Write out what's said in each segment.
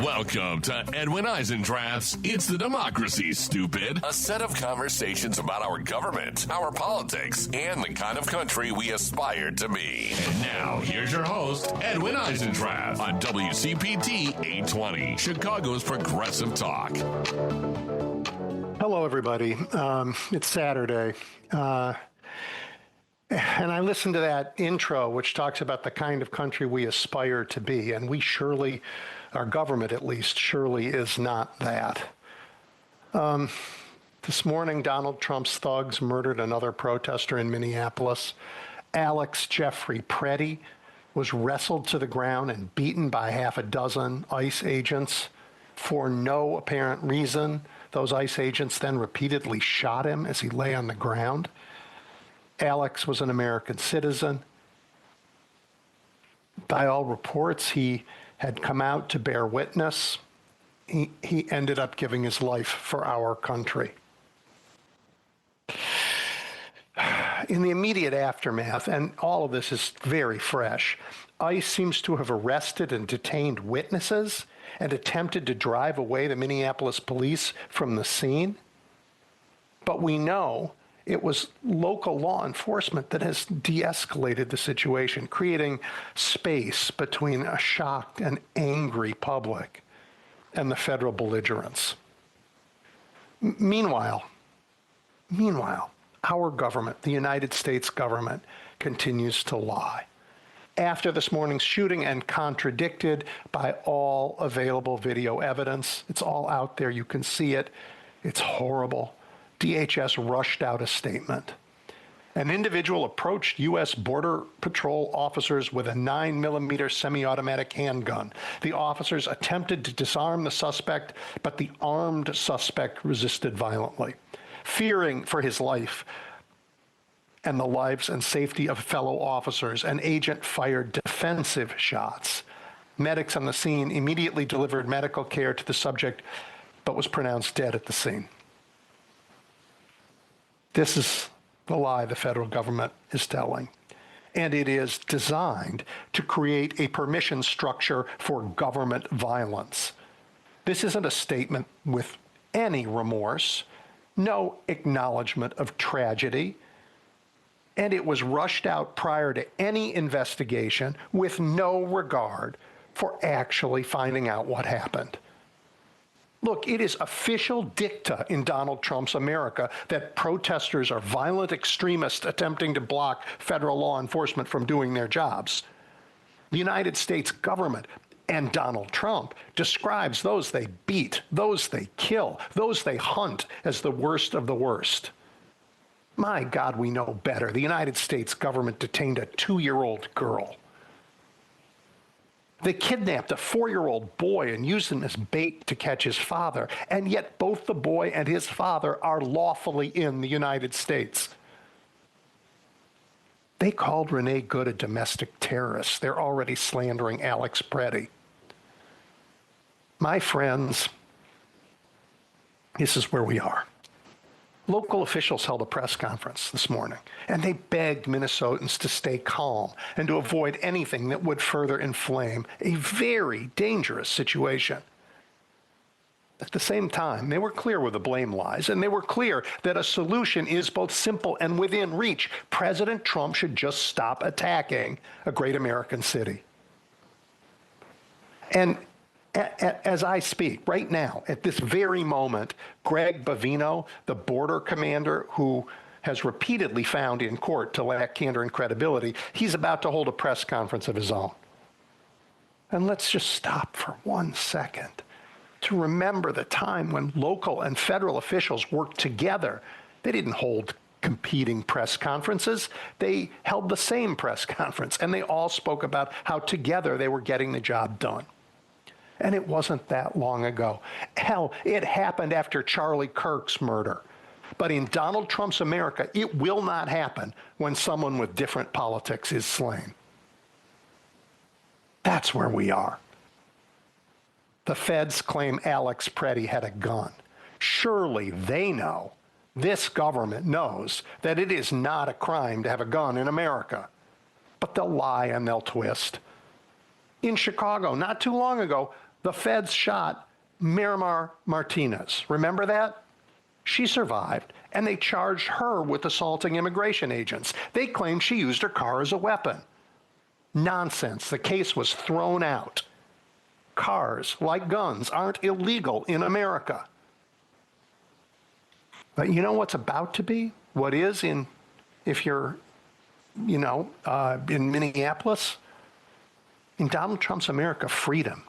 Welcome to Edwin Eisendrath's It's the Democracy, Stupid. A set of conversations about our government, our politics, and the kind of country we aspire to be. And now, here's your host, Edwin Eisendrath, on WCPT 820, Chicago's Progressive Talk. Hello, everybody. It's Saturday. And I listened to that intro, which talks about the kind of country we aspire to be. And we surely, our government at least, surely is not that. This morning, Donald Trump's thugs murdered another protester in Minneapolis. Alex Jeffrey Preddy was wrestled to the ground and beaten by half a dozen ICE agents for no apparent reason. Those ICE agents then repeatedly shot him as he lay on the ground. Alex was an American citizen. By all reports, he had come out to bear witness. He ended up giving his life for our country. In the immediate aftermath, and all of this is very fresh, ICE seems to have arrested and detained witnesses and attempted to drive away the Minneapolis police from the scene. But we know it was local law enforcement that has de-escalated the situation, creating space between a shocked and angry public and the federal belligerents. Meanwhile, our government, the United States government, continues to lie. After this morning's shooting and contradicted by all available video evidence, it's all out there, you can see it, it's horrible. DHS rushed out a statement. An individual approached U.S. Border Patrol officers with a 9mm semi-automatic handgun. The officers attempted to disarm the suspect, but the armed suspect resisted violently. Fearing for his life and the lives and safety of fellow officers, an agent fired defensive shots. Medics on the scene immediately delivered medical care to the subject, but was pronounced dead at the scene. This is the lie the federal government is telling. And it is designed to create a permission structure for government violence. This isn't a statement with any remorse, no acknowledgement of tragedy, and it was rushed out prior to any investigation with no regard for actually finding out what happened. Look, it is official dicta in Donald Trump's America that protesters are violent extremists attempting to block federal law enforcement from doing their jobs. The United States government and Donald Trump describes those they beat, those they kill, those they hunt as the worst of the worst. My God, we know better. The United States government detained a 2-year-old girl. They kidnapped a 4-year-old boy and used him as bait to catch his father, and yet both the boy and his father are lawfully in the United States. They called Renee Good a domestic terrorist. They're already slandering Alex Preddy. My friends, this is where we are. Local officials held a press conference this morning, and they begged Minnesotans to stay calm and to avoid anything that would further inflame a very dangerous situation. At the same time, they were clear where the blame lies, and they were clear that a solution is both simple and within reach. President Trump should just stop attacking a great American city. And as I speak, right now, at this very moment, Greg Bavino, the border commander who has repeatedly found in court to lack candor and credibility, he's about to hold a press conference of his own. And let's just stop for 1 second to remember the time when local and federal officials worked together. They didn't hold competing press conferences. They held the same press conference, and they all spoke about how together they were getting the job done. And it wasn't that long ago. Hell, it happened after Charlie Kirk's murder. But in Donald Trump's America, it will not happen when someone with different politics is slain. That's where we are. The feds claim Alex Preddy had a gun. Surely they know, this government knows, that it is not a crime to have a gun in America. But they'll lie and they'll twist. In Chicago, not too long ago, the feds shot Miramar Martinez. Remember that? She survived, and they charged her with assaulting immigration agents. They claimed she used her car as a weapon. Nonsense. The case was thrown out. Cars, like guns, aren't illegal in America. But you know what's about to be? What is in, if you're, in Minneapolis? In Donald Trump's America, freedom.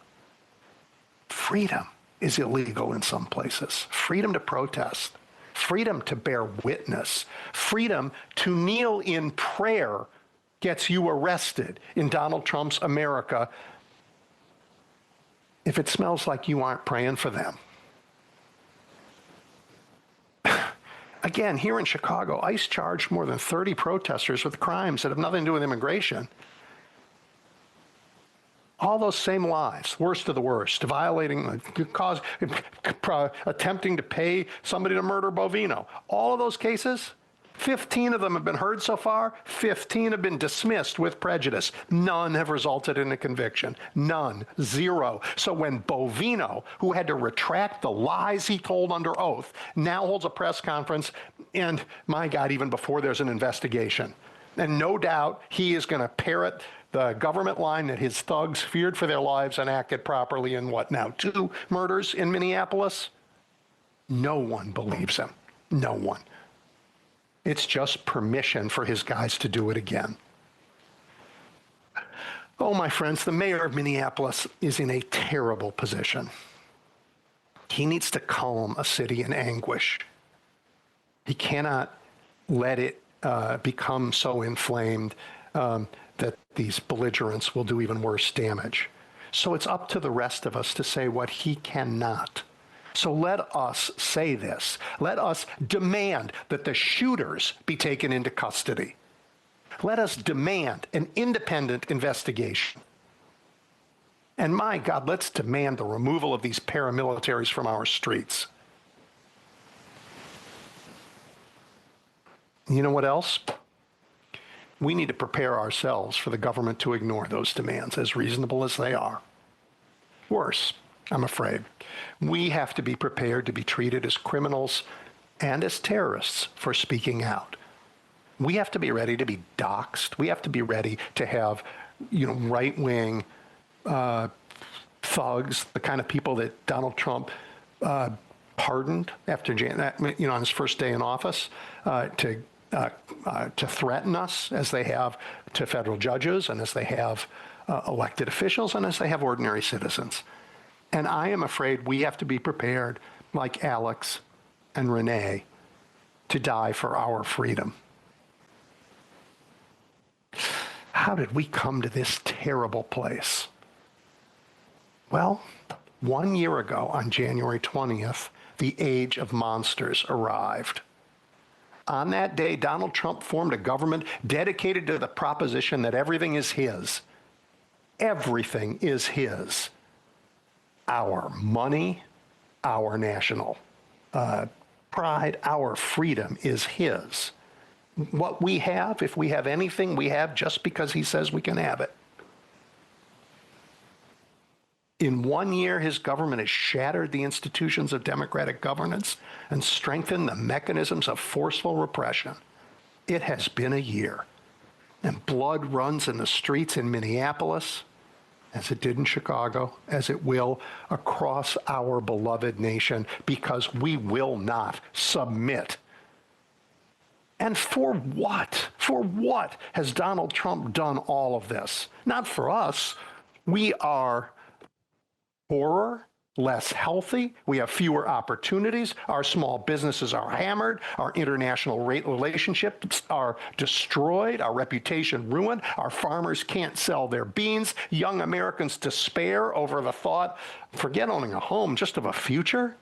Freedom is illegal in some places. Freedom to protest. Freedom to bear witness. Freedom to kneel in prayer gets you arrested in Donald Trump's America if it smells like you aren't praying for them. Again, here in Chicago, ICE charged more than 30 protesters with crimes that have nothing to do with immigration. All those same lies, worst of the worst, violating, attempting to pay somebody to murder Bovino. All of those cases, 15 of them have been heard so far. 15 have been dismissed with prejudice. None have resulted in a conviction. None. Zero. So when Bovino, who had to retract the lies he told under oath, now holds a press conference, and my God, even before there's an investigation. And no doubt he is going to parrot the government line that his thugs feared for their lives and acted properly in what now, 2 murders in Minneapolis? No one believes him. No one. It's just permission for his guys to do it again. Oh, my friends, the mayor of Minneapolis is in a terrible position. He needs to calm a city in anguish. He cannot let it become so inflamed that these belligerents will do even worse damage. So it's up to the rest of us to say what he cannot. So let us say this. Let us demand that the shooters be taken into custody. Let us demand an independent investigation. And my God, let's demand the removal of these paramilitaries from our streets. You know what else? We need to prepare ourselves for the government to ignore those demands, as reasonable as they are. Worse, I'm afraid. We have to be prepared to be treated as criminals and as terrorists for speaking out. We have to be ready to be doxxed. We have to be ready to have, right-wing thugs, the kind of people that Donald Trump pardoned after, on his first day in office, to threaten us as they have to federal judges and as they have elected officials and as they have ordinary citizens. And I am afraid we have to be prepared, like Alex and Renee, to die for our freedom. How did we come to this terrible place? Well, 1 year ago, on January 20th, the age of monsters arrived. On that day, Donald Trump formed a government dedicated to the proposition that everything is his. Everything is his. Our money, our national pride, our freedom is his. What we have, if we have anything, we have just because he says we can have it. In 1 year, his government has shattered the institutions of democratic governance and strengthened the mechanisms of forceful repression. It has been a year, and blood runs in the streets in Minneapolis, as it did in Chicago, as it will across our beloved nation, because we will not submit. And for what? For what has Donald Trump done all of this? Not for us. We are poorer, less healthy. We have fewer opportunities. Our small businesses are hammered. Our international relationships are destroyed. Our reputation ruined. Our farmers can't sell their beans. Young Americans despair over the thought, forget owning a home, just of a future.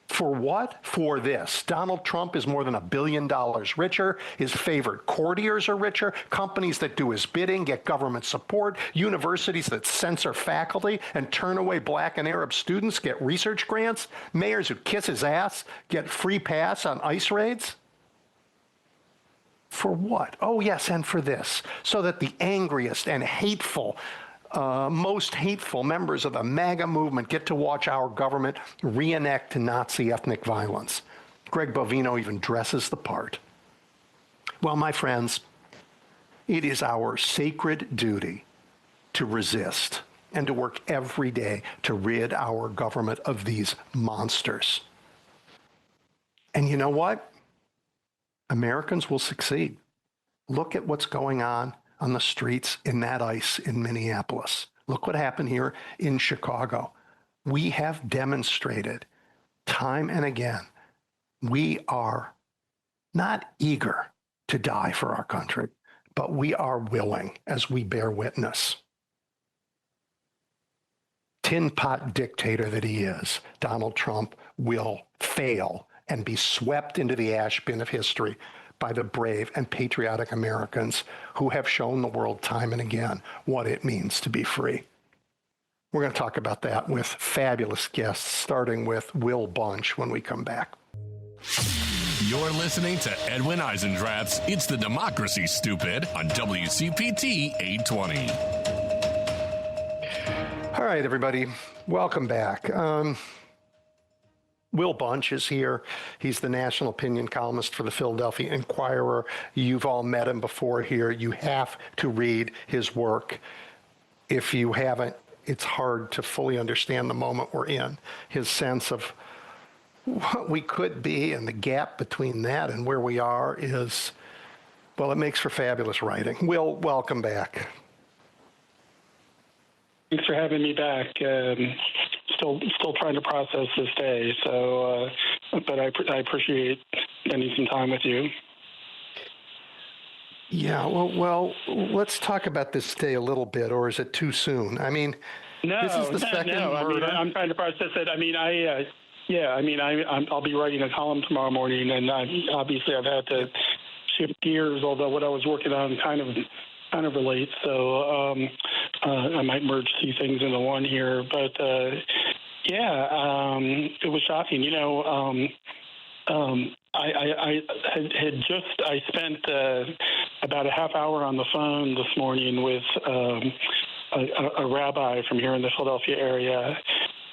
For what? For this. Donald Trump is more than $1 billion richer. His favored courtiers are richer. Companies that do his bidding get government support. Universities that censor faculty and turn away Black and Arab students get research grants. Mayors who kiss his ass get free pass on ICE raids. For what? Oh, yes, and for this. So that the angriest and hateful most hateful members of the MAGA movement get to watch our government reenact Nazi ethnic violence. Greg Bovino even dresses the part. Well, my friends, it is our sacred duty to resist and to work every day to rid our government of these monsters. And you know what? Americans will succeed. Look at what's going on the streets in that ice in Minneapolis. Look what happened here in Chicago. We have demonstrated time and again, we are not eager to die for our country, but we are willing as we bear witness. Tin pot dictator that he is, Donald Trump will fail and be swept into the ash bin of history by the brave and patriotic Americans who have shown the world time and again what it means to be free. We're going to talk about that with fabulous guests, starting with Will Bunch when we come back. You're listening to Edwin Eisendrath's It's the Democracy, Stupid on WCPT 820. All right, everybody, welcome back. Will Bunch is here. He's the national opinion columnist for the Philadelphia Inquirer. You've all met him before here. You have to read his work. If you haven't, it's hard to fully understand the moment we're in. His sense of what we could be and the gap between that and where we are is, well, it makes for fabulous writing. Will, welcome back. Thanks for having me back. Still trying to process this day, so but I appreciate spending some time with you. Yeah, well, let's talk about this day a little bit, or is it too soon? I mean, this is the second murder. I mean, I'm trying to process it. I mean, I'll be writing a column tomorrow morning, and obviously I've had to shift gears. Although what I was working on kind of relates, so I might merge two things into one here. But it was shocking. You know, I spent about a half hour on the phone this morning with a rabbi from here in the Philadelphia area,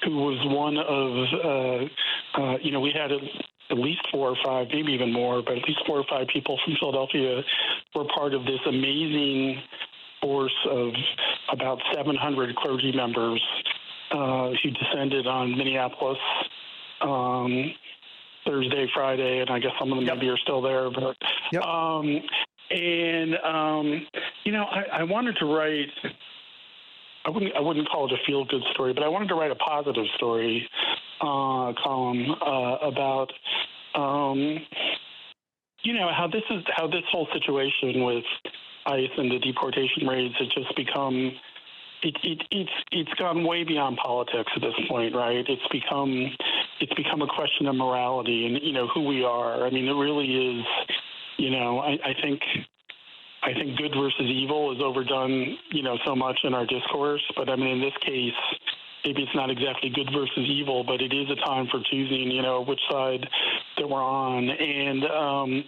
who was one of we had at least 4 or 5, maybe even more, but at least 4 or 5 people from Philadelphia were part of this amazing force of about 700 clergy members who descended on Minneapolis Thursday, Friday, and I guess some of them maybe are still there. But I wanted to write. I wouldn't call it a feel-good story, but I wanted to write a positive story column about how this whole situation with ICE and the deportation raids has just become it's gone way beyond politics at this point, right? It's become a question of morality and who we are. I mean, it really is. I think good versus evil is overdone, so much in our discourse. But I mean, in this case, maybe it's not exactly good versus evil, but it is a time for choosing, which side that we're on. And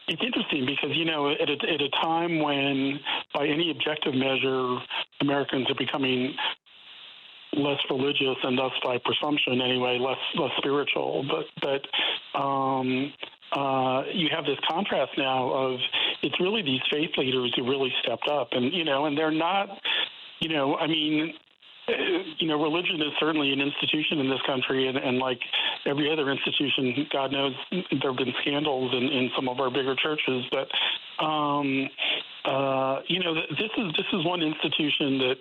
it's interesting because, at a time when, by any objective measure, Americans are becoming less religious and thus, by presumption anyway, less spiritual. But you have this contrast now of it's really these faith leaders who really stepped up, and and they're not, religion is certainly an institution in this country, and like every other institution, God knows there have been scandals in some of our bigger churches, but this is one institution that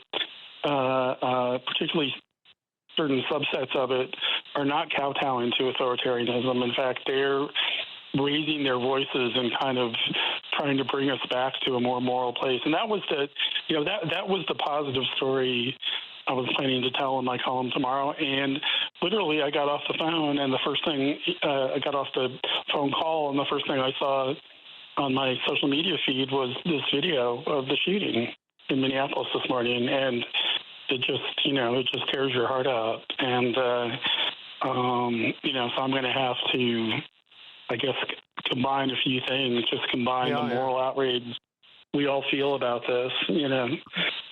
particularly certain subsets of it are not kowtowing to authoritarianism. In fact, they're raising their voices and kind of trying to bring us back to a more moral place. And that was that was the positive story I was planning to tell in my column tomorrow. And literally, I got off the phone, and the first thing I got off the phone call, and the first thing I saw on my social media feed was this video of the shooting in Minneapolis this morning, and it just tears your heart out. And so I'm going to have to, I guess, combine a few things. Just combine the moral outrage we all feel about this,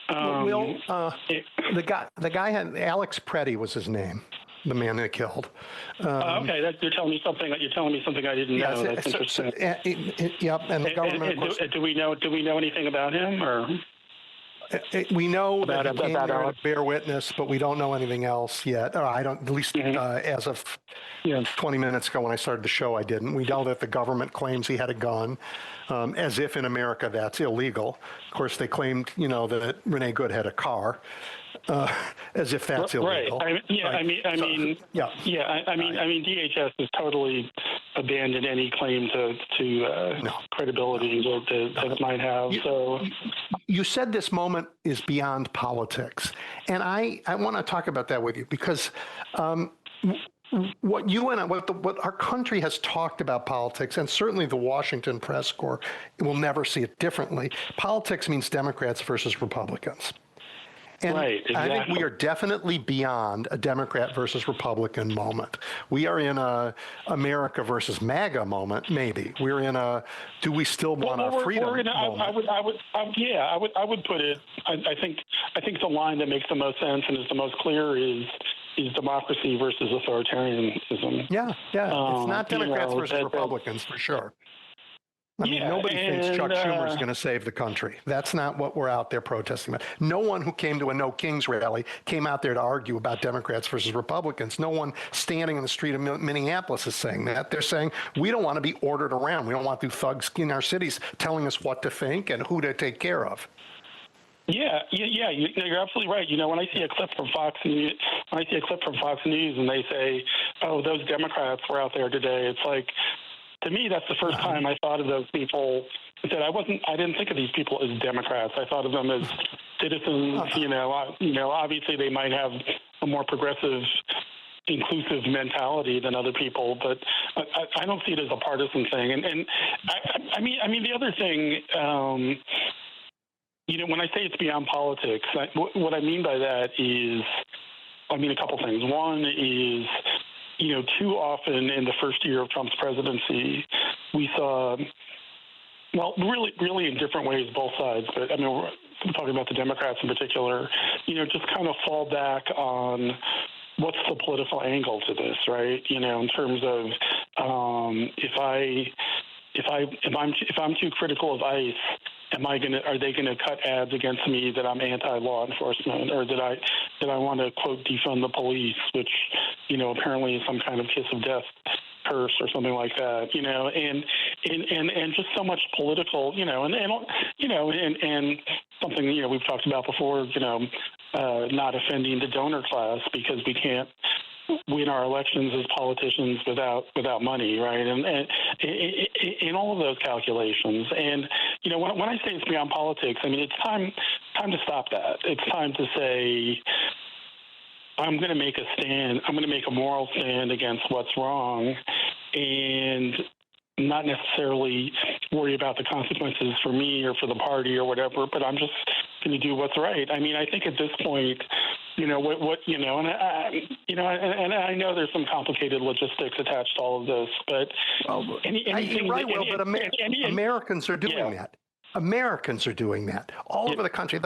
The guy had Alex Preddy was his name, the man they killed. Okay, you're telling me something. You're telling me something I didn't know. That's interesting. Yep, and the government. And do we know anything about him or? We know that he came there to bear witness, but we don't know anything else yet. Or I don't, at least as of 20 minutes ago when I started the show, I didn't. We know that the government claims he had a gun, as if in America that's illegal. Of course, they claimed, that Rene Good had a car, as if that's illegal. Right. I mean, DHS has totally abandoned any claim to credibility that it might have. You said this moment is beyond politics, and I want to talk about that with you because what our country has talked about politics, and certainly the Washington press corps will never see it differently. Politics means Democrats versus Republicans. And right, exactly. I think we are definitely beyond a Democrat versus Republican moment. We are in a America versus MAGA moment, maybe. We're in a do we still want our freedom moment. I would put it. I think the line that makes the most sense and is the most clear is democracy versus authoritarianism. Yeah. It's not Democrats versus Republicans for sure. I mean, nobody thinks Chuck Schumer is going to save the country. That's not what we're out there protesting about. No one who came to a No Kings rally came out there to argue about Democrats versus Republicans. No one standing in the street of Minneapolis is saying that. They're saying we don't want to be ordered around. We don't want the thugs in our cities telling us what to think and who to take care of. Yeah, you're absolutely right. When I see a clip from Fox News, and they say, "Oh, those Democrats were out there today," it's like, to me, that's the first time I thought of those people. I didn't think of these people as Democrats. I thought of them as citizens. Obviously they might have a more progressive, inclusive mentality than other people, but I don't see it as a partisan thing. And I mean, the other thing, when I say it's beyond politics, what I mean by that is, a couple things. One is, too often in the first year of Trump's presidency, we saw, really in different ways, both sides, but we're talking about the Democrats in particular, just kind of fall back on what's the political angle to this, right? In terms of if I'm too critical of ICE, are they gonna cut ads against me that I'm anti-law enforcement, or that I want to quote defund the police, which apparently is some kind of kiss of death curse or something like that, and just so much political, and something we've talked about before, not offending the donor class because we can't win our elections as politicians without money, right? And in all of those calculations, and when I say it's beyond politics, it's time to stop that. It's time to say, I'm going to make a stand. I'm going to make a moral stand against what's wrong, and not necessarily worry about the consequences for me or for the party or whatever. But I'm just going to do what's right. I think at this point, and I know there's some complicated logistics attached to all of this, but Americans are doing that. Americans are doing that all over the country.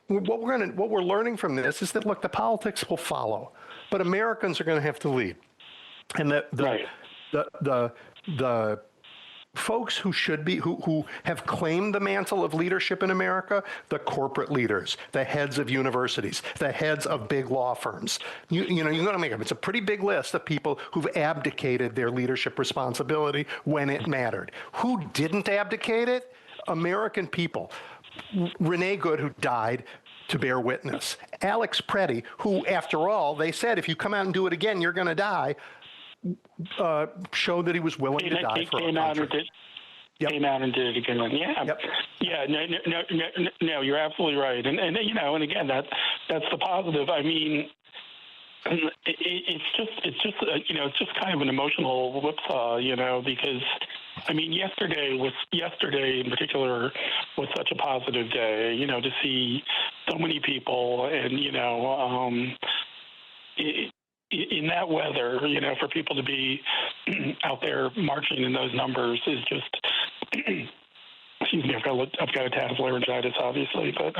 What we're learning from this is that, look, the politics will follow, but Americans are going to have to lead, and the folks who have claimed the mantle of leadership in America, the corporate leaders, the heads of universities, the heads of big law firms. You're going to make them. It's a pretty big list of people who've abdicated their leadership responsibility when it mattered. Who didn't abdicate it? American people. Rene Good, who died to bear witness. Alex Preddy, who, after all, they said, if you come out and do it again, you're going to die, showed that he was willing to die for our country. Came out and did it again. Yeah. Yep. Yeah. No, you're absolutely right. And again, that's the positive. It's just kind of an emotional whipsaw, because yesterday in particular was such a positive day, to see so many people and, in that weather, for people to be out there marching in those numbers is just, excuse me, I've got a tad of laryngitis, obviously, but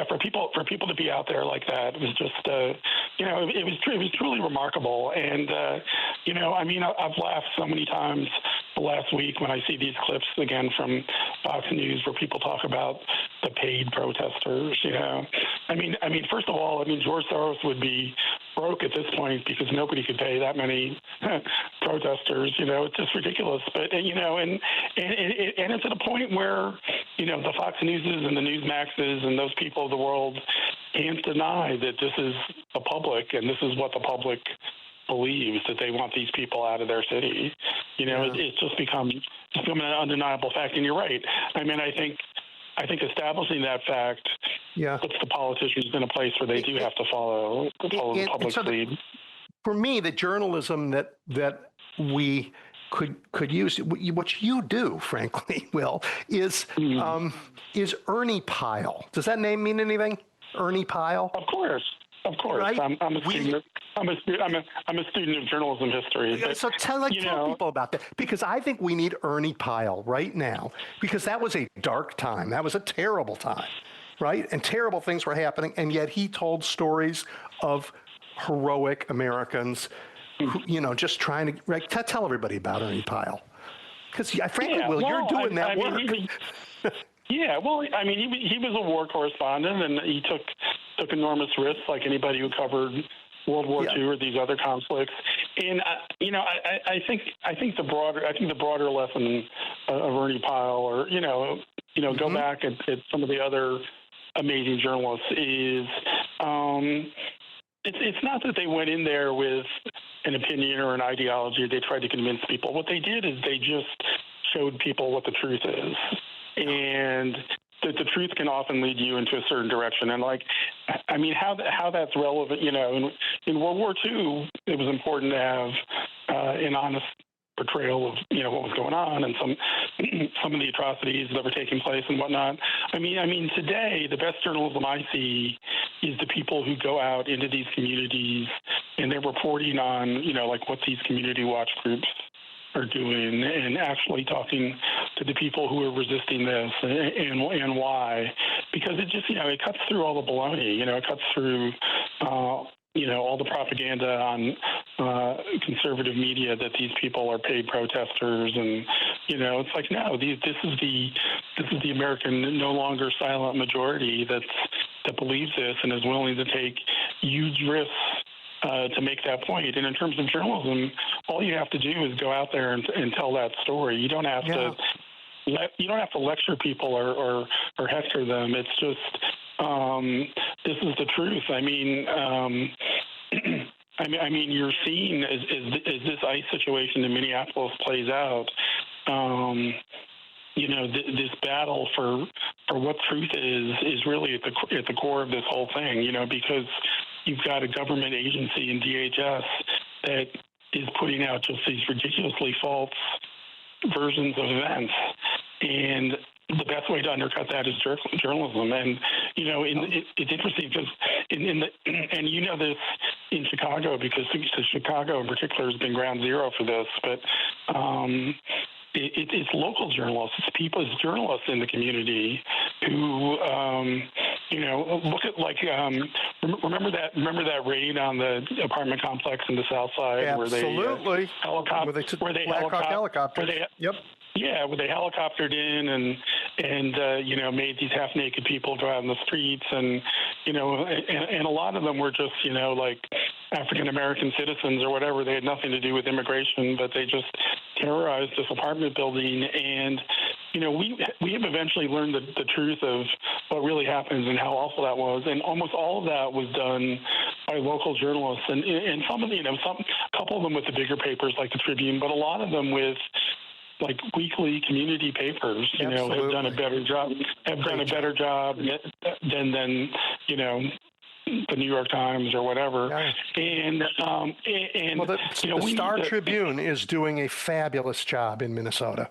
for people to be out there like that was just, it was truly remarkable. And, I mean, I've laughed so many times the last week when I see these clips again from Fox News where people talk about the paid protesters. I mean, first of all, George Soros would be broke at this point because nobody could pay that many protesters. It's just ridiculous. But and it's at a point where the Fox Newses and the Newsmaxes and those people of the world can't deny that this is the public and this is what the public believes, that they want these people out of their city. It's just become an undeniable fact. And you're right. I mean, I think establishing that fact puts the politicians in a place where they do have to follow the public's lead. For me, the journalism that we could use, what you do, frankly, Will, is Ernie Pyle. Does that name mean anything? Ernie Pyle? Of course. Right? I'm a student. I'm a student of journalism history. So tell people about that, because I think we need Ernie Pyle right now, because that was a dark time. That was a terrible time, right? And terrible things were happening, and yet he told stories of heroic Americans who, just trying to tell everybody about Ernie Pyle. Because frankly, Will, you're doing that work. Yeah, well, I mean, he was a war correspondent, and he took enormous risks, like anybody who covered World War II or these other conflicts. And I think the broader lesson of Ernie Pyle, or go back at some of the other amazing journalists, is it's not that they went in there with an opinion or an ideology, or they tried to convince people. What they did is they just showed people what the truth is. And the truth can often lead you into a certain direction. And how that's relevant, in World War II, it was important to have an honest portrayal of, what was going on and some of the atrocities that were taking place and whatnot. I mean, today, the best journalism I see is the people who go out into these communities and they're reporting on, what these community watch groups are doing, and actually talking to the people who are resisting this and why, because it just it cuts through all the baloney. It cuts through all the propaganda on conservative media that these people are paid protesters, and it's like, no, this is the American no longer silent majority that believes this and is willing to take huge risks to make that point. And in terms of journalism, all you have to do is go out there and tell that story. You don't have to lecture people or hector them. It's just this is the truth. I mean, you're seeing as this ICE situation in Minneapolis plays out. This battle for what truth is really at the core of this whole thing. Because you've got a government agency in DHS that is putting out just these ridiculously false versions of events, and the best way to undercut that is journalism. And it's interesting because and this in Chicago, because Chicago in particular has been ground zero for this, but it's local journalists, it's journalists in the community who look at remember that raid on the apartment complex in the South Side. Absolutely. Where they helicopters. Where they helicoptered in and made these half-naked people go out in the streets, and a lot of them were just like African-American citizens or whatever. They had nothing to do with immigration, but they just terrorized this apartment building. And we have eventually learned the truth of what really happens and how awful that was. And almost all of that was done by local journalists, and some of a couple of them with the bigger papers like the Tribune, but a lot of them with weekly community papers, have done a better job. Than the New York Times or whatever. And the Star Tribune is doing a fabulous job in Minnesota.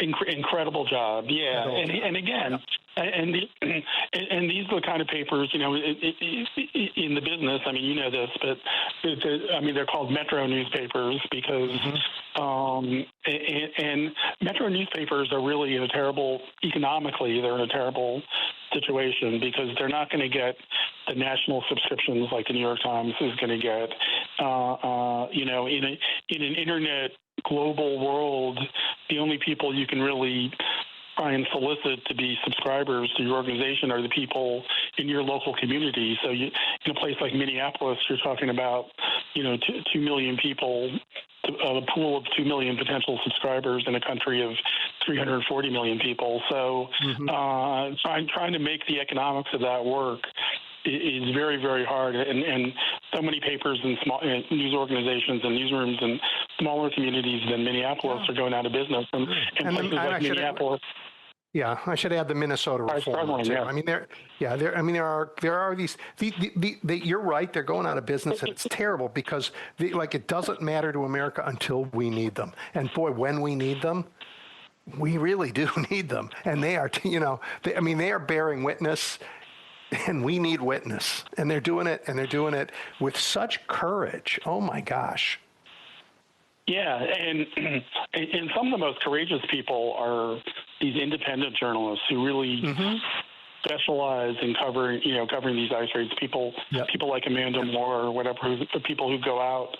Incredible job, yeah. And again, and these are the kind of papers, in the business. I mean, this, but they're called metro newspapers because, and metro newspapers are really economically, they're in a terrible situation because they're not going to get the national subscriptions like the New York Times is going to get. In an internet global world, the only people you can really try and solicit to be subscribers to your organization are the people in your local community. So in a place like Minneapolis, you're talking about, 2 million people, a pool of 2 million potential subscribers in a country of 340 million people. So trying to make the economics of that work is very, very hard. And so many papers and small news organizations and newsrooms and smaller communities than Minneapolis are going out of business. And places like Minneapolis. Yeah, I should add the Minnesota reform too. Yeah. I mean, there are these. You're right. They're going out of business, and it's terrible because it doesn't matter to America until we need them. And boy, when we need them, we really do need them. And they are, they are bearing witness, and we need witness. And they're doing it, with such courage. Oh my gosh. Yeah, and some of the most courageous people are these independent journalists who really specialize in covering these ICE raids. People like Amanda Moore or whatever, the people who go out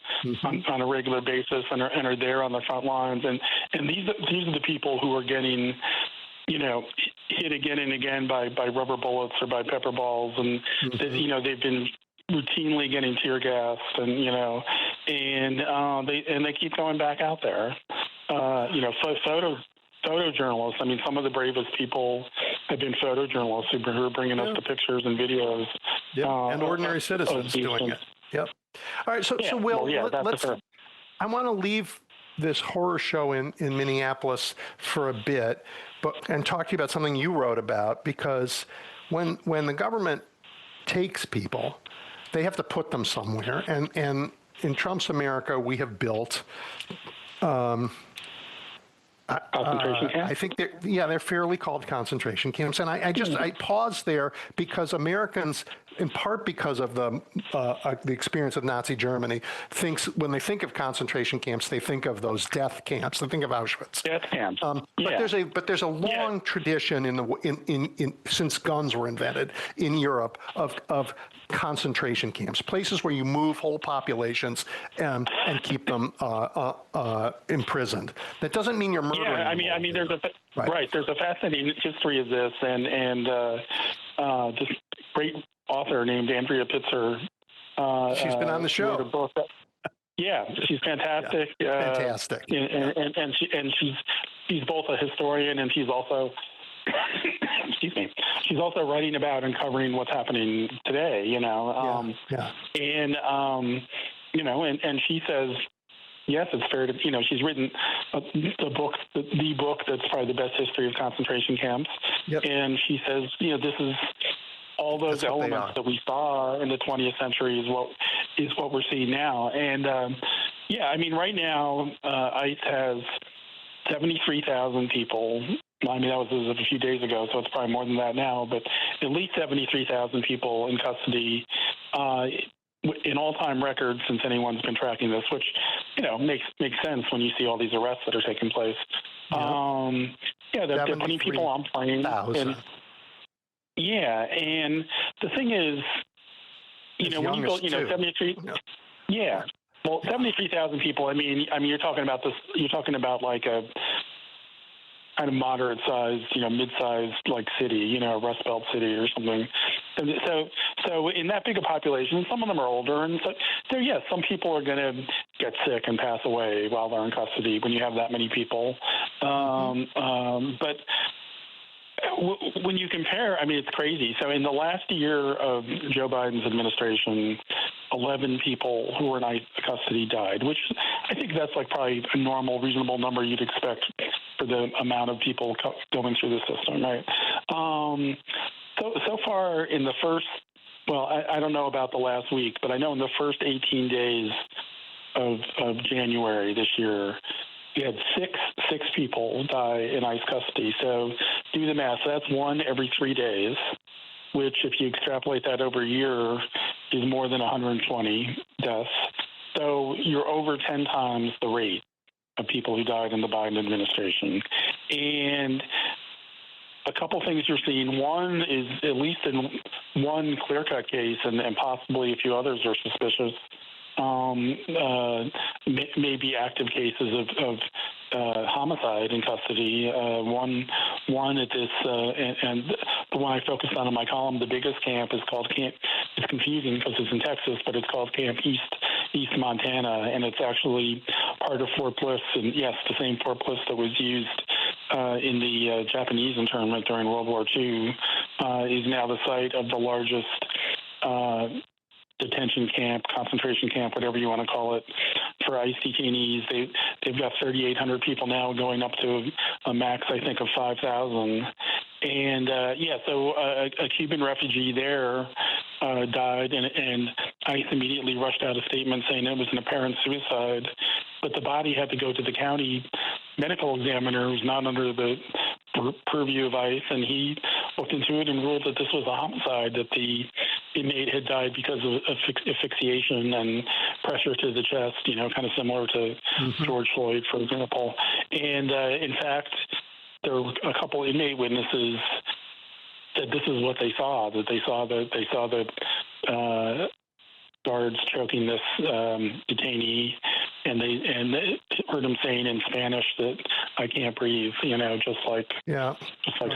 on a regular basis and are there on the front lines. And these are the people who are getting hit again and again by rubber bullets or by pepper balls, and they've been routinely getting tear gassed, and they keep going back out there. Photojournalists. I mean, some of the bravest people have been photojournalists who are bringing us the pictures and videos. And ordinary citizens doing it. Yep. All right. So Will, let's. I want to leave this horror show in Minneapolis for a bit, and talk to you about something you wrote about, because when the government takes people, they have to put them somewhere. And in Trump's America, we have built concentration camps? I think they're fairly called concentration camps. And I paused there because Americans, in part because of the experience of Nazi Germany, when they think of concentration camps, they think of those death camps. They think of Auschwitz. Death camps. But there's a long tradition in since guns were invented in Europe of concentration camps, places where you move whole populations and keep them imprisoned. That doesn't mean you're murdering. Yeah, I mean, there's a fascinating history of this, and this great author named Andrea Pitzer. She's been on the show. Wrote a book. Yeah, she's fantastic. Fantastic. And she's both a historian, and she's also excuse me. She's also writing about and covering what's happening today. And she says, yes, it's fair to, she's written the book that's probably the best history of concentration camps. Yep. And she says, this is all those elements that we saw in the 20th century is what we're seeing now. And right now, ICE has 73,000 people. I mean, that was as of a few days ago, so it's probably more than that now, but at least 73,000 people in custody, an all-time record since anyone's been tracking this, which, makes sense when you see all these arrests that are taking place. They're putting people on planes. And the thing is, when you go, 73, well, 73,000 people, I mean, you're talking about like a kind of moderate-sized, mid-sized, like city, a Rust Belt city or something. And so in that big a population, some of them are older, and so yes, some people are going to get sick and pass away while they're in custody when you have that many people. But when you compare, I mean, it's crazy. So in the last year of Joe Biden's administration, 11 people who were in ICE custody died, which I think that's like probably a normal, reasonable number you'd expect for the amount of people going through the system, right? So far in the first, I don't know about the last week, but I know in the first 18 days of January this year, we had six people die in ICE custody. So do the math. So that's one every 3 days, which if you extrapolate that over a year is more than 120 deaths. So you're over 10 times the rate of people who died in the Biden administration. And a couple things you're seeing. One is, at least in one clear-cut case, and possibly a few others are suspicious, maybe active cases of homicide in custody. One at this, and the one I focused on in my column, the biggest camp is called Camp. It's confusing because it's in Texas, but it's called Camp East Montana, and it's actually part of Fort Bliss. And yes, the same Fort Bliss that was used in the Japanese internment during World War II is now the site of the largest detention camp, concentration camp, whatever you want to call it, for ICE detainees. They've got 3,800 people now, going up to a max, I think, of 5,000. And so a Cuban refugee there died, and ICE immediately rushed out a statement saying it was an apparent suicide. But the body had to go to the county medical examiner, who's not under the purview of ICE, and he looked into it and ruled that this was a homicide, that the inmate had died because of asphyxiation and pressure to the chest, kind of similar to George Floyd, for example. And in fact, there were a couple inmate witnesses that this is what they saw, that they saw the guards choking this detainee, and they heard him saying in Spanish that I can't breathe, just like so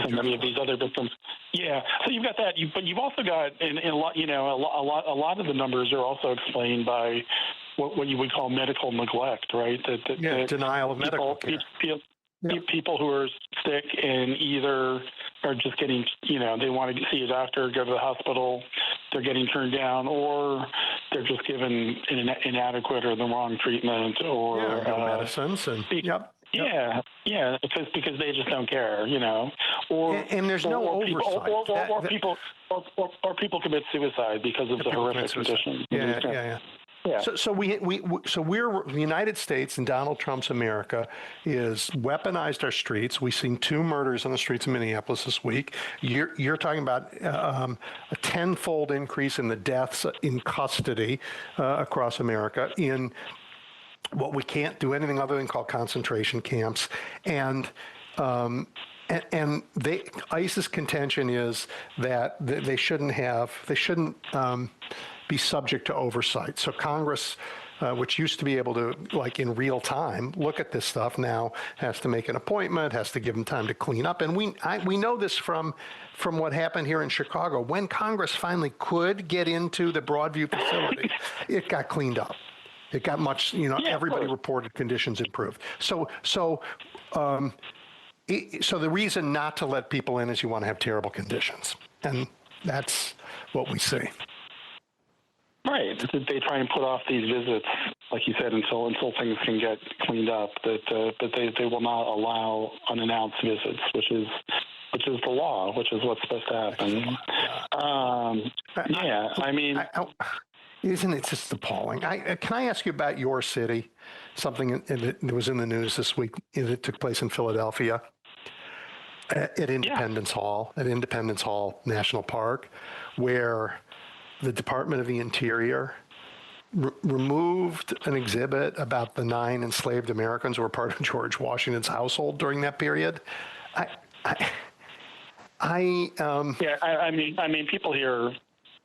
many of these other victims. Yeah, so you've got that, but you've also got a lot of the numbers are also explained by what you would call medical neglect, right? That denial of medical care. People who are sick and either are just getting, they want to see a doctor, go to the hospital, they're getting turned down, or they're just given an inadequate or the wrong treatment, or medicines, and because they just don't care, or and there's no oversight, or people commit suicide because of the horrific conditions. Yeah. So we're the United States, and Donald Trump's America is weaponized our streets. We've seen 2 murders on the streets of Minneapolis this week. You're talking about a tenfold increase in the deaths in custody across America in what we can't do anything other than call concentration camps, and ICE's contention is that they shouldn't be subject to oversight. So Congress, which used to be able to, like in real time, look at this stuff, now has to make an appointment, has to give them time to clean up. And we know this from what happened here in Chicago. When Congress finally could get into the Broadview facility, it got cleaned up. It got much, everybody reported conditions improved. So the reason not to let people in is you want to have terrible conditions. And that's what we see. Right. They try and put off these visits, like you said, until things can get cleaned up. But they will not allow unannounced visits, which is the law, which is what's supposed to happen. Isn't it just appalling? Can I ask you about your city? Something that was in the news this week that took place in Philadelphia at Independence Hall National Park, where the Department of the Interior removed an exhibit about the 9 enslaved Americans who were part of George Washington's household during that period. People here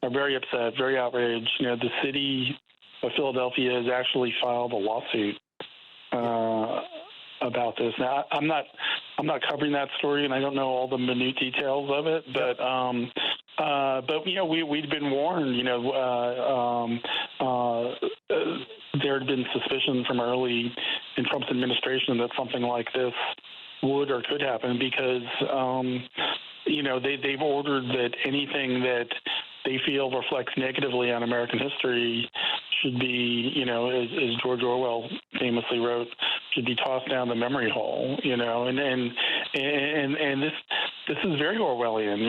are very upset, very outraged. The city of Philadelphia has actually filed a lawsuit about this. Now, I'm not covering that story, and I don't know all the minute details of it, but we'd been warned. There had been suspicion from early in Trump's administration that something like this would or could happen because they've ordered that anything that they feel reflects negatively on American history should be, as George Orwell famously wrote, should be tossed down the memory hole, and this is very Orwellian,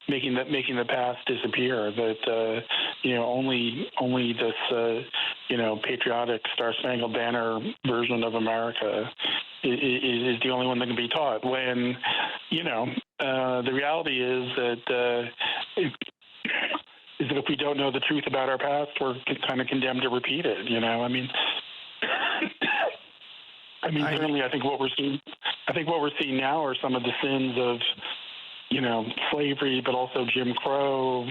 making the past disappear. That only this patriotic Star-Spangled Banner version of America is the only one that can be taught. When the reality is that if we don't know the truth about our past, we're kind of condemned to repeat it. Certainly, I think what we're seeing. I think what we're seeing now are some of the sins of, slavery, but also Jim Crow.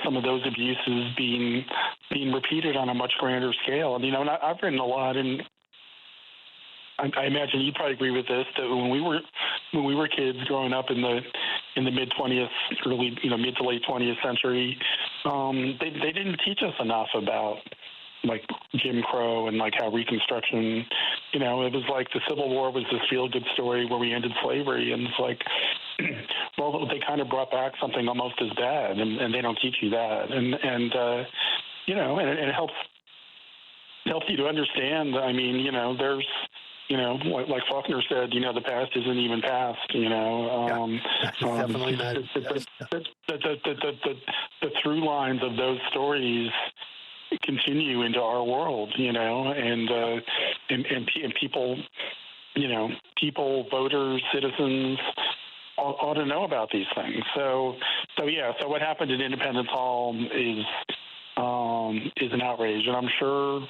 Some of those abuses being repeated on a much grander scale. And I've written a lot, and I imagine you'd probably agree with this, that when we were kids growing up in the mid 20th, early mid to late 20th century, they didn't teach us enough about like Jim Crow and like how Reconstruction, it was like the Civil War was this feel-good story where we ended slavery, and it's like, well, they kind of brought back something almost as bad, and they don't teach you that, and it helps you to understand. I mean, there's, like Faulkner said, the past isn't even past. Definitely not. The through lines of those stories continue into our world, and people, people, voters, citizens ought to know about these things. So what happened at Independence Hall is an outrage, and I'm sure,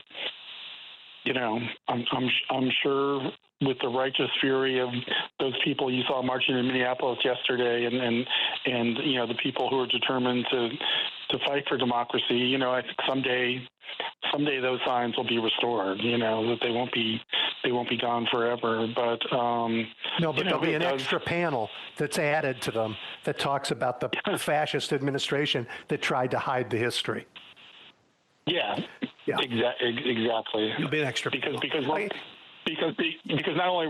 I'm sure with the righteous fury of those people you saw marching in Minneapolis yesterday, and the people who are determined to fight for democracy, I think someday those signs will be restored. That they won't be gone forever. But no, but there'll be an extra panel that's added to them that talks about the fascist administration that tried to hide the history. Yeah. Exactly. It'll be an extra because not only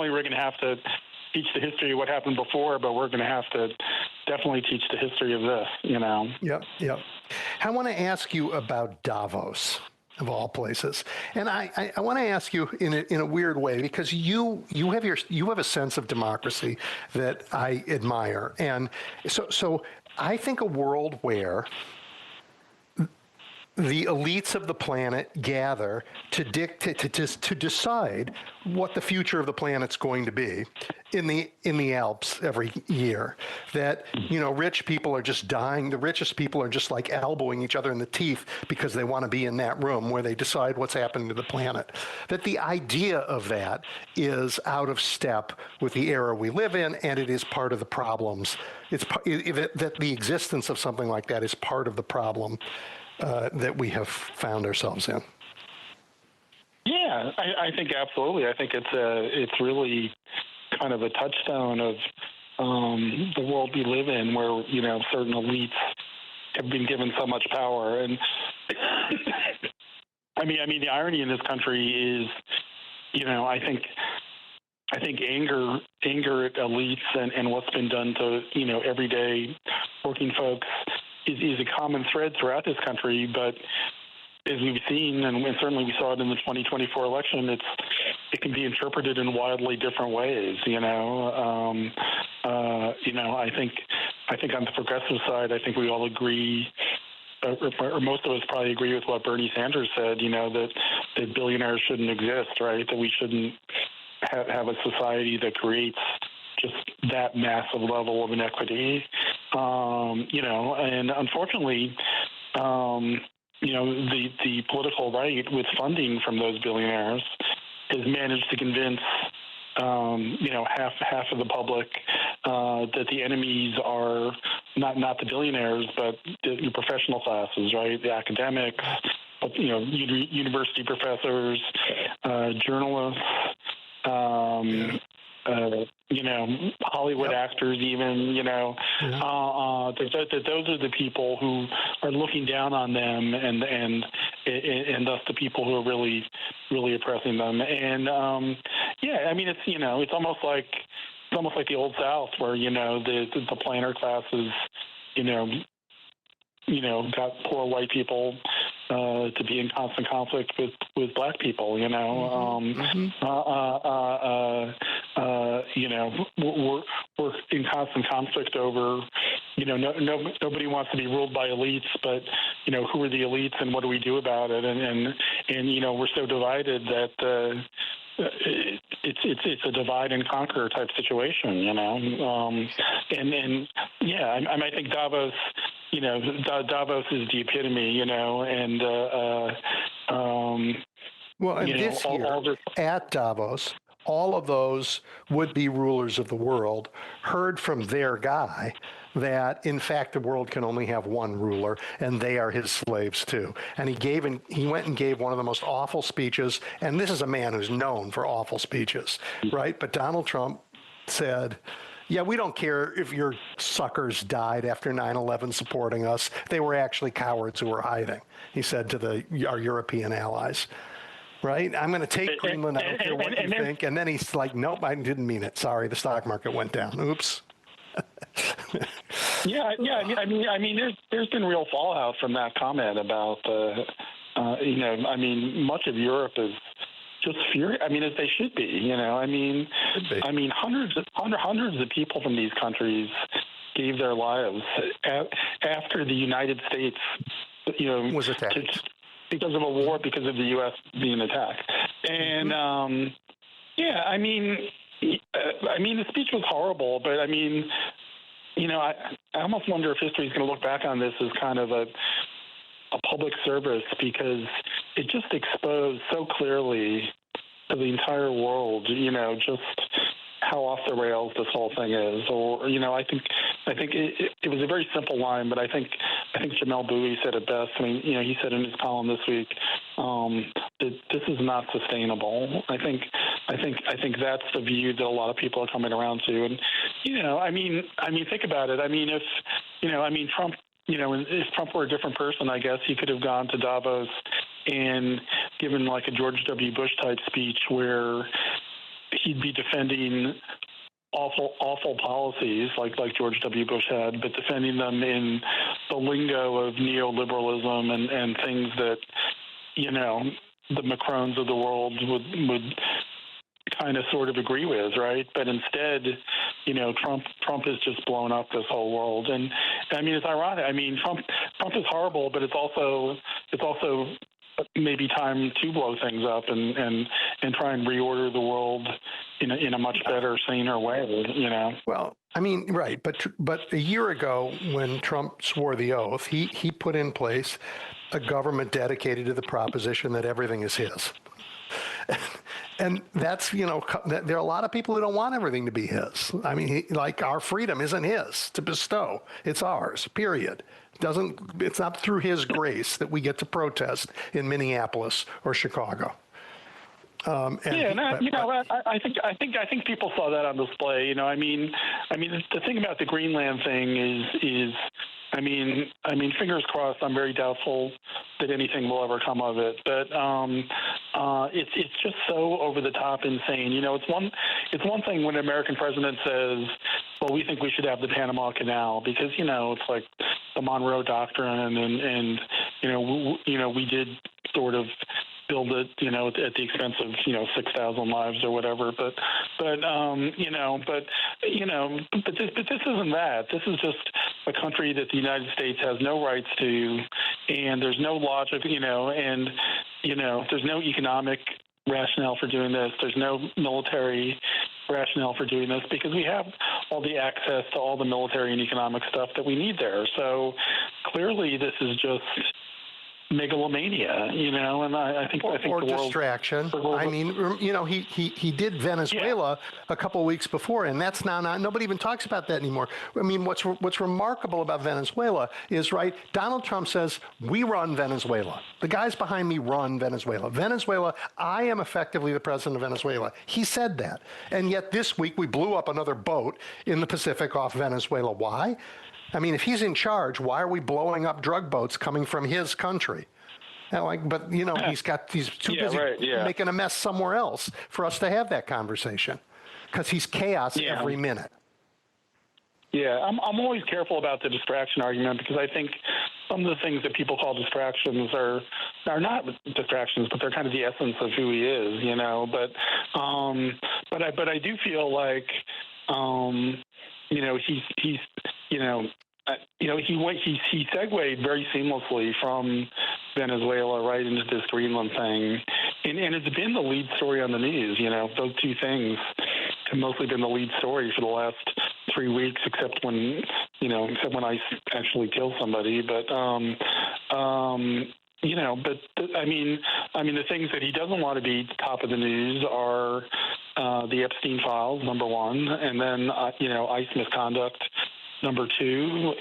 we're going to have to teach the history of what happened before, but we're going to have to definitely teach the history of this. Yep. I want to ask you about Davos, of all places, and I want to ask you in a weird way, because you have a sense of democracy that I admire, and so I think a world where the elites of the planet gather to decide what the future of the planet's going to be in the Alps every year. That rich people are just dying. The richest people are just like elbowing each other in the teeth because they want to be in that room where they decide what's happening to the planet. That the idea of that is out of step with the era we live in, and it is part of the problems. That the existence of something like that is part of the problem that we have found ourselves in. Yeah, I think absolutely. I think it's really kind of a touchstone of the world we live in, where certain elites have been given so much power. And I mean, the irony in this country is, I think anger at elites and what's been done to everyday working folks is a common thread throughout this country. But as we've seen, and certainly we saw it in the 2024 election, it can be interpreted in wildly different ways. I think on the progressive side, I think we all agree, or most of us probably agree with what Bernie Sanders said. That billionaires shouldn't exist, right? That we shouldn't have a society that creates just that massive level of inequity. And unfortunately, the political right, with funding from those billionaires, has managed to convince, half of the public that the enemies are not the billionaires, but the professional classes, right? The academics, university professors, journalists, Hollywood actors, even, that those are the people who are looking down on them, and thus the people who are really, really oppressing them. And I mean, it's almost like the old South, where the planter classes, got poor white people to be in constant conflict with black people. We're in constant conflict over, nobody wants to be ruled by elites, but who are the elites and what do we do about it? And we're so divided that it's a divide and conquer type situation. I think Davos. Davos is the epitome, well, and this year at Davos, all of those would-be rulers of the world heard from their guy that, in fact, the world can only have one ruler, and they are his slaves too. And he went and gave one of the most awful speeches, and this is a man who's known for awful speeches, right? But Donald Trump said, yeah, we don't care if your suckers died after 9/11 supporting us. They were actually cowards who were hiding, he said to our European allies. Right? I'm going to take Greenland. I don't care what you think. And then he's like, nope, I didn't mean it. Sorry, the stock market went down. Oops. Yeah. I mean, there's been real fallout from that comment about, much of Europe is just furious. I mean, as they should be. Hundreds of people from these countries gave their lives after the United States, was attacked. Because of a war, because of the U.S. being attacked. And, the speech was horrible, but I almost wonder if history is going to look back on this as kind of a public service, because it just exposed so clearly to the entire world, just how off the rails this whole thing is. Or, I think it was a very simple line, but I think Jamel Bowie said it best. He said in his column this week that this is not sustainable. I think that's the view that a lot of people are coming around to. And think about it. Trump. If Trump were a different person, I guess he could have gone to Davos and given like a George W. Bush type speech where he'd be defending awful policies like George W. Bush had, but defending them in the lingo of neoliberalism and things that, the Macrons of the world would kind of sort of agree with, right? But instead, Trump has just blown up this whole world. And it's ironic. Trump is horrible, but it's also maybe time to blow things up and try and reorder the world in a much better, saner way, Well, right. But a year ago, when Trump swore the oath, he put in place a government dedicated to the proposition that everything is his. And that's, there are a lot of people who don't want everything to be his. Our freedom isn't his to bestow. It's ours, period. It's not through his grace that we get to protest in Minneapolis or Chicago. I think people saw that on display. The thing about the Greenland thing is fingers crossed. I'm very doubtful that anything will ever come of it. But it's just so over the top insane. It's one thing when an American president says, "Well, we think we should have the Panama Canal," because it's like the Monroe Doctrine, and we did sort of build it, at the expense of 6,000 lives or whatever. But this isn't that. This is just a country that the United States has no rights to, and there's no logic, and there's no economic rationale for doing this. There's no military rationale for doing this because we have all the access to all the military and economic stuff that we need there. So clearly, this is just megalomania, and I think or the world, distraction. He did Venezuela a couple of weeks before, and that's now not. Nobody even talks about that anymore. What's remarkable about Venezuela is, right, Donald Trump says, we run Venezuela. The guys behind me run Venezuela. Venezuela, I am effectively the president of Venezuela. He said that. And yet this week we blew up another boat in the Pacific off Venezuela. Why? If he's in charge, why are we blowing up drug boats coming from his country? He's too busy making a mess somewhere else for us to have that conversation because he's chaos every minute. Yeah, I'm always careful about the distraction argument because I think some of the things that people call distractions are not distractions, but they're kind of the essence of who he is, But I do feel like, he segued very seamlessly from Venezuela right into this Greenland thing, and it's been the lead story on the news. Those two things have mostly been the lead story for the last 3 weeks, except when I actually kill somebody. But the things that he doesn't want to be top of the news are the Epstein files, number one, and then ICE misconduct, number two.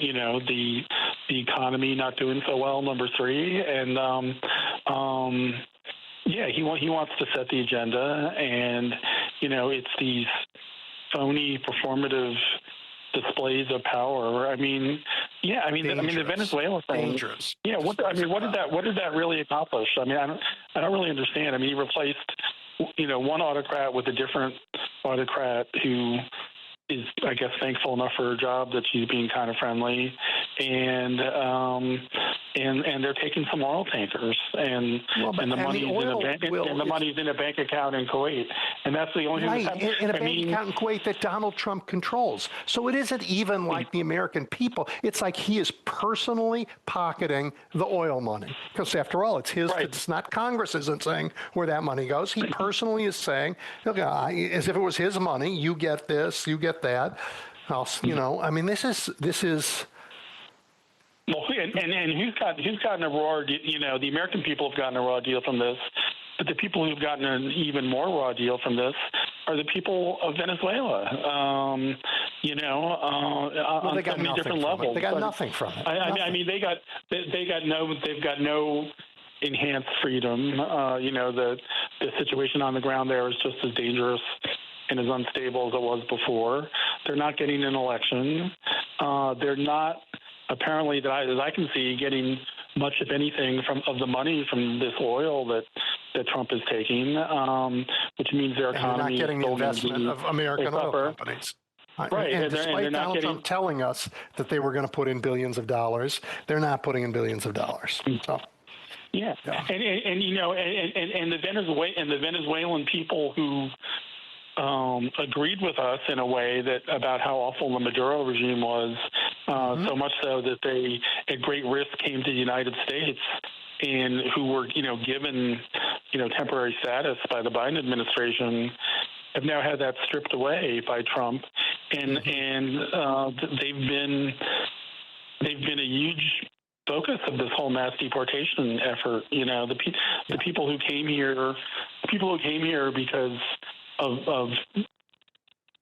The economy not doing so well, number three, and he wants to set the agenda, and it's these phony performative displays of power. The Venezuela thing. Dangerous. Yeah, what did that really accomplish? I don't really understand. He replaced one autocrat with a different autocrat who is, I guess, thankful enough for her job that she's being kind of friendly, and they're taking some oil tankers, and the money's in a bank account in Kuwait, and that's the only thing. Right, in a bank account in Kuwait that Donald Trump controls. So it isn't even like the American people. It's like he is personally pocketing the oil money, because after all, it's his. Right. It's not Congress isn't saying where that money goes. He personally is saying, look, as if it was his money. You get this, you get that. This is. Well, and who's gotten a raw deal? The American people have gotten a raw deal from this, but the people who've gotten an even more raw deal from this are the people of Venezuela. On so many different levels. They got nothing from it. They've got no enhanced freedom. The situation on the ground there is just as dangerous and as unstable as it was before. They're not getting an election. They're not, apparently, as I can see, getting much, if anything, of the money from this oil that Trump is taking, which means their economy is not getting the investment of American oil companies. Right. And despite Donald Trump telling us that they were going to put in billions of dollars, they're not putting in billions of dollars. So. Yeah. And the Venezuelan people who agreed with us in a way about how awful the Maduro regime was, so much so that they, at great risk, came to the United States, and who were, given, temporary status by the Biden administration, have now had that stripped away by Trump, and they've been a huge focus of this whole mass deportation effort. The people who came here because of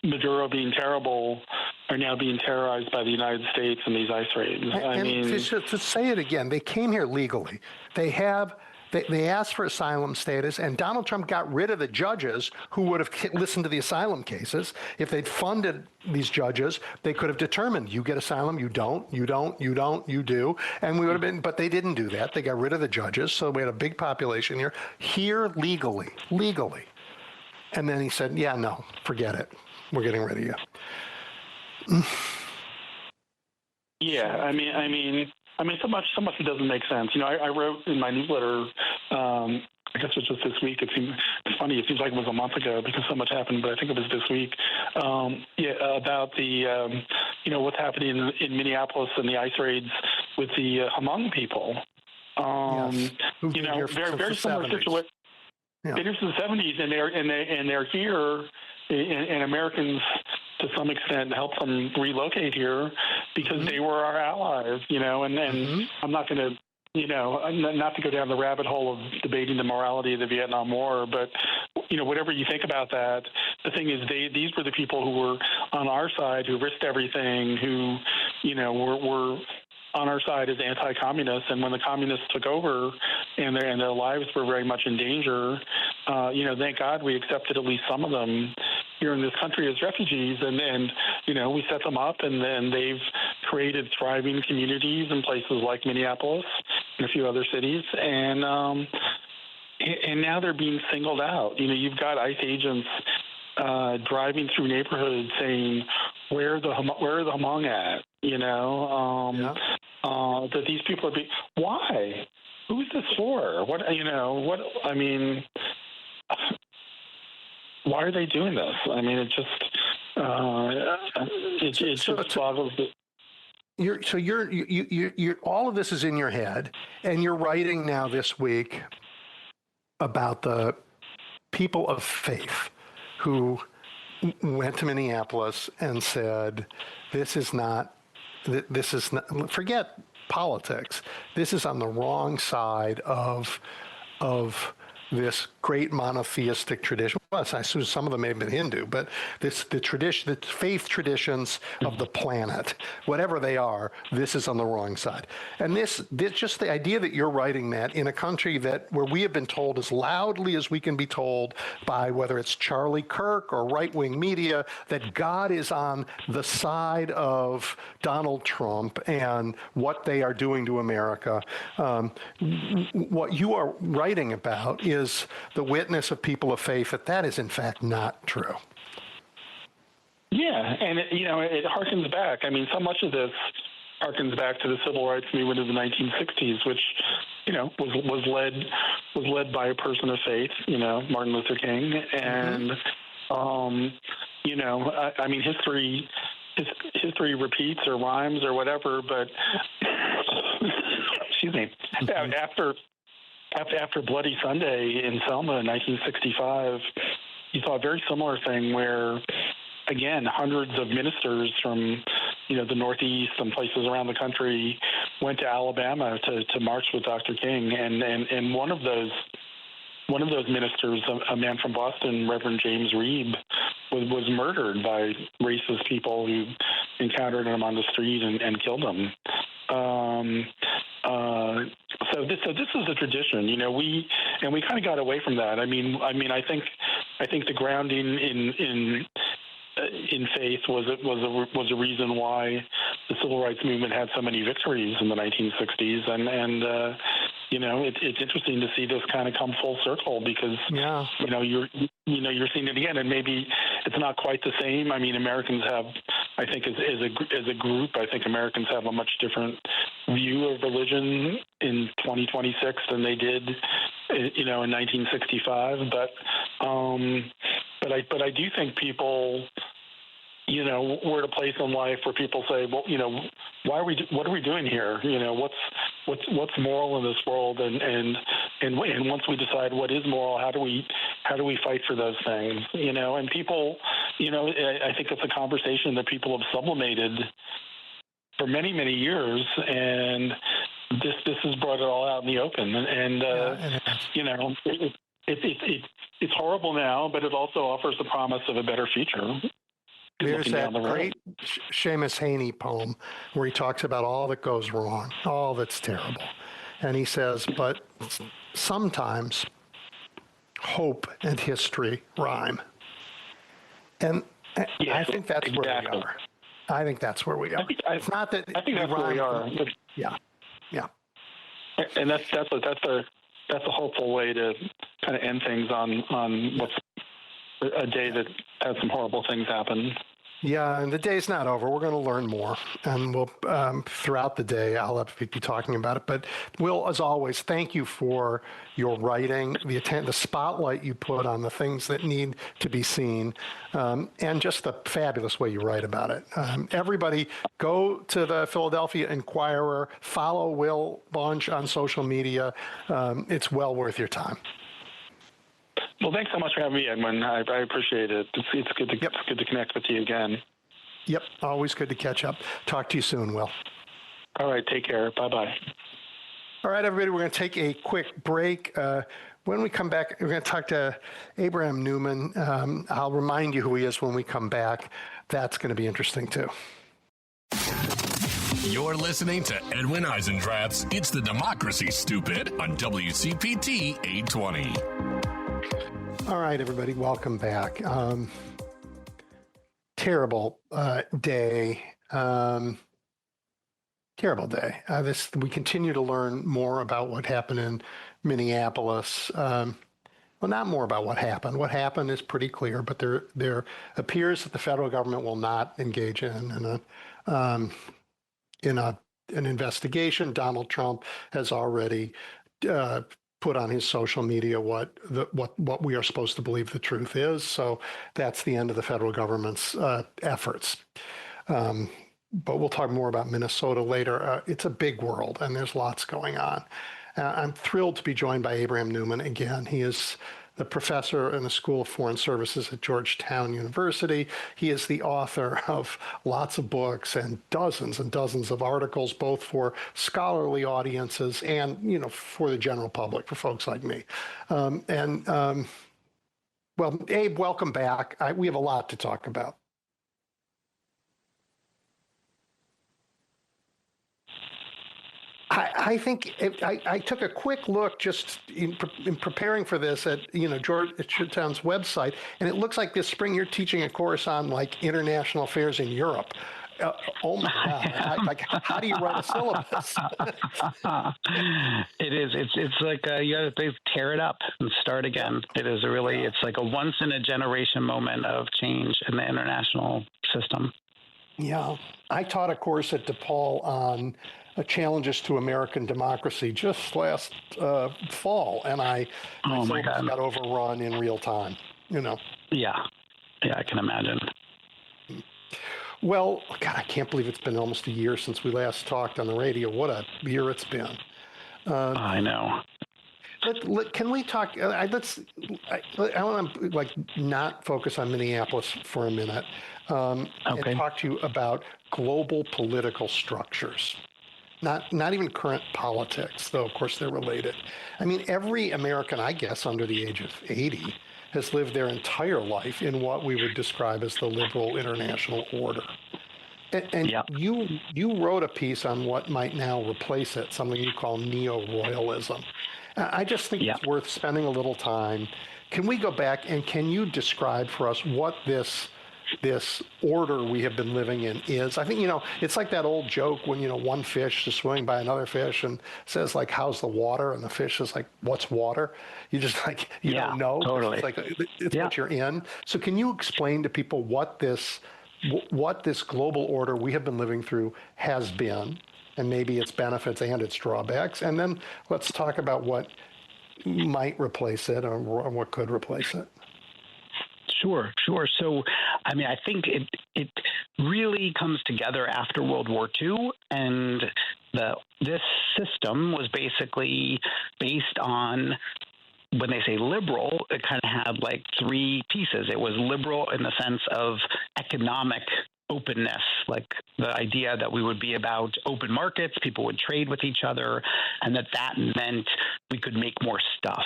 Maduro being terrible are now being terrorized by the United States in these ICE raids. To say it again, they came here legally. They asked for asylum status, and Donald Trump got rid of the judges who would have listened to the asylum cases. If they'd funded these judges, they could have determined, you get asylum, you don't, you don't, you don't, you do. And we would have been, but they didn't do that. They got rid of the judges, so we had a big population here legally. And then he said, yeah, no, forget it. We're getting rid of you. Yeah, so much it doesn't make sense. I wrote in my newsletter, I guess it was just this week. It's funny. It seems like it was a month ago because so much happened, but I think it was this week. About the, what's happening in Minneapolis and the ICE raids with the Hmong people. Yes. Very similar situation. Yeah. They did in the 70s, and they're here, and Americans to some extent helped them relocate here because they were our allies, and I'm not going to, not to go down the rabbit hole of debating the morality of the Vietnam War, but, whatever you think about that, the thing is these were the people who were on our side, who risked everything, who, were on our side as anti-communists, and when the communists took over and their lives were very much in danger, thank God we accepted at least some of them here in this country as refugees, and we set them up, and then they've created thriving communities in places like Minneapolis and a few other cities, and now they're being singled out. You've got ICE agents driving through neighborhoods saying, where are the Hmong at? That these people are why? Who is this for? Why are they doing this? It just boggles the. You're all of this is in your head, and you're writing now this week about the people of faith who went to Minneapolis and said, this is not, forget politics. This is on the wrong side of this great monotheistic tradition. Well, I assume some of them may have been Hindu, but the faith traditions of the planet, whatever they are, this is on the wrong side. And this just the idea that you're writing that in a country where we have been told as loudly as we can be told by whether it's Charlie Kirk or right-wing media that God is on the side of Donald Trump and what they are doing to America. What you are writing about is the witness of people of faith that is in fact not true. Yeah, and it harkens back. I mean, so much of this harkens back to the civil rights movement of the 1960s, which was led by a person of faith, Martin Luther King, and I mean, history repeats or rhymes or whatever, but excuse me, after Bloody Sunday in Selma in 1965, you saw a very similar thing where, again, hundreds of ministers from, the Northeast and places around the country went to Alabama to march with Dr. King, and one of those ministers, a man from Boston, Reverend James Reeb, was murdered by racist people who encountered him on the street and killed him. So this is a tradition, we kind of got away from that. I mean, I think the grounding in faith was a reason why the civil rights movement had so many victories in the 1960s, and it's interesting to see this kind of come full circle because you're seeing it again, and maybe it's not quite the same. I mean, Americans have, I think, as a group, I think Americans have a much different view of religion in 2026 than they did, in 1965. But I do think people, we're at a place in life where people say, well, what are we doing here? What's moral in this world? And once we decide what is moral, how do we fight for those things? And people, I think it's a conversation that people have sublimated for many, many years, and this has brought it all out in the open. It's horrible now, but it also offers the promise of a better future. There's that great Seamus Heaney poem where he talks about all that goes wrong, all that's terrible. And he says, but sometimes hope and history rhyme. And I think that's where we are. I think that's where we are. It's not that I think that's where we are. Yeah. And that's a hopeful way to kind of end things on what's a day that had some horrible things happen. Yeah, and the day's not over. We're going to learn more, and we'll throughout the day I'll be talking about it. But Will, as always, thank you for your writing, the spotlight you put on the things that need to be seen, and just the fabulous way you write about it. Everybody, go to the Philadelphia Inquirer, follow Will Bunch on social media. It's well worth your time. Well, thanks so much for having me, Edwin. I appreciate it. It's good to connect with you again. Yep, always good to catch up. Talk to you soon, Will. All right, take care. Bye-bye. All right, everybody, we're going to take a quick break. When we come back, we're going to talk to Abraham Newman. I'll remind you who he is when we come back. That's going to be interesting, too. You're listening to Edwin Eisendrath's It's the Democracy, Stupid on WCPT 820. All right, everybody, welcome back. Terrible day. Terrible day. We continue to learn more about what happened in Minneapolis. Well, not more about what happened. What happened is pretty clear, but there appears that the federal government will not engage in an investigation. Donald Trump has already put on his social media what we are supposed to believe the truth is. So that's the end of the federal government's efforts. But we'll talk more about Minnesota later. It's a big world, and there's lots going on. I'm thrilled to be joined by Abraham Newman again. He is the professor in the School of Foreign Services at Georgetown University. He is the author of lots of books and dozens of articles, both for scholarly audiences and, for the general public, for folks like me. Well, Abe, welcome back. We have a lot to talk about. I think I took a quick look just in preparing for this at Georgetown's website, and it looks like this spring you're teaching a course on like international affairs in Europe. Oh my God! How do you write a syllabus? It is. It's like you got to tear it up and start again. It is really. It's like a once in a generation moment of change in the international system. Yeah, I taught a course at DePaul on challenges to American democracy just last fall, and my syllabus got overrun in real time. Yeah, I can imagine. Well, God, I can't believe it's been almost a year since we last talked on the radio. What a year it's been. I know. Can we talk? I want to not focus on Minneapolis for a minute, and talk to you about global political structures. Not even current politics, though of course they're related. I mean, every American, I guess, under the age of 80 has lived their entire life in what we would describe as the liberal international order. And you wrote a piece on what might now replace it, something you call neo-royalism. I just think it's worth spending a little time. Can we go back and can you describe for us what this order we have been living in is? I think, it's like that old joke when, one fish is swimming by another fish and says like, how's the water? And the fish is like, what's water? You just don't know. Totally. It's what you're in. So can you explain to people what this global order we have been living through has been, and maybe its benefits and its drawbacks? And then let's talk about what might replace it or what could replace it. Sure. So, I mean, I think it really comes together after World War II, and this system was basically based on, when they say liberal, it kind of had like three pieces. It was liberal in the sense of economic openness, like the idea that we would be about open markets, people would trade with each other, and that meant we could make more stuff.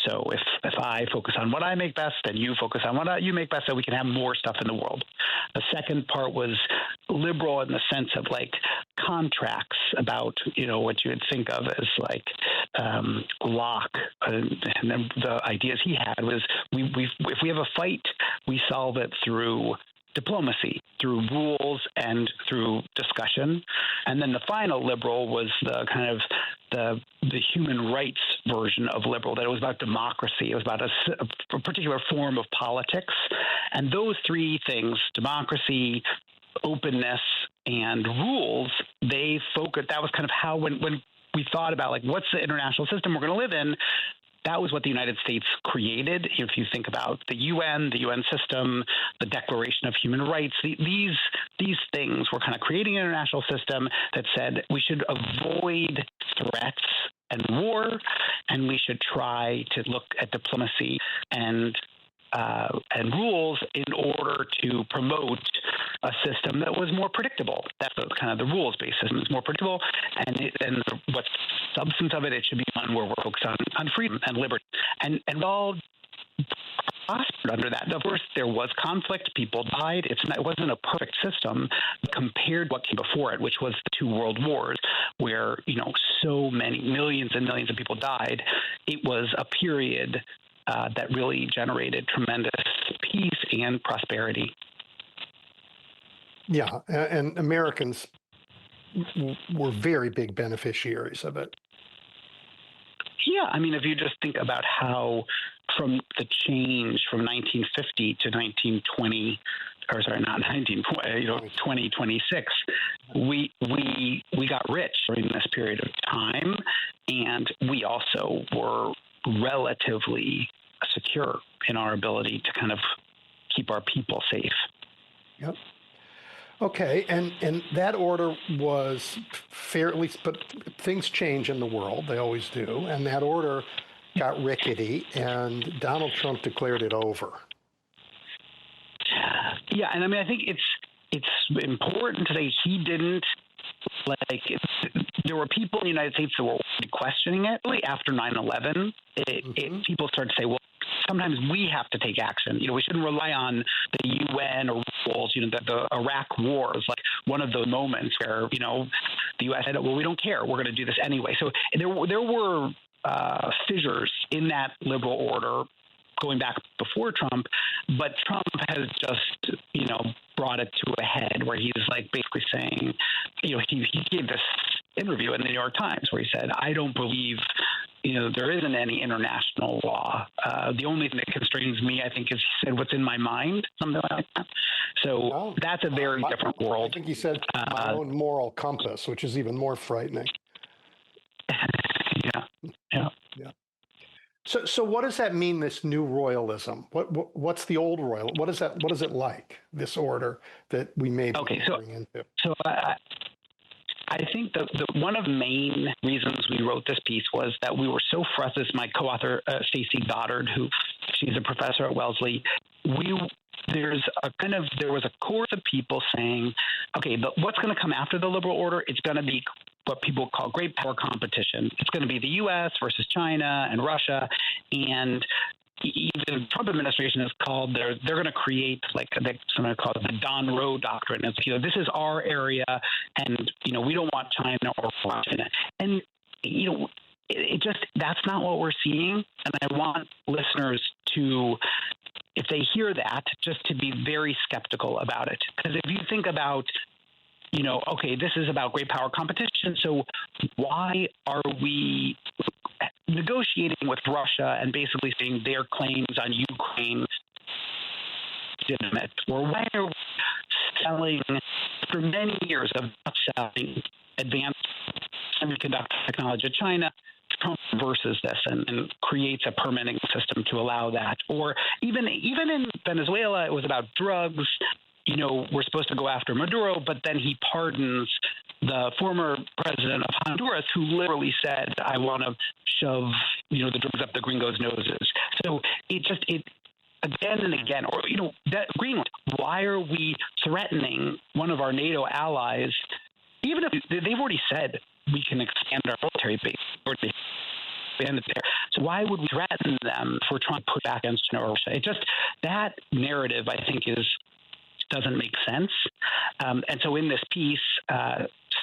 So if I focus on what I make best, then you focus on what you make best, so we can have more stuff in the world. The second part was liberal in the sense of like contracts about, what you would think of as like Locke. And then the ideas he had was if we have a fight, we solve it through diplomacy, through rules and through discussion. And then the final liberal was the kind of the human rights version of liberal, that it was about democracy. It was about a particular form of politics. And those three things, democracy, openness, and rules, they focused. That was kind of how when we thought about like, what's the international system we're going to live in, that was what the United States created. If you think about the UN system, the Declaration of Human Rights, these things were kind of creating an international system that said we should avoid threats and war, and we should try to look at diplomacy and rules in order to promote a system that was more predictable. That's kind of the rules-based system. It's more predictable, and what's substance of it, it should be one where we're focused on freedom and liberty. And all prospered under that. Of course, there was conflict. People died. It wasn't a perfect system compared to what came before it, which was the two world wars, where so many millions and millions of people died. It was a period that really generated tremendous peace and prosperity. Yeah, and Americans were very big beneficiaries of it. Yeah, I mean, if you just think about how from the change from 1950 to 1920, or sorry, not 1920, 2026, we got rich during this period of time, and we also were relatively secure in our ability to kind of keep our people safe. Yep. Okay, and that order was fairly, but things change in the world, they always do, and that order got rickety, and Donald Trump declared it over. Yeah, and I mean, I think it's important to say he didn't. There were people in the United States that were questioning it. Really, after 9/11, people started to say, well, sometimes we have to take action. We shouldn't rely on the UN or rules. The Iraq War is like one of those moments where, the U.S. said, well, we don't care. We're going to do this anyway. So there were fissures in that liberal order going back before Trump, but Trump has just, brought it to a head where he's like basically saying, he gave this interview in the New York Times where he said, I don't believe, there isn't any international law. The only thing that constrains me, I think, is he said, what's in my mind, something like that. So that's a very different world. I think he said my own moral compass, which is even more frightening. Yeah. So what does that mean, this new royalism? What's the old royal? What is it like, this order that we may be entering into? So I think the one of the main reasons we wrote this piece was that we were so frustrated. My co-author, Stacey Goddard, she's a professor at Wellesley, there was a chorus of people saying, okay, what's going to come after the liberal order? It's going to be what people call great power competition. It's going to be the U.S. versus China and Russia, and even the Trump administration has called they're going to create something called the Don Roe doctrine. It's this is our area, and we don't want China or Russia, and it just that's not what we're seeing. And I want listeners to, if they hear that, just to be very skeptical about it, because if you think about okay, this is about great power competition. So why are we negotiating with Russia and basically saying their claims on Ukraine legitimate? Or why are we selling, for many years of selling advanced semiconductor technology to China? Trump versus this and creates a permitting system to allow that. Or even in Venezuela, it was about drugs. We're supposed to go after Maduro, but then he pardons the former president of Honduras, who literally said, I want to shove, the drugs up the gringos' noses. So it again and again, or, that Greenland, why are we threatening one of our NATO allies, even if they've already said we can expand our military base or expand it there. So why would we threaten them if we're trying to push back against China or Russia? That narrative, I think, doesn't make sense. And so in this piece,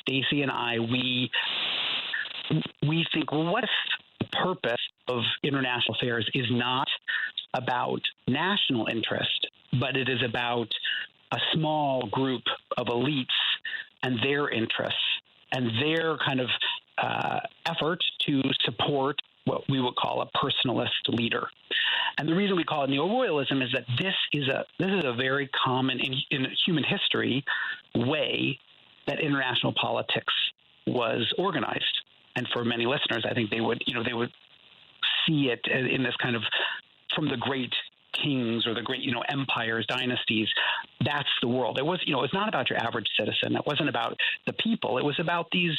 Stacey and I, we think, well, what if the purpose of international affairs is not about national interest, but it is about a small group of elites and their interests and their kind of effort to support what we would call a personalist leader. And the reason we call it neo-royalism is that this is a very common in human history way that international politics was organized. And for many listeners, I think they would see it in this kind of, from the great kings or the great, empires, dynasties. That's the world. It was, it's not about your average citizen. It wasn't about the people. It was about these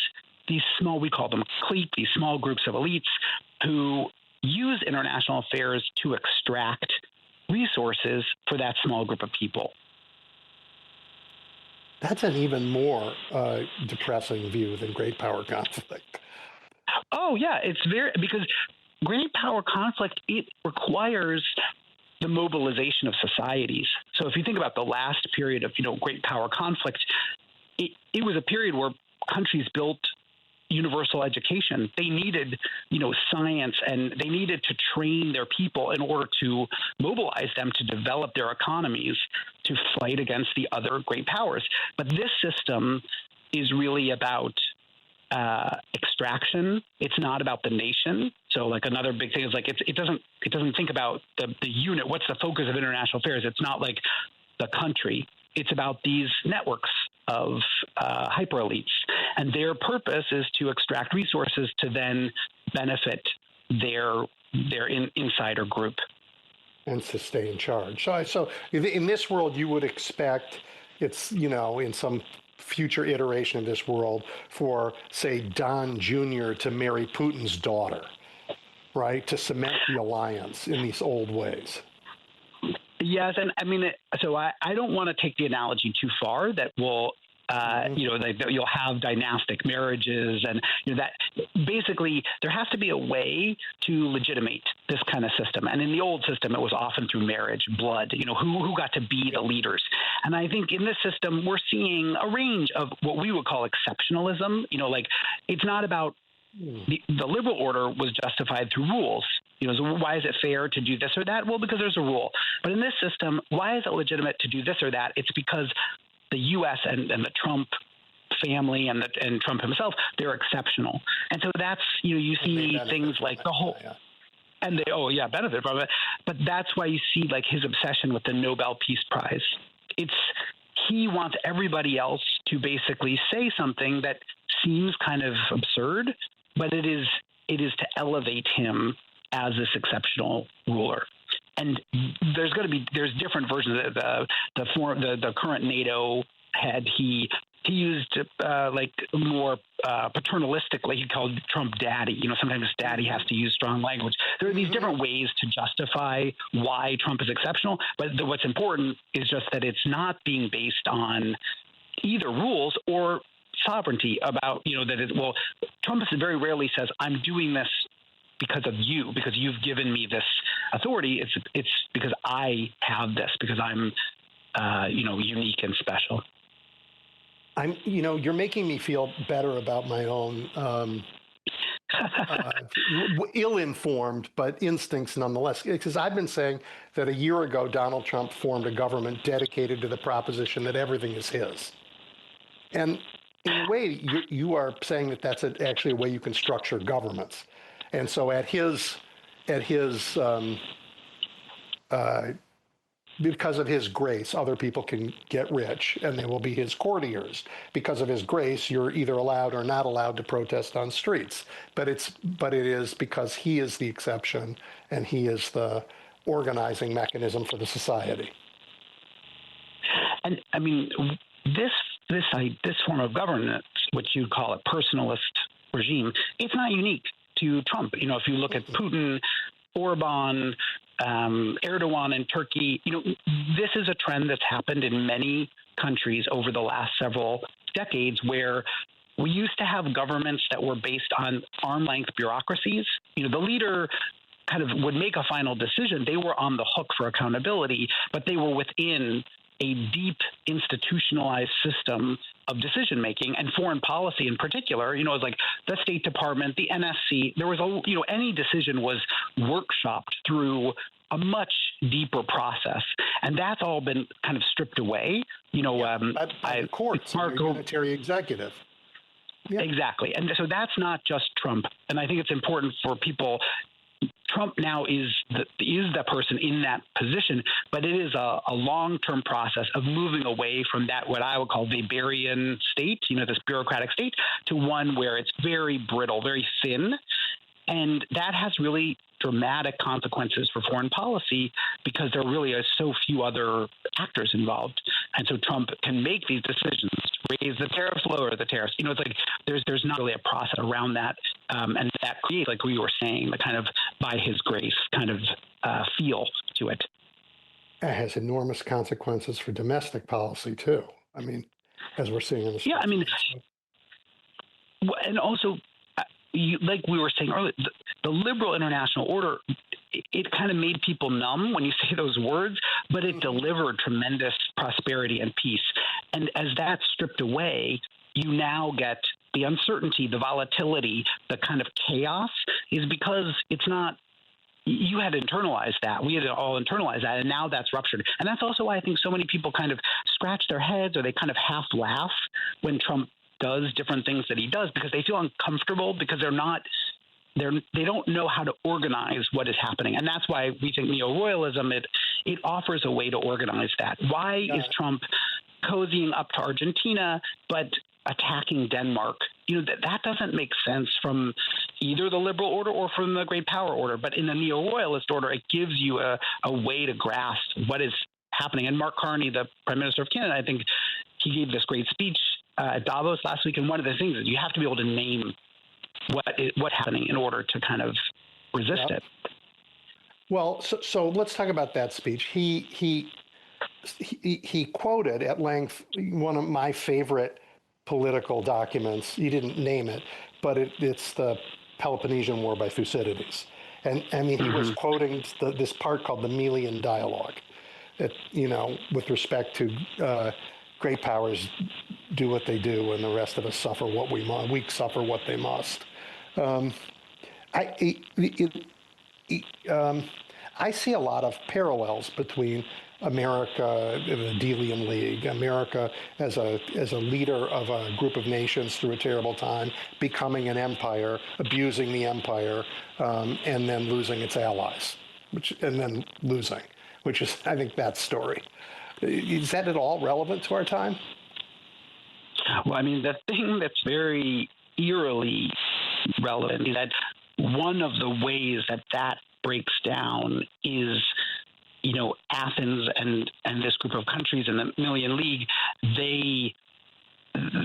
small, we call them cliques, these small groups of elites who use international affairs to extract resources for that small group of people. That's an even more depressing view than great power conflict. Oh, yeah. It's because great power conflict, it requires the mobilization of societies. So if you think about the last period of, great power conflict, it was a period where countries built universal education. They needed, science, and they needed to train their people in order to mobilize them to develop their economies to fight against the other great powers. But this system is really about extraction. It's not about the nation. So, another big thing is it doesn't think about the unit. What's the focus of international affairs? It's not like the country. It's about these networks of hyper elites, and their purpose is to extract resources to then benefit their insider group and sustain charge. So in this world, you would expect it's in some future iteration of this world for, say, Don Jr. to marry Putin's daughter, right, to cement the alliance in these old ways. Yes, and I mean, so I don't want to take the analogy too far. That will, that you'll have dynastic marriages, and that basically there has to be a way to legitimate this kind of system. And in the old system, it was often through marriage, blood. Who got to be the leaders. And I think in this system, we're seeing a range of what we would call exceptionalism. It's not about the liberal order was justified through rules. So why is it fair to do this or that? Well, because there's a rule. But in this system, why is it legitimate to do this or that? It's because the U.S. and the Trump family and Trump himself, they're exceptional. And so that's, you see things like the whole, and they, benefit from it. But that's why you see like his obsession with the Nobel Peace Prize. He wants everybody else to basically say something that seems kind of absurd, but it is to elevate him as this exceptional ruler. And there's different versions of the current NATO head. He used more paternalistically. He called Trump daddy. Sometimes daddy has to use strong language. There are these different ways to justify why Trump is exceptional. But what's important is just that it's not being based on either rules or sovereignty about, Trump very rarely says, I'm doing this because of you, because you've given me this authority. It's because I have this, because I'm, unique and special. You're making me feel better about my own ill-informed, but instincts nonetheless. Because I've been saying that a year ago, Donald Trump formed a government dedicated to the proposition that everything is his. And in a way, you are saying that that's actually a way you can structure governments. And so because of his grace, other people can get rich and they will be his courtiers. Because of his grace, you're either allowed or not allowed to protest on streets. But it is because he is the exception and he is the organizing mechanism for the society. And I mean, this form of governance, which you call a personalist regime, it's not unique to Trump. If you look at Putin, Orban, Erdogan in Turkey, this is a trend that's happened in many countries over the last several decades, where we used to have governments that were based on arm-length bureaucracies. The leader kind of would make a final decision. They were on the hook for accountability, but they were within a deep institutionalized system of decision making, and foreign policy in particular. It's like the State Department, the NSC. There was any decision was workshopped through a much deeper process, and that's all been kind of stripped away. By the courts, the unitary executive. Yeah. Exactly, and so that's not just Trump. And I think it's important for people. Trump now is the person in that position, but it is a long-term process of moving away from that, what I would call Weberian state, this bureaucratic state, to one where it's very brittle, very thin. And that has really dramatic consequences for foreign policy, because there really are so few other actors involved. And so Trump can make these decisions, raise the tariffs, lower the tariffs. It's like there's not really a process around that. And that creates, like we were saying, the kind of by his grace kind of feel to it. It has enormous consequences for domestic policy, too. I mean, as we're seeing in the Yeah, I mean, and also, like we were saying earlier, the liberal international order, it kind of made people numb when you say those words, but it delivered tremendous prosperity and peace. And as that's stripped away, you now get the uncertainty, the volatility, the kind of chaos, is because it's not, you had internalized that. We had all internalized that, and now that's ruptured. And that's also why I think so many people kind of scratch their heads, or they kind of half laugh when Trump does different things that he does, because they feel uncomfortable, because they don't know how to organize what is happening. And that's why we think neo-royalism, it offers a way to organize that. Why is Trump cozying up to Argentina but attacking Denmark? That doesn't make sense from either the liberal order or from the great power order. But in the neo-royalist order, it gives you a way to grasp what is happening. And Mark Carney, the Prime Minister of Canada, I think he gave this great speech at Davos last week. And one of the things is you have to be able to name what's happening in order to kind of resist it. Well, so let's talk about that speech. He quoted at length one of my favorite political documents. He didn't name it, but it's the Peloponnesian War by Thucydides. And I mean, he was quoting this part called the Melian Dialogue, that, with respect to great powers do what they do, and the rest of us suffer what we must. We suffer what they must. I see a lot of parallels between America, the Delian League, America as a leader of a group of nations through a terrible time, becoming an empire, abusing the empire, and then losing its allies, which is, I think, that story. Is that at all relevant to our time? Well, I mean, the thing that's very eerily relevant is that one of the ways that breaks down is, Athens and this group of countries in the Melian League,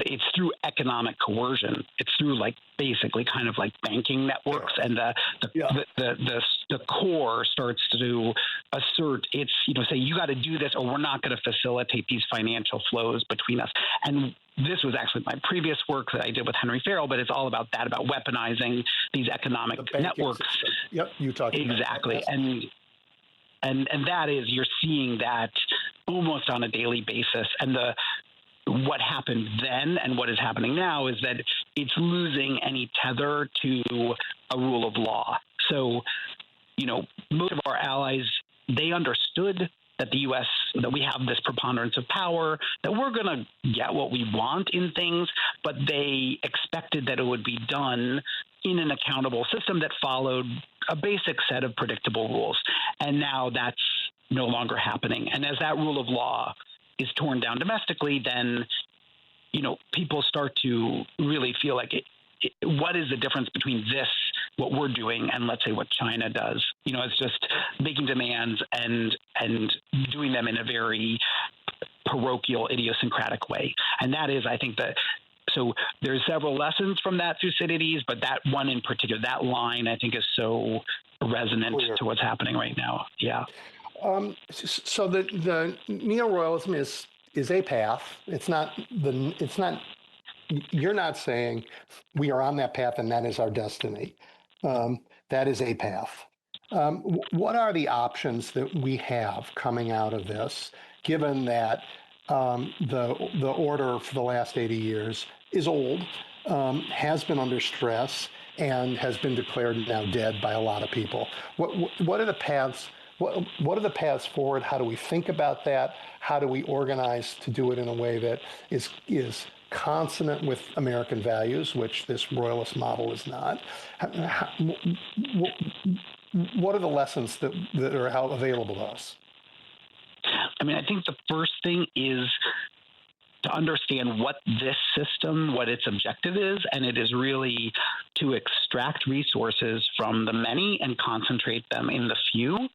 it's through economic coercion. It's through basically kind of like banking networks, and the core starts to assert its, say, you got to do this or we're not going to facilitate these financial flows between us. And this was actually my previous work that I did with Henry Farrell, but it's all about that, about weaponizing these economic networks. System. Yep, you talked exactly. About that, yes. And that is, you're seeing that almost on a daily basis. And what happened then and what is happening now is that it's losing any tether to a rule of law. So, most of our allies, they understood that the U.S., that we have this preponderance of power, that we're going to get what we want in things, but they expected that it would be done in an accountable system that followed a basic set of predictable rules. And now that's no longer happening. And as that rule of law is torn down domestically, then, people start to really feel like what is the difference between this, what we're doing, and let's say what China does? It's just making demands and doing them in a very parochial, idiosyncratic way. And that is, I think, so there's several lessons from that Thucydides, but that one in particular, that line, I think, is so resonant to what's happening right now. Yeah. So the neo-royalism is a path. It's not. You're not saying we are on that path and that is our destiny. That is a path. What are the options that we have coming out of this, given that the order for the last 80 years is old, has been under stress, and has been declared now dead by a lot of people? What are the paths? What are the paths forward? How do we think about that? How do we organize to do it in a way that is consonant with American values, which this royalist model is not? What are the lessons that are available to us? I mean, I think the first thing is to understand what this system, what its objective is, and it is really to extract resources from the many and concentrate them in the few.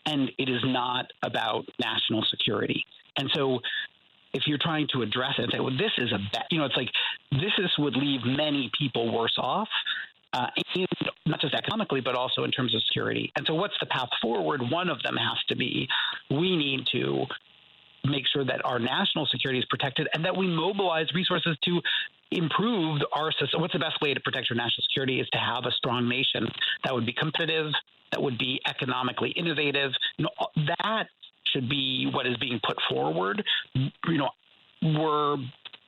And it is not about national security. And so if you're trying to address it and say, well, this is it's like this would leave many people worse off, and not just economically, but also in terms of security. And so what's the path forward? One of them has to be, we need to make sure that our national security is protected and that we mobilize resources to improve our system. What's the best way to protect your national security is to have a strong nation that would be competitive, that would be economically innovative. That should be what is being put forward. We're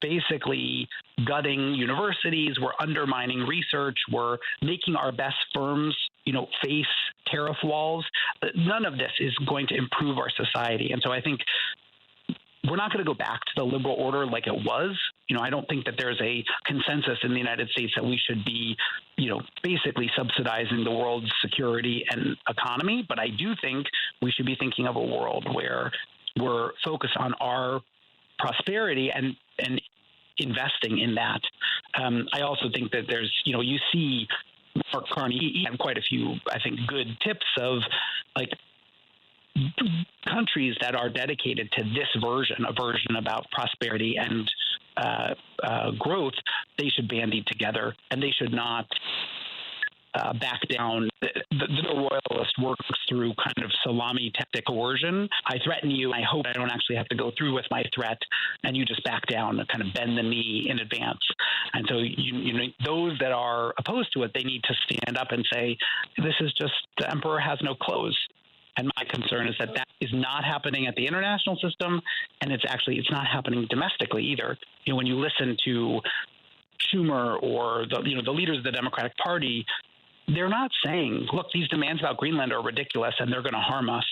basically gutting universities, we're undermining research, we're making our best firms, face tariff walls. None of this is going to improve our society. And so I think we're not going to go back to the liberal order like it was. I don't think that there's a consensus in the United States that we should be, basically subsidizing the world's security and economy. But I do think we should be thinking of a world where we're focused on our prosperity and investing in that. I also think that there's, you see Mark Carney and quite a few, I think, good tips of countries that are dedicated to this version, a version about prosperity and growth. They should bandy together, and they should not back down. The royalist works through kind of salami tactic coercion. I threaten you. I hope I don't actually have to go through with my threat, and you just back down and kind of bend the knee in advance. And so you know, those that are opposed to it, they need to stand up and say, this is just, the emperor has no clothes. And my concern is that is not happening at the international system, and it's not happening domestically either. You know, when you listen to Schumer or the leaders of the Democratic Party, they're not saying, look, these demands about Greenland are ridiculous and they're going to harm us.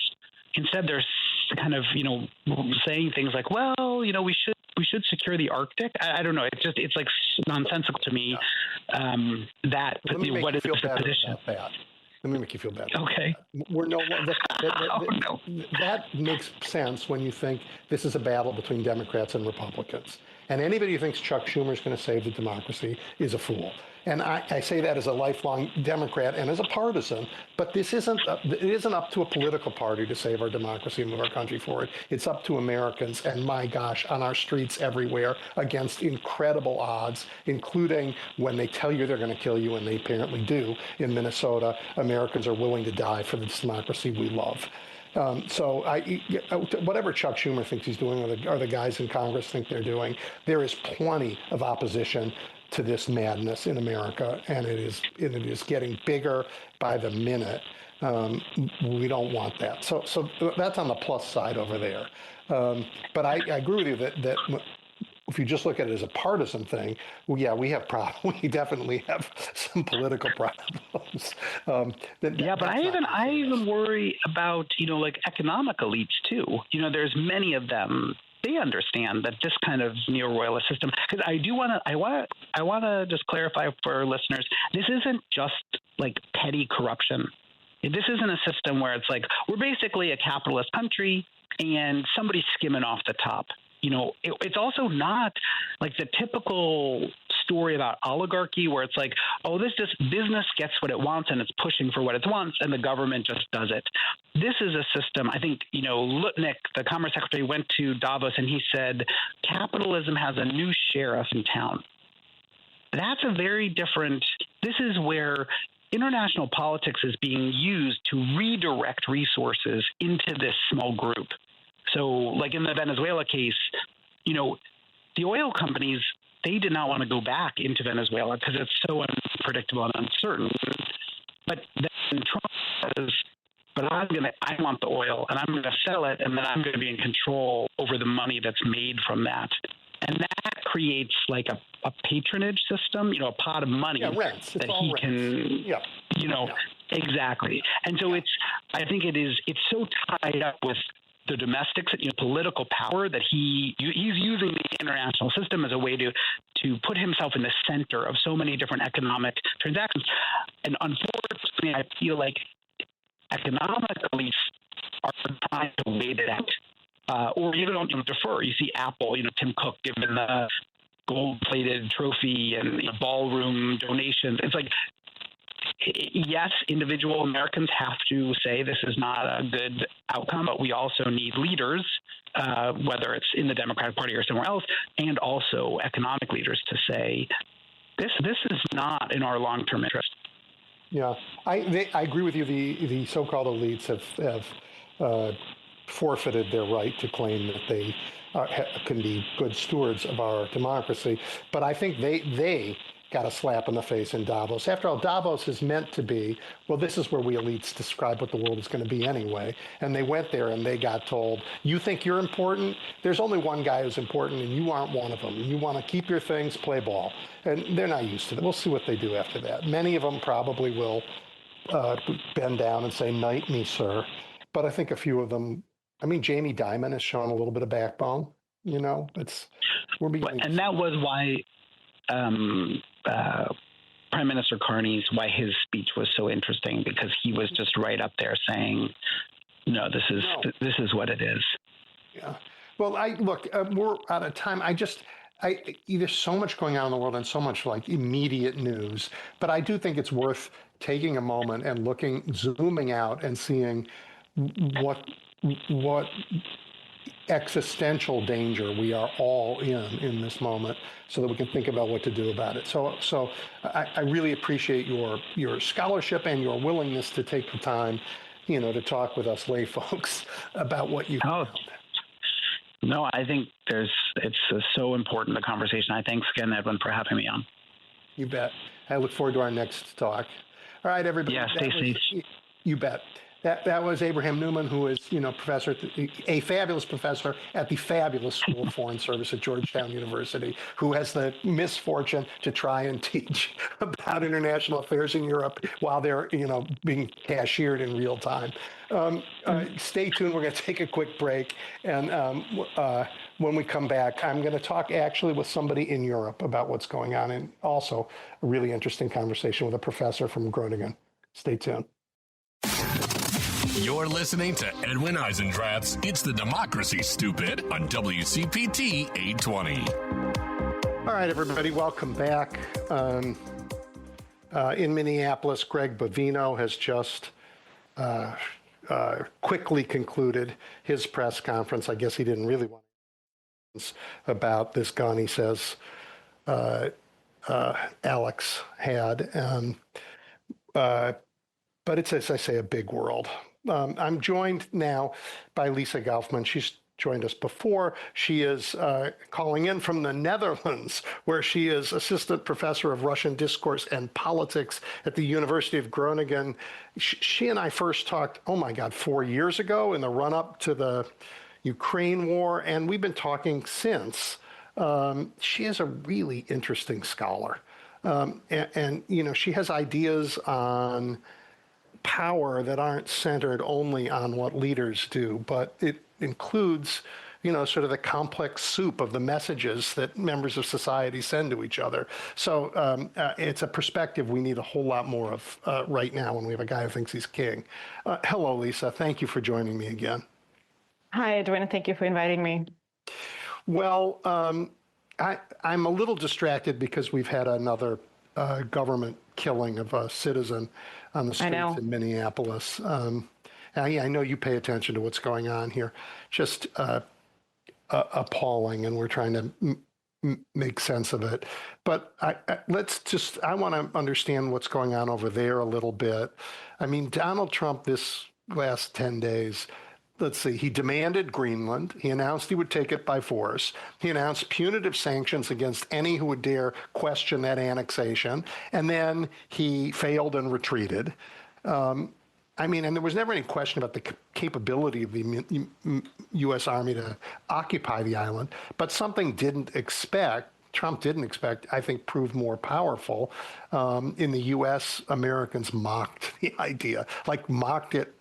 Instead, they're kind of, saying things like, well, we should secure the Arctic. I don't know. It's like nonsensical to me. What is the position? Let me make you feel better. Okay. That makes sense when you think this is a battle between Democrats and Republicans. And anybody who thinks Chuck Schumer is going to save the democracy is a fool. And I say that as a lifelong Democrat and as a partisan, but it isn't up to a political party to save our democracy and move our country forward. It's up to Americans, and my gosh, on our streets everywhere against incredible odds, including when they tell you they're going to kill you, and they apparently do. In Minnesota, Americans are willing to die for this democracy we love. Whatever Chuck Schumer thinks he's doing, or the guys in Congress think they're doing, there is plenty of opposition to this madness in America, and it is getting bigger by the minute. We don't want that. So that's on the plus side over there. But I agree with you that if you just look at it as a partisan thing, well, yeah, we have problems. We definitely have some political problems. But I even worry about like economic elites too. There's many of them. They understand that this kind of neo-royalist system, because I want to just clarify for our listeners, this isn't just like petty corruption. This isn't a system where it's like, we're basically a capitalist country and somebody's skimming off the top. It's also not like the typical story about oligarchy where it's like, oh, this just business gets what it wants and it's pushing for what it wants and the government just does it. This is a system. I think, Lutnick, the Commerce Secretary, went to Davos and he said, capitalism has a new sheriff in town. That's a very different, this is where international politics is being used to redirect resources into this small group. So like in the Venezuela case, the oil companies, they did not want to go back into Venezuela because it's so unpredictable and uncertain. But then Trump says, but I want the oil and I'm going to sell it, and then I'm going to be in control over the money that's made from that. And that creates like a patronage system, a pot of money that he can, exactly. And so I think it's so tied up with the domestic, political power that he's using the international system as a way to put himself in the center of so many different economic transactions. And unfortunately, I feel like economic elites are trying to wait it out, or even don't defer. You see Apple, Tim Cook given the gold-plated trophy and ballroom donations. It's like, yes, individual Americans have to say this is not a good outcome, but we also need leaders, whether it's in the Democratic Party or somewhere else, and also economic leaders to say this is not in our long-term interest. Yeah, I agree with you. The so-called elites have forfeited their right to claim that they can be good stewards of our democracy, but I think they got a slap in the face in Davos. After all, Davos is meant to be, well, this is where we elites describe what the world is going to be anyway. And they went there and they got told, you think you're important? There's only one guy who's important and you aren't one of them. You want to keep your things, play ball. And they're not used to it. We'll see what they do after that. Many of them probably will bend down and say, knight me, sir. But I think a few of them, Jamie Dimon has shown a little bit of backbone. We're beginning. And that was why Prime Minister Carney's, why his speech was so interesting, because he was just right up there saying, no, this is what it is. Yeah. Well, we're out of time. There's so much going on in the world and so much like immediate news, but I do think it's worth taking a moment and zooming out and seeing what existential danger we are all in this moment, so that we can think about what to do about it. So I really appreciate your scholarship and your willingness to take the time, to talk with us lay folks about what you found. No, I think it's so important, the conversation. Thanks again, Edwin, for having me on. You bet. I look forward to our next talk. All right, everybody. Yeah, stay safe. You bet. That was Abraham Newman, who is, professor, a fabulous professor at the fabulous School of Foreign Service at Georgetown University, who has the misfortune to try and teach about international affairs in Europe while they're, being cashiered in real time. Stay tuned. We're going to take a quick break. And when we come back, I'm going to talk actually with somebody in Europe about what's going on, and also a really interesting conversation with a professor from Groningen. Stay tuned. You're listening to Edwin Eisendrath's It's the Democracy, Stupid on WCPT 820. All right, everybody, welcome back. In Minneapolis, Greg Bovino has just quickly concluded his press conference. I guess he didn't really want to about this gun, he says, Alex had. But it's, as I say, a big world. I'm joined now by Lisa Gaufman. She's joined us before. She is calling in from the Netherlands, where she is assistant professor of Russian discourse and politics at the University of Groningen. She and I first talked, 4 years ago in the run-up to the Ukraine war, and we've been talking since. She is a really interesting scholar. And she has ideas on power that aren't centered only on what leaders do, but it includes, sort of the complex soup of the messages that members of society send to each other. So it's a perspective we need a whole lot more of right now when we have a guy who thinks he's king. Hello, Lisa. Thank you for joining me again. Hi, Edwin. Thank you for inviting me. Well, I'm a little distracted because we've had another government killing of a citizen on the streets in Minneapolis. I know you pay attention to what's going on here. Just appalling, and we're trying to make sense of it. But I want to understand what's going on over there a little bit. I mean, Donald Trump this last 10 days, let's see, he demanded Greenland. He announced he would take it by force. He announced punitive sanctions against any who would dare question that annexation. And then he failed and retreated. And there was never any question about the capability of the U.S. Army to occupy the island. But something Trump didn't expect, I think, proved more powerful. In the U.S., Americans mocked the idea, mocked it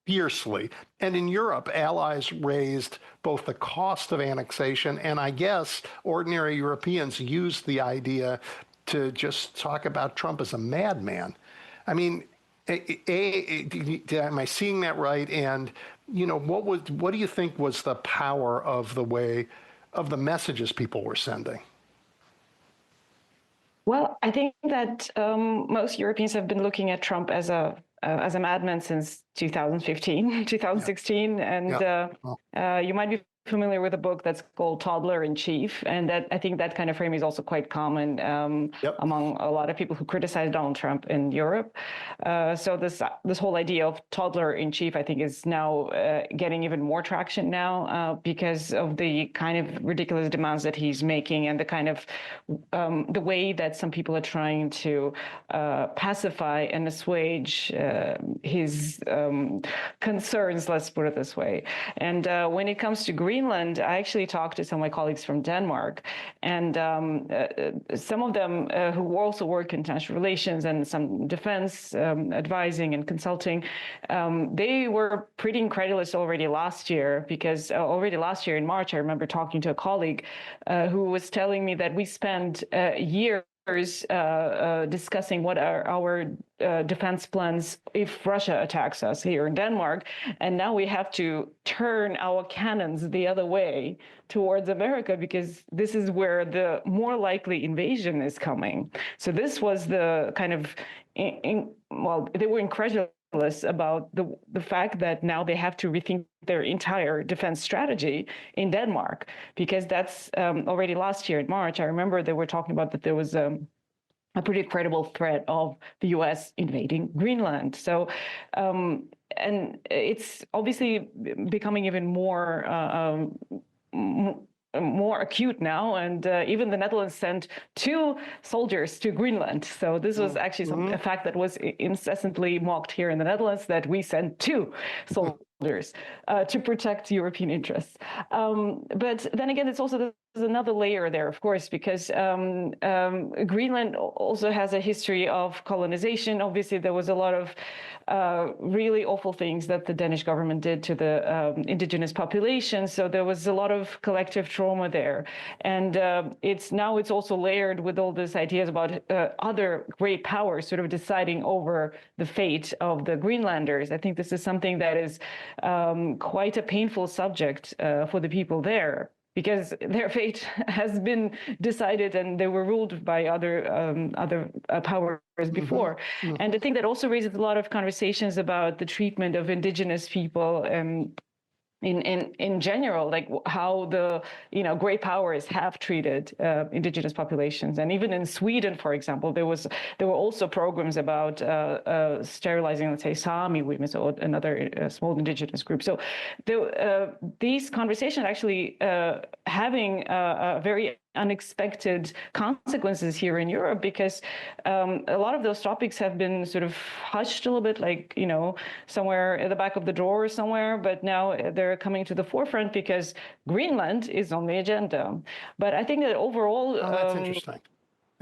fiercely. And in Europe, allies raised both the cost of annexation, and I guess ordinary Europeans used the idea to just talk about Trump as a madman. I mean, am I seeing that right? And, what do you think was the power of the messages people were sending? Well, I think that most Europeans have been looking at Trump as a madman since 2015, 2016. Yeah. And you might be familiar with a book that's called Toddler in Chief. And that I think that kind of frame is also quite common among a lot of people who criticize Donald Trump in Europe. So this whole idea of Toddler in Chief, I think, is now getting even more traction now because of the kind of ridiculous demands that he's making and the kind of the way that some people are trying to pacify and assuage his concerns, let's put it this way. And when it comes to Greenland, I actually talked to some of my colleagues from Denmark, and some of them who also work in international relations and some defense advising and consulting, they were pretty incredulous already last year, because already last year in March, I remember talking to a colleague who was telling me that we spent years discussing what are our defense plans if Russia attacks us here in Denmark. And now we have to turn our cannons the other way towards America because this is where the more likely invasion is coming. So this was the kind of, well, they were incredulous about the fact that now they have to rethink their entire defense strategy in Denmark, because that's already last year in March. I remember they were talking about that there was a pretty credible threat of the U.S. invading Greenland. So, and it's obviously becoming even more acute now, and even the Netherlands sent 2 soldiers to Greenland. So this was actually a fact that was incessantly mocked here in the Netherlands, that we sent 2 soldiers to protect European interests. But then again, it's also there's another layer there, of course, because Greenland also has a history of colonization. Obviously, there was a lot of really awful things that the Danish government did to the indigenous population. So there was a lot of collective trauma there. And it's also layered with all these ideas about other great powers sort of deciding over the fate of the Greenlanders. I think this is something that is quite a painful subject for the people there, because their fate has been decided and they were ruled by other powers before. And I think that also raises a lot of conversations about the treatment of indigenous people in general, like how the great powers have treated indigenous populations. And even in Sweden, for example, there were also programs about sterilizing, let's say, Sami women, so another small indigenous group. So these conversations actually having a very unexpected consequences here in Europe, because a lot of those topics have been sort of hushed a little bit, like, somewhere at the back of the drawer somewhere, but now they're coming to the forefront because Greenland is on the agenda. But I think that overall... that's interesting.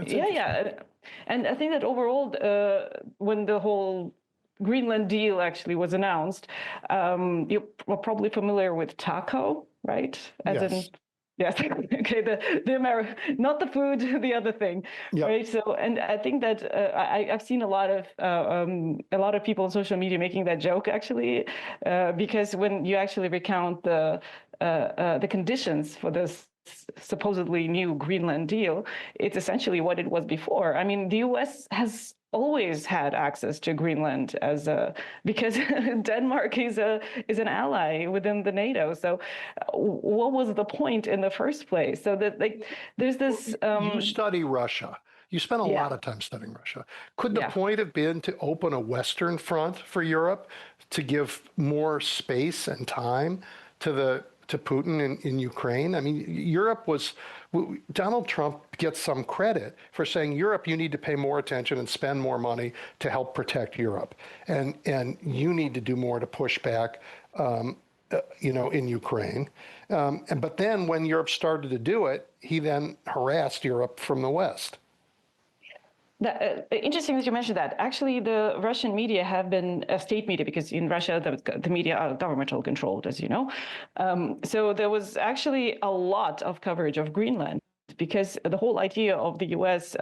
Yeah. And I think that overall, when the whole Greenland deal actually was announced, you're probably familiar with taco, right? Yes. Yes. Okay. The American, not the food, the other thing, yep. Right? So, and I think that I've seen a lot of people on social media making that joke actually, because when you actually recount the conditions for this supposedly new Greenland deal, it's essentially what it was before. I mean, the U.S. has always had access to Greenland because Denmark is an ally within the NATO. So what was the point in the first place? So that there's this you study Russia. You spent a lot of time studying Russia. Could the point have been to open a Western front for Europe, to give more space and time to Putin in Ukraine? I mean, Donald Trump gets some credit for saying, Europe, you need to pay more attention and spend more money to help protect Europe. And you need to do more to push back, in Ukraine. But then when Europe started to do it, he then harassed Europe from the West. Interesting that you mentioned that. Actually, the Russian media have been state media, because in Russia, the media are governmental controlled, as you know. So there was actually a lot of coverage of Greenland, because the whole idea of the U.S.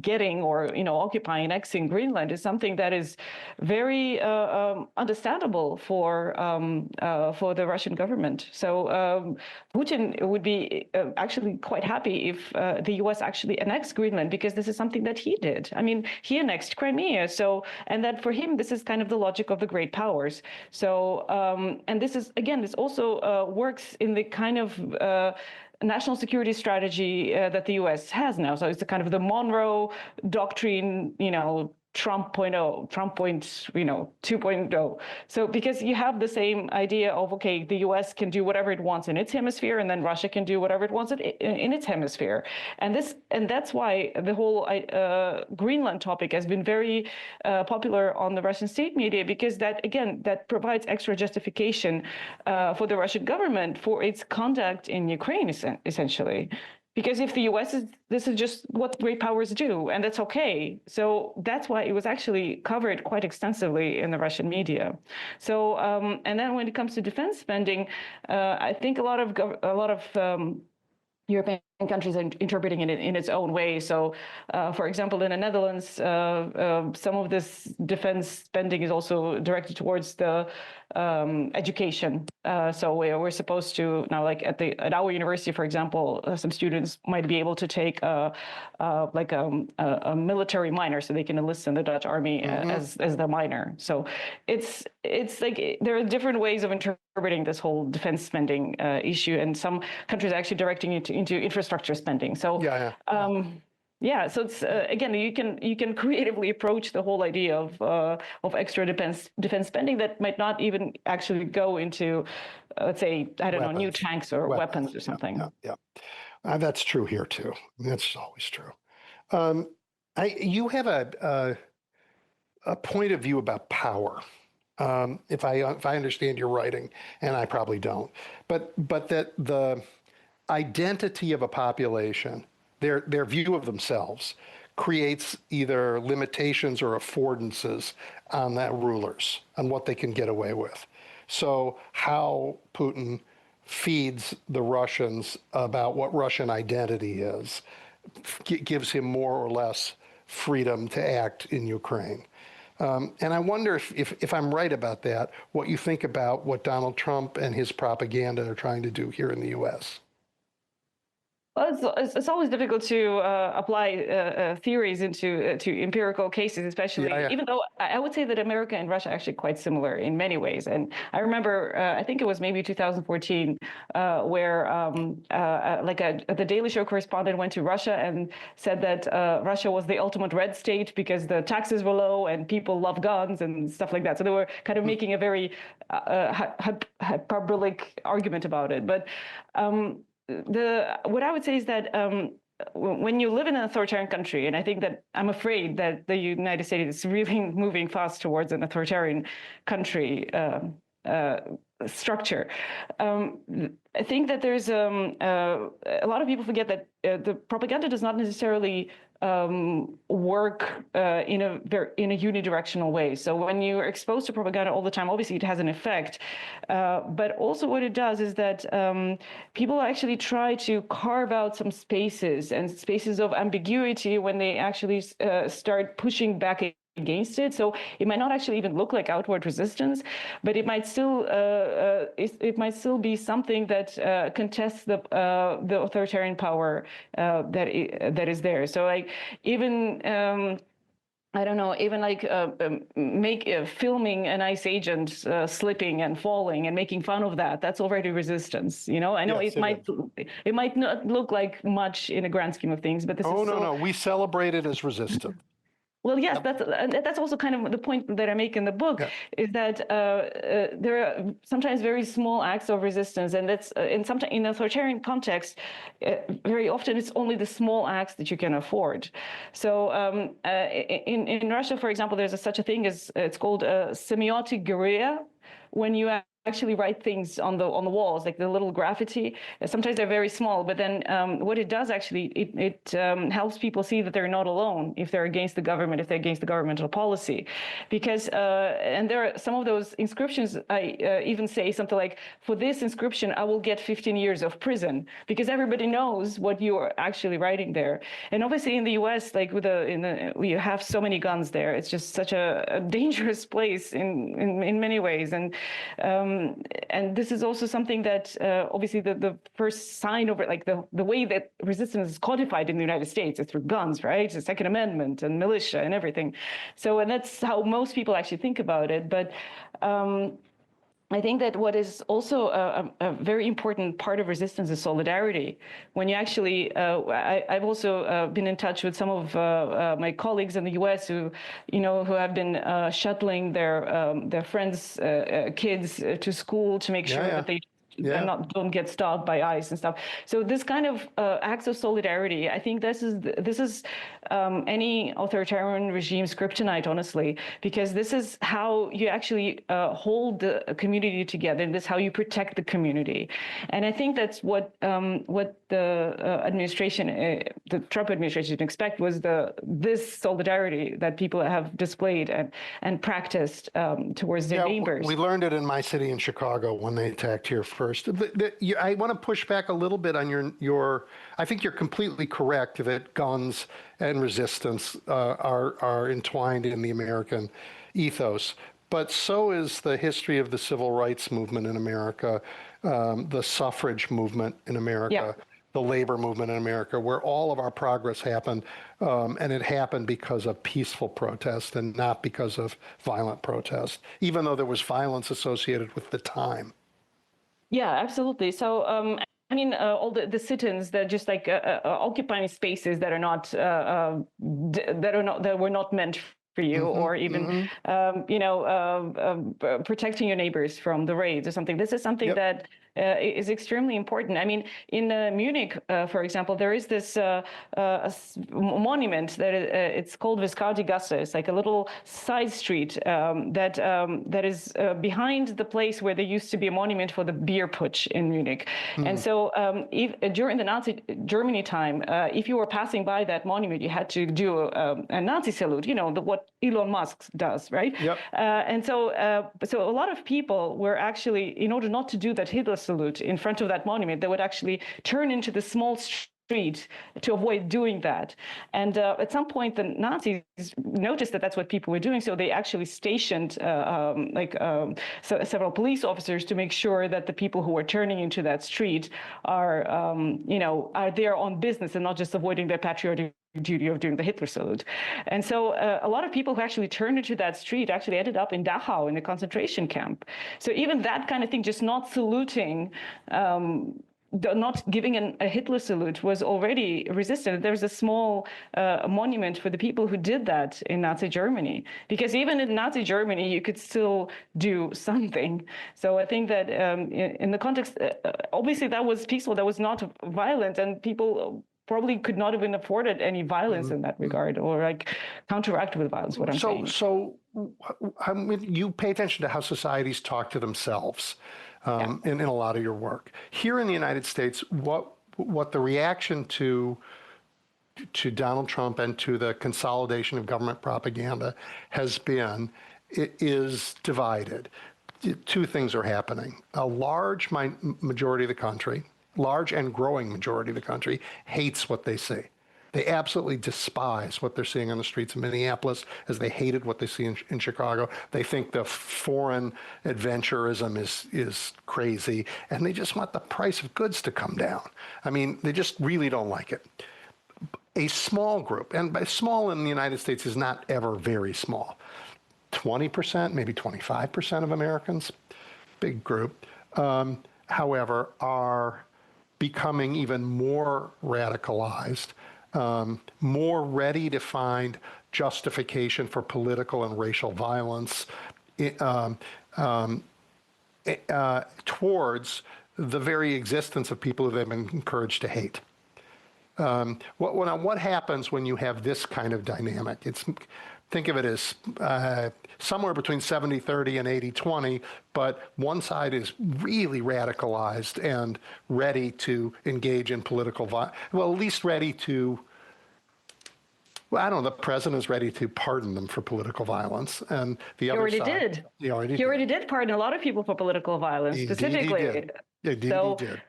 Getting or occupying, annexing Greenland is something that is very understandable for the Russian government. So Putin would be actually quite happy if the U.S. actually annexed Greenland, because this is something that he did. I mean, he annexed Crimea. So, and that for him, this is kind of the logic of the great powers. So, and this is, again, this also works in the kind of national security strategy that the U.S. has now. So it's the kind of the Monroe Doctrine, Trump 2.0. So because you have the same idea of, okay, the U.S. can do whatever it wants in its hemisphere, and then Russia can do whatever it wants in its hemisphere. And that's why the whole Greenland topic has been very popular on the Russian state media, because that provides extra justification for the Russian government for its conduct in Ukraine, essentially. Because if the U.S. this is just what great powers do, and that's okay. So that's why it was actually covered quite extensively in the Russian media. So, and then when it comes to defense spending, I think a lot of European countries are interpreting it in its own way. So, for example, in the Netherlands, some of this defense spending is also directed towards the education. So we're supposed to now, like at our university, for example, some students might be able to take a military minor, so they can enlist in the Dutch army as the minor. So it's like there are different ways of interpreting this whole defense spending issue, and some countries are actually directing it into infrastructure spending. So yeah, so it's again, you can creatively approach the whole idea of extra defense spending that might not even actually go into, let's say, I don't know, new tanks or weapons or something. Yeah. That's true here too. That's always true. You have a point of view about power. If I understand your writing, and I probably don't, but that the identity of a population, their view of themselves, creates either limitations or affordances on that rulers, on what they can get away with. So how Putin feeds the Russians about what Russian identity is gives him more or less freedom to act in Ukraine. And I wonder if I'm right about that, what you think about what Donald Trump and his propaganda are trying to do here in the U.S. Well, it's always difficult to apply theories into empirical cases, especially, even though I would say that America and Russia are actually quite similar in many ways. And I remember, I think it was maybe 2014, where the Daily Show correspondent went to Russia and said that Russia was the ultimate red state because the taxes were low and people love guns and stuff like that. So they were kind of making a very hyperbolic argument about it. But what I would say is that when you live in an authoritarian country, and I think that I'm afraid that the United States is really moving fast towards an authoritarian country structure. I think that there's a lot of people forget that the propaganda does not necessarily work in a unidirectional way. So when you're exposed to propaganda all the time, obviously it has an effect. But also what it does is that people actually try to carve out some spaces and spaces of ambiguity when they actually start pushing back against it. So it might not actually even look like outward resistance, but it might still be something that contests the authoritarian power that is there. So like even I don't know, even like filming an ICE agent slipping and falling and making fun of that, that's already resistance. You know, I know it might not look like much in the grand scheme of things, but this is no, we celebrate it as resistance. Well, yes, that's also kind of the point that I make in the book, is that there are sometimes very small acts of resistance, and that's sometimes in authoritarian context, very often it's only the small acts that you can afford. So in Russia, for example, there's such a thing as it's called semiotic guerrilla, when you actually write things on the walls, like the little graffiti. Sometimes they're very small, but then what it does actually, it helps people see that they're not alone if they're against the government, if they're against the governmental policy. Because, and there are some of those inscriptions, I even say something like, for this inscription, I will get 15 years of prison, because everybody knows what you are actually writing there. And obviously in the US, like we have so many guns there. It's just such a dangerous place in many ways. And this is also something that obviously the first sign of it, like the way that resistance is codified in the United States is through guns, right? The Second Amendment and militia and everything. So, and that's how most people actually think about it. But I think that what is also a very important part of resistance is solidarity. When you actually, I've also been in touch with some of my colleagues in the U.S. who have been shuttling their friends' kids to school to make sure that they don't get stalked by ICE and stuff. So this kind of acts of solidarity, I think this is any authoritarian regime's kryptonite, honestly, because this is how you actually hold the community together, and this is how you protect the community. And I think that's what the administration, the Trump administration, expect was this solidarity that people have displayed and practiced towards their neighbors. We learned it in my city in Chicago when they attacked here first. I want to push back a little bit on your. I think you're completely correct that guns and resistance are entwined in the American ethos. But so is the history of the civil rights movement in America, the suffrage movement in America, the labor movement in America, where all of our progress happened, and it happened because of peaceful protest and not because of violent protest, even though there was violence associated with the time. Yeah, absolutely. So, I mean, all the sit-ins that just like occupying spaces that are not that were not meant for you, or even protecting your neighbors from the raids or something. This is something that is extremely important. I mean, in Munich, for example, there is this monument that it's called Viscardi Gasse. It's like a little side street that is behind the place where there used to be a monument for the beer putsch in Munich. And so during the Nazi Germany time, if you were passing by that monument, you had to do a Nazi salute, what Elon Musk does, right? And so a lot of people were actually, in order not to do that Hitler salute in front of that monument, they would actually turn into the small street to avoid doing that. And at some point, the Nazis noticed that that's what people were doing, so they actually stationed several police officers to make sure that the people who were turning into that street are there on business and not just avoiding their patriotic duty of doing the Hitler salute. And so a lot of people who actually turned into that street actually ended up in Dachau in a concentration camp. So even that kind of thing, just not saluting, not giving a Hitler salute was already resisted. There's a small monument for the people who did that in Nazi Germany, because even in Nazi Germany, you could still do something. So I think that in the context, obviously that was peaceful, that was not violent, and people probably could not have afforded any violence in that regard, or like counteract with violence, what I'm saying. So you pay attention to how societies talk to themselves in a lot of your work. Here in the United States, what the reaction to Donald Trump and to the consolidation of government propaganda has been, it is divided. Two things are happening. A large majority of the country, large and growing majority of the country, hates what they see. They absolutely despise what they're seeing on the streets of Minneapolis, as they hated what they see in Chicago. They think the foreign adventurism is crazy, and they just want the price of goods to come down. I mean, they just really don't like it. A small group, and by small in the United States is not ever very small, 20%, maybe 25% of Americans, big group, however, are becoming even more radicalized, more ready to find justification for political and racial violence towards the very existence of people who they've been encouraged to hate. What happens when you have this kind of dynamic? Think of it as somewhere between 70-30 and 80-20, but one side is really radicalized and ready to engage in political violence. Well, at least ready to, I don't know, the president is ready to pardon them for political violence. And the other side... He already did pardon a lot of people for political violence, specifically. He did.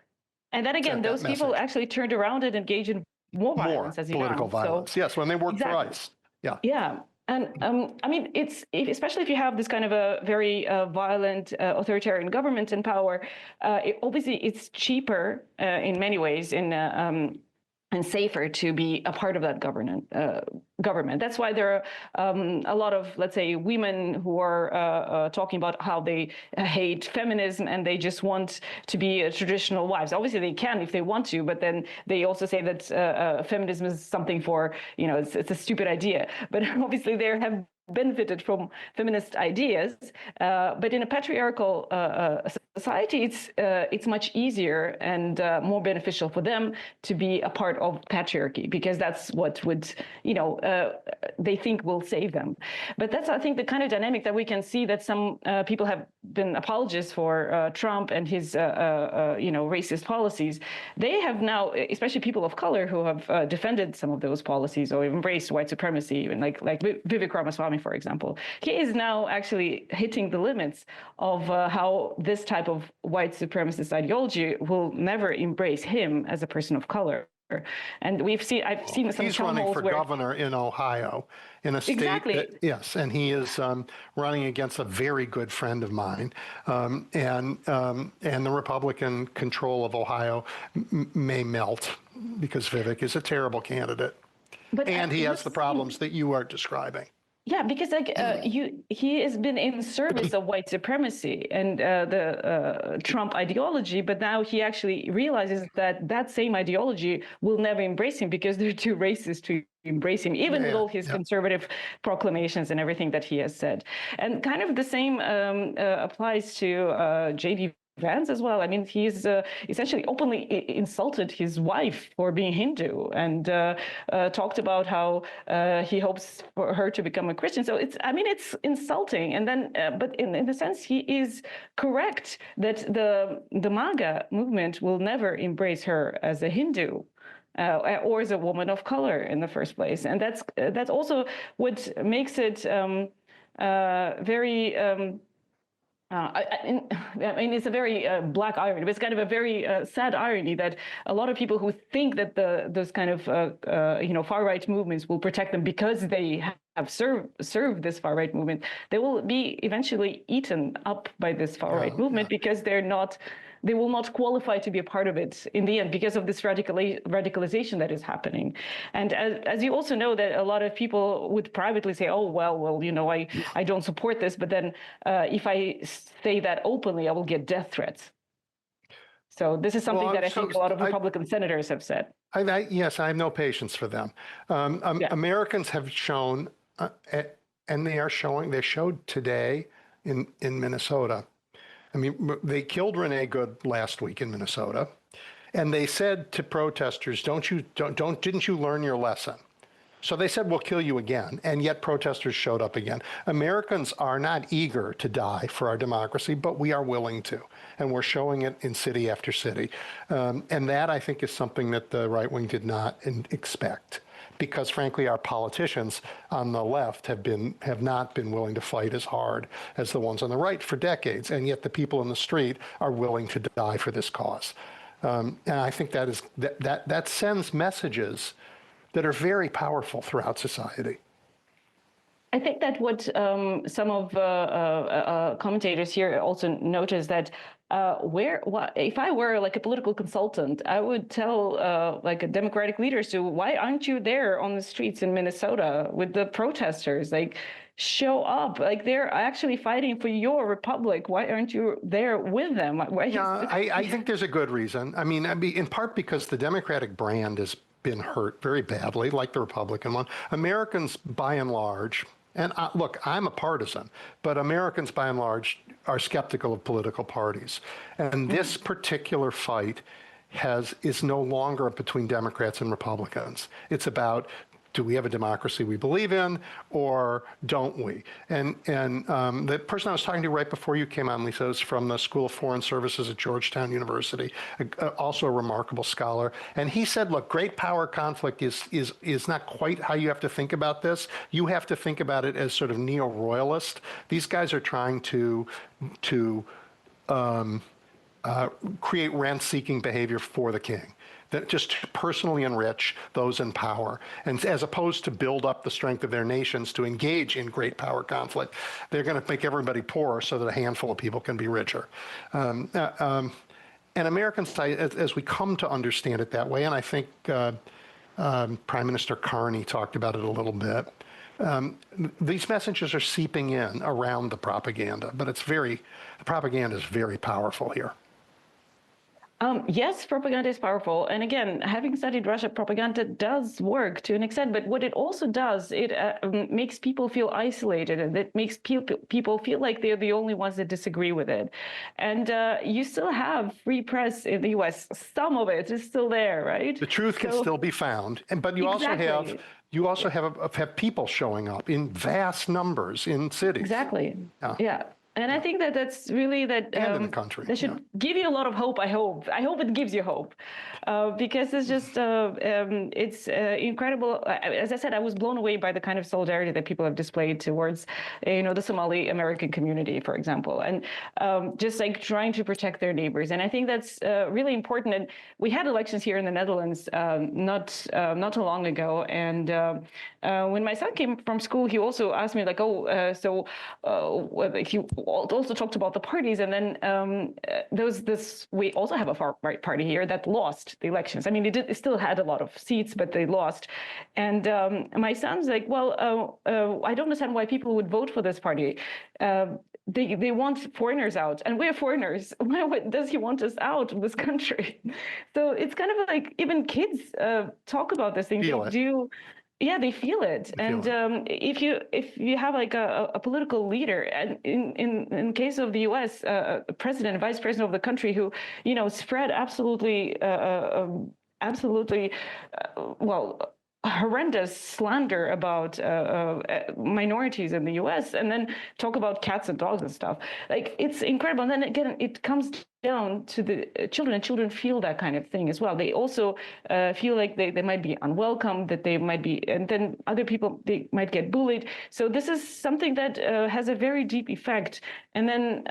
And then again, those people actually turned around and engaged in more violence, as you know. Political violence, yes, when they worked for ICE. Yeah. And I mean, especially if you have this kind of a very violent authoritarian government in power, obviously it's cheaper in many ways and safer to be a part of that government. That's why there are a lot of, let's say, women who are talking about how they hate feminism and they just want to be traditional wives. Obviously, they can if they want to, but then they also say that feminism is something for, it's a stupid idea. But obviously, there have benefited from feminist ideas, but in a patriarchal society, it's much easier and more beneficial for them to be a part of patriarchy, because that's what would, they think will save them. But that's, I think, the kind of dynamic that we can see that some people have been apologists for Trump and his racist policies, they have now, especially people of color who have defended some of those policies or embraced white supremacy, even like Vivek Ramaswamy, for example. He is now actually hitting the limits of how this type of white supremacist ideology will never embrace him as a person of color. And I've seen some. He's running for governor in Ohio, in a state. Exactly. Yes, and he is running against a very good friend of mine, and the Republican control of Ohio may melt because Vivek is a terrible candidate, and he has the problems that you are describing. Yeah, because he has been in service of white supremacy and the Trump ideology, but now he actually realizes that same ideology will never embrace him because they're too racist to embrace him, even with all his conservative proclamations and everything that he has said. And kind of the same applies to J.D. Vance as well. I mean, he's essentially openly insulted his wife for being Hindu and talked about how he hopes for her to become a Christian. So it's insulting. And then, but in a sense, he is correct that the MAGA movement will never embrace her as a Hindu. Or as a woman of color in the first place, and that's also what makes it very. I mean, it's a very black irony, but it's kind of a very sad irony that a lot of people who think that those kind of far right movements will protect them because they have served this far right movement, they will be eventually eaten up by this far right movement because they will not qualify to be a part of it in the end because of this radicalization that is happening. And as you also know, that a lot of people would privately say, oh, well, I don't support this, but then if I say that openly, I will get death threats. So this is something that I think a lot of Republican senators have said. Yes, I have no patience for them. Americans have shown, and they showed today in Minnesota. I mean, they killed Renee Good last week in Minnesota, and they said to protesters, didn't you learn your lesson? So they said, we'll kill you again, and yet protesters showed up again. Americans are not eager to die for our democracy, but we are willing to, and we're showing it in city after city. And that, I think, is something that the right wing did not expect. Because frankly, our politicians on the left have not been willing to fight as hard as the ones on the right for decades, and yet the people in the street are willing to die for this cause. And I think that sends messages that are very powerful throughout society. I think that what some of commentators here also notice that if I were like a political consultant, I would tell like Democratic leaders to, why aren't you there on the streets in Minnesota with the protesters? Like, show up. Like, they're actually fighting for your republic. Why aren't you there with them? I think there's a good reason. I mean, in part because the Democratic brand has been hurt very badly, like the Republican one. Americans, by and large, and look, I'm a partisan, but Americans, by and large, are skeptical of political parties. And this particular fight is no longer between Democrats and Republicans. It's about, do we have a democracy we believe in, or don't we? And the person I was talking to right before you came on, Lisa, is from the School of Foreign Services at Georgetown University, also a remarkable scholar. And he said, look, great power conflict is not quite how you have to think about this. You have to think about it as sort of neo-royalist. These guys are trying to create rent-seeking behavior for the king, that just personally enrich those in power. And as opposed to build up the strength of their nations to engage in great power conflict, they're going to make everybody poorer so that a handful of people can be richer. And Americans, as we come to understand it that way, and I think Prime Minister Carney talked about it a little bit, these messages are seeping in around the propaganda, but the propaganda is very powerful here. Yes, propaganda is powerful. And again, having studied Russia, propaganda does work to an extent. But what it also does, it makes people feel isolated, and it makes people feel like they're the only ones that disagree with it. And you still have free press in the U.S. Some of it is still there, right? The truth can still be found. But you also have have people showing up in vast numbers in cities. Exactly. Yeah. And I think that that's really and in the country. that should give you a lot of hope. I hope it gives you hope, because it's just it's incredible. As I said, I was blown away by the kind of solidarity that people have displayed towards, the Somali American community, for example, and just like trying to protect their neighbors. And I think that's really important. And we had elections here in the Netherlands not too long ago, and when my son came from school, he also asked me like, he also talked about the parties, and then there was this. We also have a far right party here that lost the elections. I mean, it still had a lot of seats, but they lost. And my son's like, well, I don't understand why people would vote for this party. They want foreigners out, and we're foreigners. Why does he want us out of this country? So it's kind of like even kids talk about this thing. Feel it. Yeah, they feel it. If you have like a political leader, and in case of the U.S., president, vice president of the country, who spread absolutely horrendous slander about minorities in the U.S. and then talk about cats and dogs and stuff. Like, it's incredible. And then again, it comes down to the children, and children feel that kind of thing as well. They also feel like they might be unwelcome, that they might be, and then other people, they might get bullied. So this is something that has a very deep effect. And then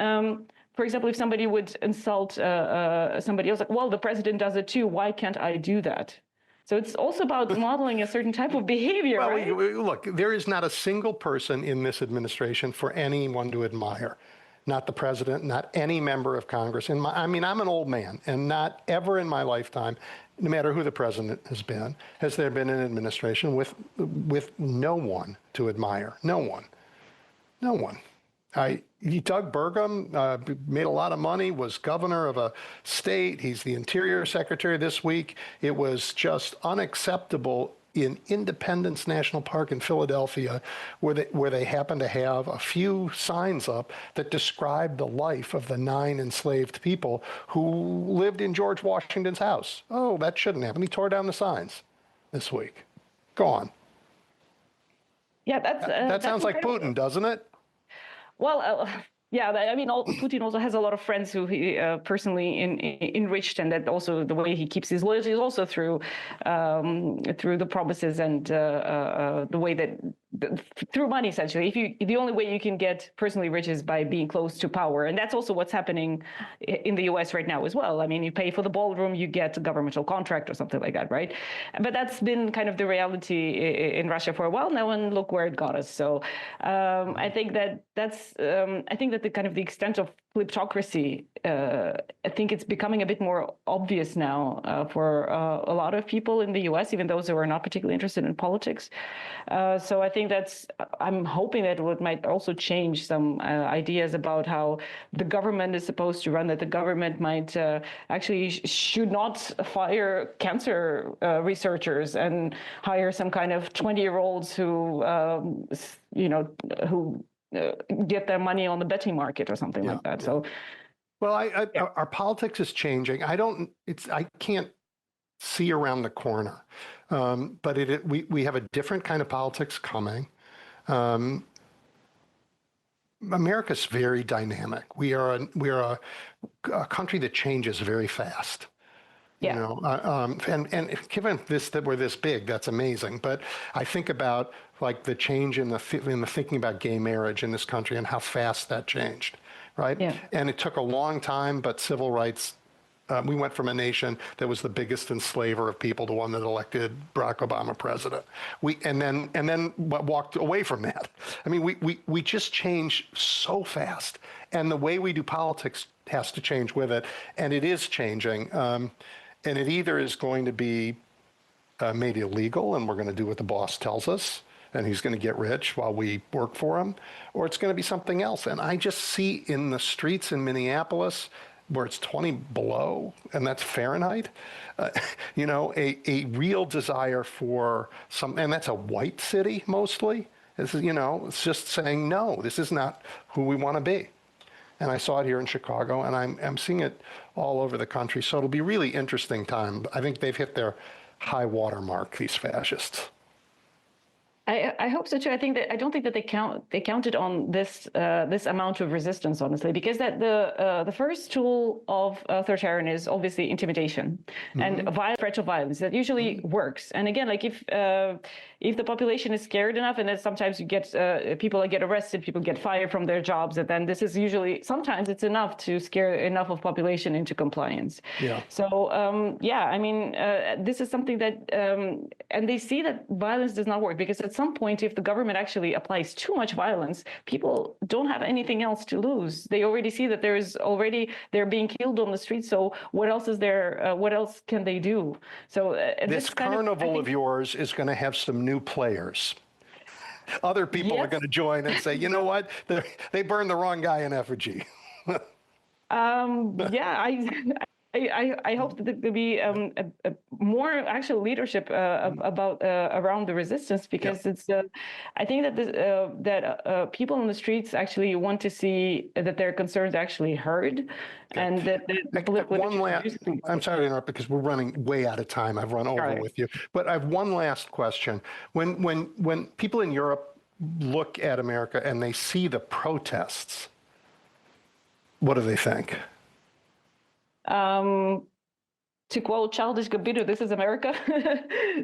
for example, if somebody would insult somebody else, like, well, the president does it too, why can't I do that? So it's also about modeling a certain type of behavior, well, right? Look, there is not a single person in this administration for anyone to admire. Not the president, not any member of Congress. I'm an old man, and not ever in my lifetime, no matter who the president has been, has there been an administration with no one to admire. No one. No one. Doug Burgum made a lot of money, was governor of a state. He's the Interior Secretary this week. It was just unacceptable in Independence National Park in Philadelphia, where they happen to have a few signs up that describe the life of the 9 enslaved people who lived in George Washington's house. Oh, that shouldn't happen. He tore down the signs this week. Go on. Yeah, that sounds like Putin, doesn't it? Well, yeah, I mean, Putin also has a lot of friends who he personally enriched, and that also the way he keeps his loyalty is also through the promises and the way that through money, essentially. The only way you can get personally rich is by being close to power, and that's also what's happening in the U.S. right now as well. I mean, you pay for the ballroom, you get a governmental contract or something like that, right? But that's been kind of the reality in Russia for a while now, and look where it got us. So I think that's the kind of the extent of kleptocracy, I think it's becoming a bit more obvious now for a lot of people in the U.S., even those who are not particularly interested in politics. So I think I'm hoping that it might also change some ideas about how the government is supposed to run, that the government might actually should not fire cancer researchers and hire some kind of 20-year-olds who get their money on the betting market or something like that. So, well, our politics is changing. I can't see around the corner, but we have a different kind of politics coming. America's very dynamic. We are a country that changes very fast. Yeah. And given that we're this big, that's amazing. But I think about like the change in the thinking about gay marriage in this country and how fast that changed, right? Yeah. And it took a long time, but civil rights. We went from a nation that was the biggest enslaver of people to one that elected Barack Obama president. And then walked away from that. I mean, we just change so fast, and the way we do politics has to change with it, and it is changing. And it either is going to be made illegal, and we're going to do what the boss tells us, and he's going to get rich while we work for him, or it's going to be something else. And I just see in the streets in Minneapolis, where it's 20 below, and that's Fahrenheit, a real desire for and that's a white city mostly. It's just saying, no, this is not who we want to be. And I saw it here in Chicago, and I'm seeing it all over the country. So it'll be a really interesting time. I think they've hit their high water mark, these fascists. I hope so too. I don't think that they counted on this amount of resistance, honestly, because that the first tool of authoritarian is obviously intimidation and threat of violence. That usually works. And again, like if the population is scared enough, and then sometimes you get people get arrested, people get fired from their jobs, and then this is usually sometimes it's enough to scare enough of population into compliance. Yeah. So I mean, this is something that and they see that violence does not work, because at some point, if the government actually applies too much violence, people don't have anything else to lose. They already see that they're being killed on the street. So what else is there? What else can they do? So this carnival of yours is going to have some new players. Other people are going to join and say, you know what? They burned the wrong guy in effigy. I hope that there'll be a more actual leadership around the resistance, because it's. I think that people on the streets actually want to see that their concerns actually heard, and that the political. I'm sorry to interrupt because we're running way out of time. I've run over with you, but I have one last question. When people in Europe look at America and they see the protests, what do they think? To quote Childish Gambino, "This is America."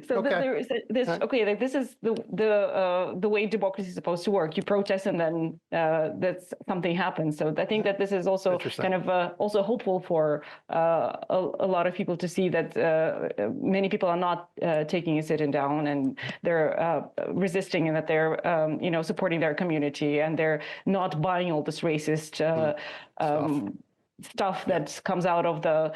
So like this is the way democracy is supposed to work. You protest, and then that's something happens. So I think that this is also kind of also hopeful for a lot of people to see that many people are not taking a sitting down, and they're resisting, and that they're supporting their community, and they're not buying all this racist stuff that comes out of the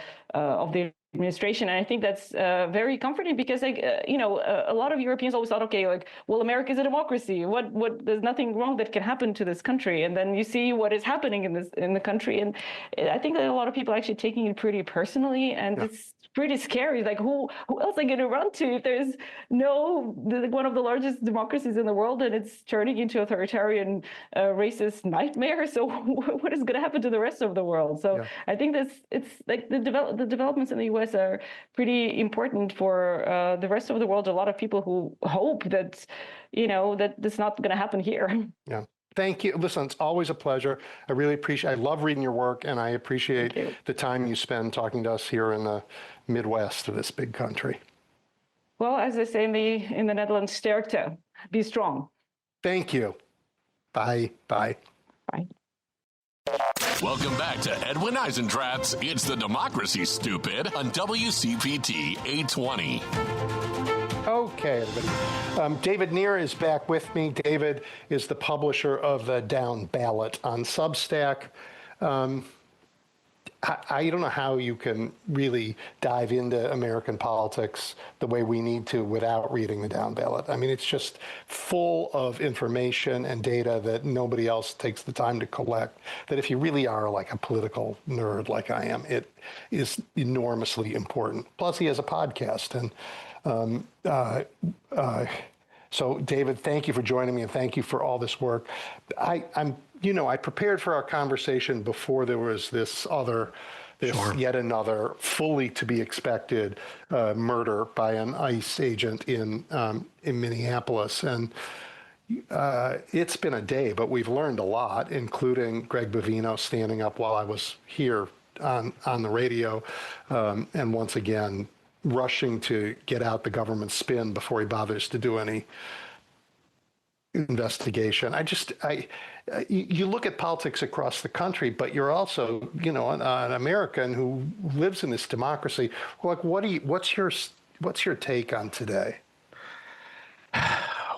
administration. And I think that's very comforting, because a lot of Europeans always thought, okay, like, well, America is a democracy. What there's nothing wrong that can happen to this country. And then you see what is happening in the country, and I think that a lot of people are actually taking it pretty personally, and it's pretty scary. Like, who else are going to run to if there's one of the largest democracies in the world, and it's turning into authoritarian, racist nightmare? So what is going to happen to the rest of the world? So I think it's like the developments in the U.S. are pretty important for the rest of the world. A lot of people who hope that that this is not going to happen here. Yeah. Thank you. Listen, it's always a pleasure. I really appreciate. I love reading your work, and I appreciate the time you spend talking to us here in the Midwest of this big country. Well, as they say in the Netherlands, sterkte. Be strong. Thank you. Bye. Bye. Bye. Welcome back to Edwin Eisendrath's It's the Democracy, Stupid, on WCPT 820. Okay, everybody. David Neer is back with me. David is the publisher of the Down Ballot on Substack. I don't know how you can really dive into American politics the way we need to without reading the Down Ballot. I mean, it's just full of information and data that nobody else takes the time to collect, that if you really are like a political nerd like I am, it is enormously important. Plus, he has a podcast. And so, David, thank you for joining me, and thank you for all this work. I prepared for our conversation before there was this yet another fully to be expected murder by an ICE agent in Minneapolis. And it's been a day, but we've learned a lot, including Greg Bovino standing up while I was here on the radio, and once again, rushing to get out the government spin before he bothers to do any investigation. You look at politics across the country, but you're also, an American who lives in this democracy. Like, what's your take on today?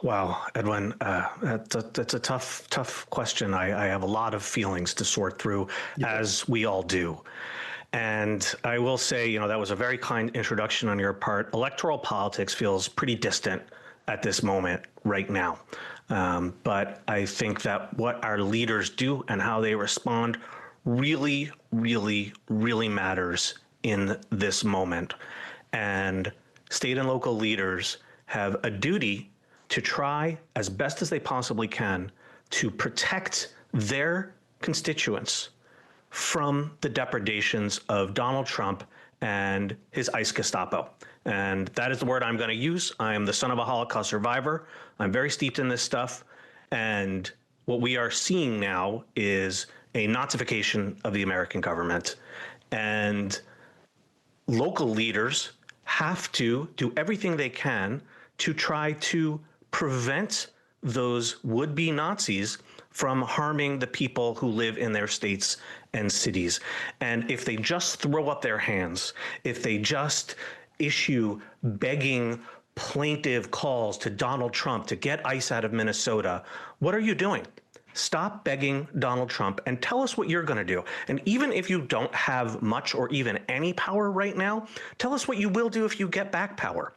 Wow, Edwin, that's a tough question. I have a lot of feelings to sort through, as we all do. And I will say, that was a very kind introduction on your part. Electoral politics feels pretty distant at this moment right now. But I think that what our leaders do and how they respond really, really, really matters in this moment. And state and local leaders have a duty to try as best as they possibly can to protect their constituents from the depredations of Donald Trump and his ice Gestapo. And that is the word I'm going to use. I am the son of a Holocaust survivor. I'm very steeped in this stuff. And what we are seeing now is a Nazification of the American government. And local leaders have to do everything they can to try to prevent those would-be Nazis from harming the people who live in their states and cities. And if they just throw up their hands, if they just issue begging, plaintive calls to Donald Trump to get ICE out of Minnesota, what are you doing? Stop begging Donald Trump and tell us what you're going to do. And even if you don't have much or even any power right now, tell us what you will do if you get back power.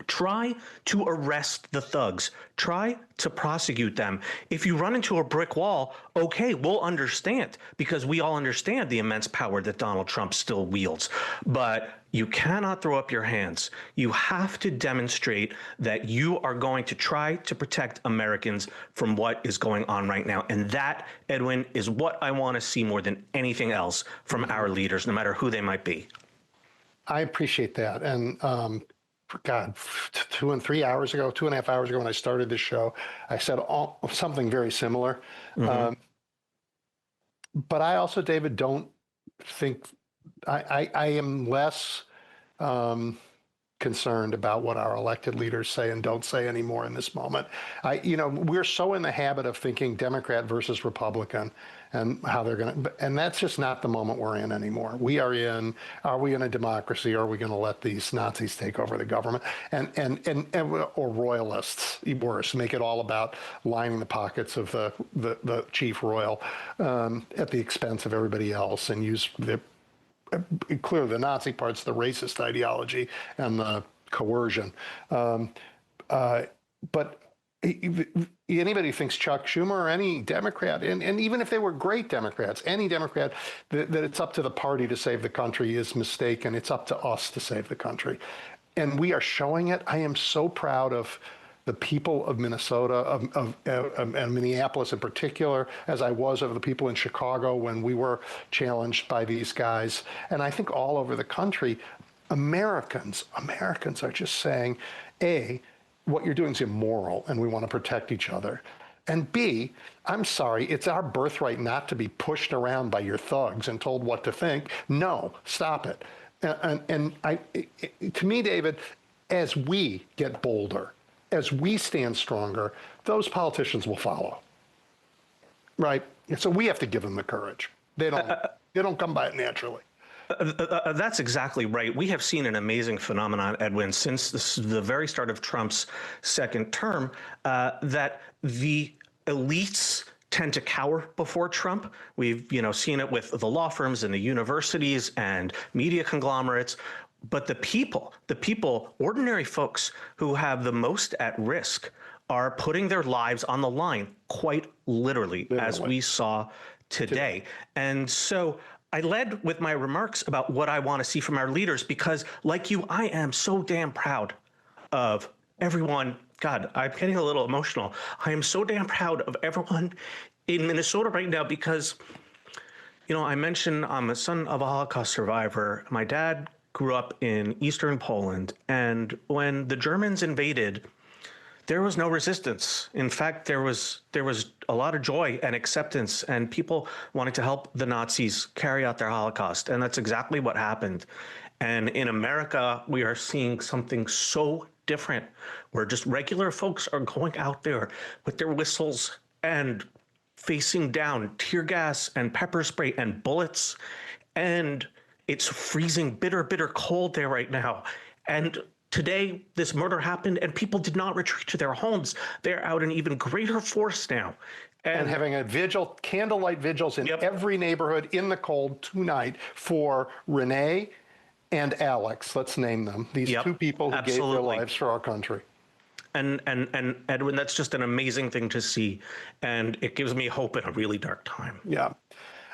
Try to arrest the thugs. Try to prosecute them. If you run into a brick wall, okay, we'll understand, because we all understand the immense power that Donald Trump still wields. But you cannot throw up your hands. You have to demonstrate that you are going to try to protect Americans from what is going on right now. And that, Edwin, is what I want to see more than anything else from our leaders, no matter who they might be. I appreciate that. And God, 2.5 hours ago when I started this show, I said something very similar. But I also, David, don't think I am less concerned about what our elected leaders say and don't say anymore in this moment. We're so in the habit of thinking Democrat versus Republican and how they're going to, and that's just not the moment we're in anymore. Are we in a democracy? Or are we going to let these Nazis take over the government or royalists, worse, make it all about lining the pockets of the chief royal at the expense of everybody else, and use clearly the Nazi part's the racist ideology and the coercion. But anybody who thinks Chuck Schumer or any Democrat, and even if they were great Democrats, any Democrat, that it's up to the party to save the country is mistaken. It's up to us to save the country. And we are showing it. I am so proud of the people of Minnesota, and Minneapolis in particular, as I was of the people in Chicago when we were challenged by these guys. And I think all over the country, Americans are just saying, A, what you're doing is immoral and we want to protect each other. And B, I'm sorry, it's our birthright not to be pushed around by your thugs and told what to think. No, stop it. To me, David, as we get bolder, as we stand stronger, those politicians will follow. Right? So we have to give them the courage. They don't come by it naturally. That's exactly right. We have seen an amazing phenomenon, Edwin, since the very start of Trump's second term, that the elites tend to cower before Trump. We've seen it with the law firms and the universities and media conglomerates. But the people, ordinary folks who have the most at risk, are putting their lives on the line, quite literally. As we saw today. And so I led with my remarks about what I want to see from our leaders, because like you, I am so damn proud of everyone. God, I'm getting a little emotional. I am so damn proud of everyone in Minnesota right now, because, I mentioned I'm a son of a Holocaust survivor. My dad grew up in Eastern Poland, and when the Germans invaded, there was no resistance. In fact, there was a lot of joy and acceptance, and people wanted to help the Nazis carry out their Holocaust. And that's exactly what happened. And in America, we are seeing something so different, where just regular folks are going out there with their whistles and facing down tear gas and pepper spray and bullets. And it's freezing, bitter cold there right now. And today, this murder happened, and people did not retreat to their homes. They're out in even greater force now. And having a vigil, candlelight vigils in every neighborhood in the cold tonight for Renee and Alex, let's name them, these two people who gave their lives for our country. And Edwin, that's just an amazing thing to see. And it gives me hope in a really dark time. Yeah.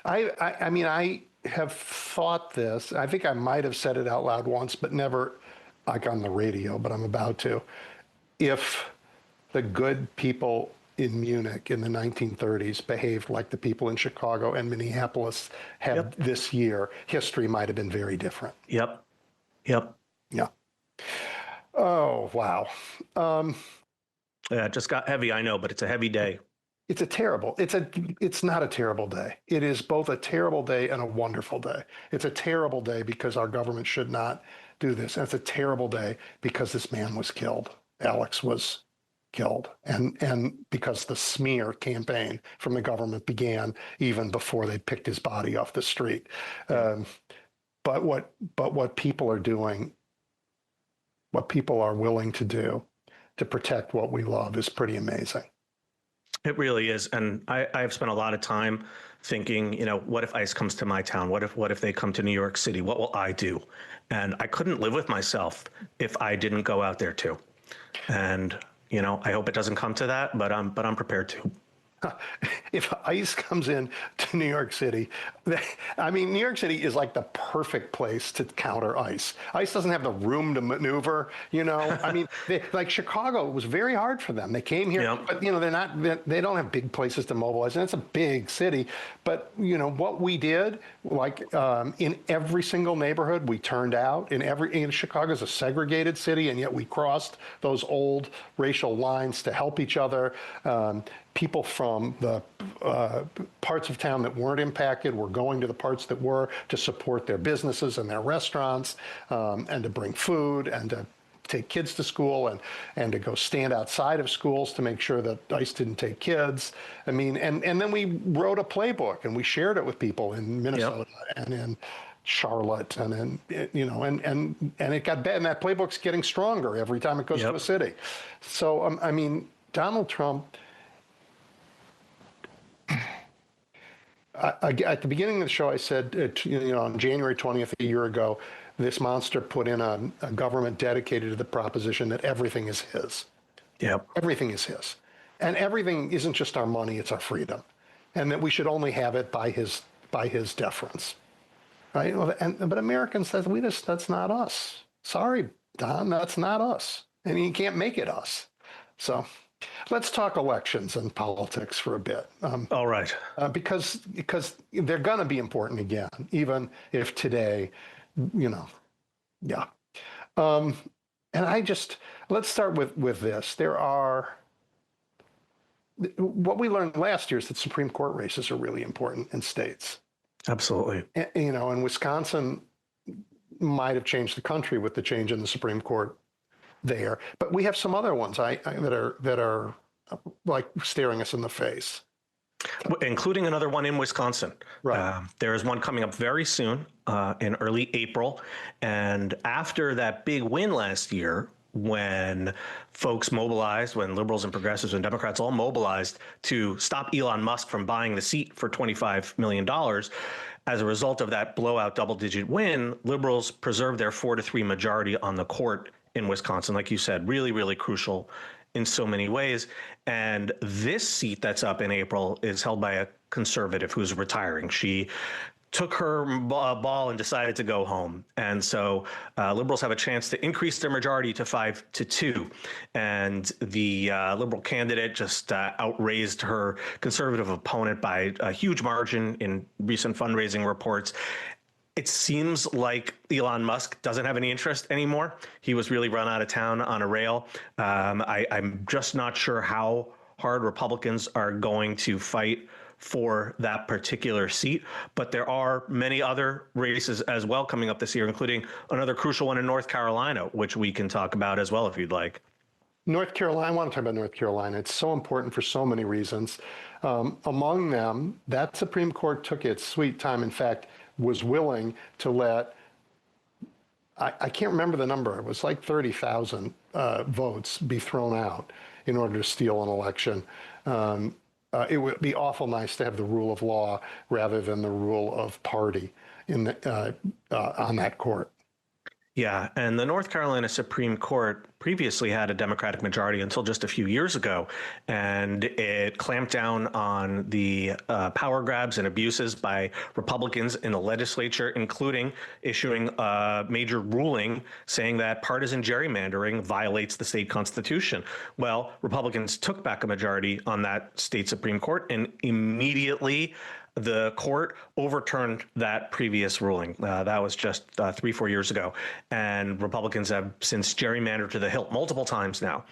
I mean, I have thought this. I think I might have said it out loud once, but never like on the radio, but I'm about to. If the good people in Munich in the 1930s behaved like the people in Chicago and Minneapolis have this year, history might have been very different. Yep. Yep. Yeah. Oh, wow. Yeah, it just got heavy, I know, but it's a heavy day. It's not a terrible day. It is both a terrible day and a wonderful day. It's a terrible day because our government should not do this. And it's a terrible day because this man was killed. Alex was killed. And because the smear campaign from the government began even before they picked his body off the street. But what people are doing, what people are willing to do to protect what we love is pretty amazing. It really is. And I've spent a lot of time thinking, what if ICE comes to my town? What if they come to New York City? What will I do? And I couldn't live with myself if I didn't go out there too. And, I hope it doesn't come to that, but I'm prepared to. If ICE comes in to New York City, New York City is like the perfect place to counter ICE. ICE doesn't have the room to maneuver, like Chicago, it was very hard for them. They came here, but they don't have big places to mobilize, and it's a big city. But what we did, in every single neighborhood, we turned out. Chicago's a segregated city, and yet we crossed those old racial lines to help each other. People from the parts of town that weren't impacted were going to the parts that were to support their businesses and their restaurants, and to bring food and to take kids to school and to go stand outside of schools to make sure that ICE didn't take kids. And then we wrote a playbook and we shared it with people in Minnesota and in Charlotte and it got bad, and that playbook's getting stronger every time it goes to a city. So, Donald Trump, at the beginning of the show, I said, on January 20th, a year ago, this monster put in a government dedicated to the proposition that everything is his. Yep. Everything is his. And everything isn't just our money, it's our freedom. And that we should only have it by his deference. Right? But Americans says, that's not us. Sorry, Don, that's not us. And you can't make it us. So let's talk elections and politics for a bit. All right. Because they're going to be important again, even if today, yeah. And let's start with this. What we learned last year is that Supreme Court races are really important in states. Absolutely. And Wisconsin might have changed the country with the change in the Supreme Court there, but we have some other ones that are like staring us in the face, including another one in Wisconsin. Right. There is one coming up very soon, in early April, and after that big win last year, when folks mobilized, when liberals and progressives and Democrats all mobilized to stop Elon Musk from buying the seat for $25 million. As a result of that blowout double-digit win, liberals preserved their 4-3 majority on the court in Wisconsin. Like you said, really, really crucial in so many ways. And this seat that's up in April is held by a conservative who's retiring. She took her ball and decided to go home. And so liberals have a chance to increase their majority to 5-2. And the liberal candidate just outraised her conservative opponent by a huge margin in recent fundraising reports. It seems like Elon Musk doesn't have any interest anymore. He was really run out of town on a rail. I'm just not sure how hard Republicans are going to fight for that particular seat, but there are many other races as well coming up this year, including another crucial one in North Carolina, which we can talk about as well if you'd like. North Carolina, I want to talk about North Carolina. It's so important for so many reasons. Among them, that Supreme Court took its sweet time, in fact, was willing to let, I can't remember the number, it was like 30,000 votes be thrown out in order to steal an election. It would be awful nice to have the rule of law rather than the rule of party on that court. Yeah, and the North Carolina Supreme Court previously had a Democratic majority until just a few years ago, and it clamped down on the power grabs and abuses by Republicans in the legislature, including issuing a major ruling saying that partisan gerrymandering violates the state constitution. Well, Republicans took back a majority on that state Supreme Court and immediately the court overturned that previous ruling. That was just 3-4 years ago. And Republicans have since gerrymandered to the hilt multiple times now.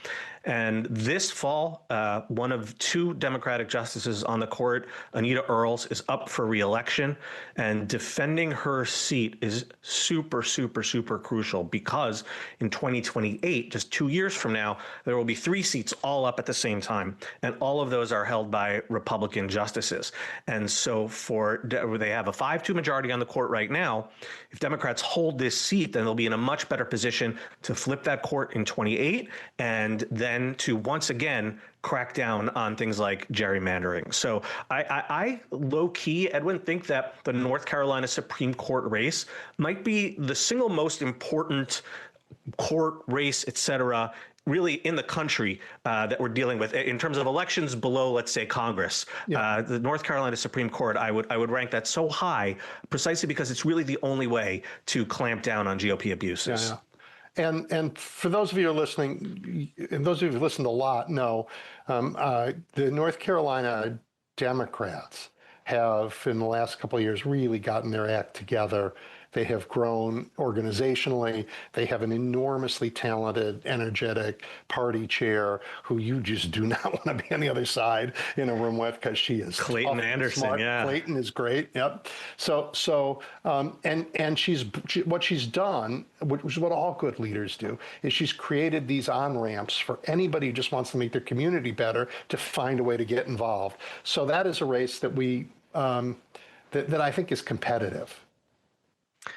And this fall, one of 2 Democratic justices on the court, Anita Earls, is up for re-election. And defending her seat is super, super, super crucial because in 2028, just 2 years from now, there will be 3 seats all up at the same time. And all of those are held by Republican justices. And so they have a 5-2 majority on the court right now. If Democrats hold this seat, then they'll be in a much better position to flip that court in 28 and then to once again crack down on things like gerrymandering. So I low-key, Edwin, think that the North Carolina Supreme Court race might be the single most important court race, et cetera, really in the country that we're dealing with in terms of elections below, let's say, Congress. Yeah. The North Carolina Supreme Court, I would rank that so high precisely because it's really the only way to clamp down on GOP abuses. Yeah. And for those of you who are listening, and those of you who've listened a lot know, the North Carolina Democrats have, in the last couple of years, really gotten their act together. They have grown organizationally. They have an enormously talented, energetic party chair who you just do not want to be on the other side in a room with because she is Clayton Anderson. Smart. Yeah, Clayton is great. Yep. And what she's done, which is what all good leaders do, is she's created these on-ramps for anybody who just wants to make their community better to find a way to get involved. So that is a race that that I think is competitive.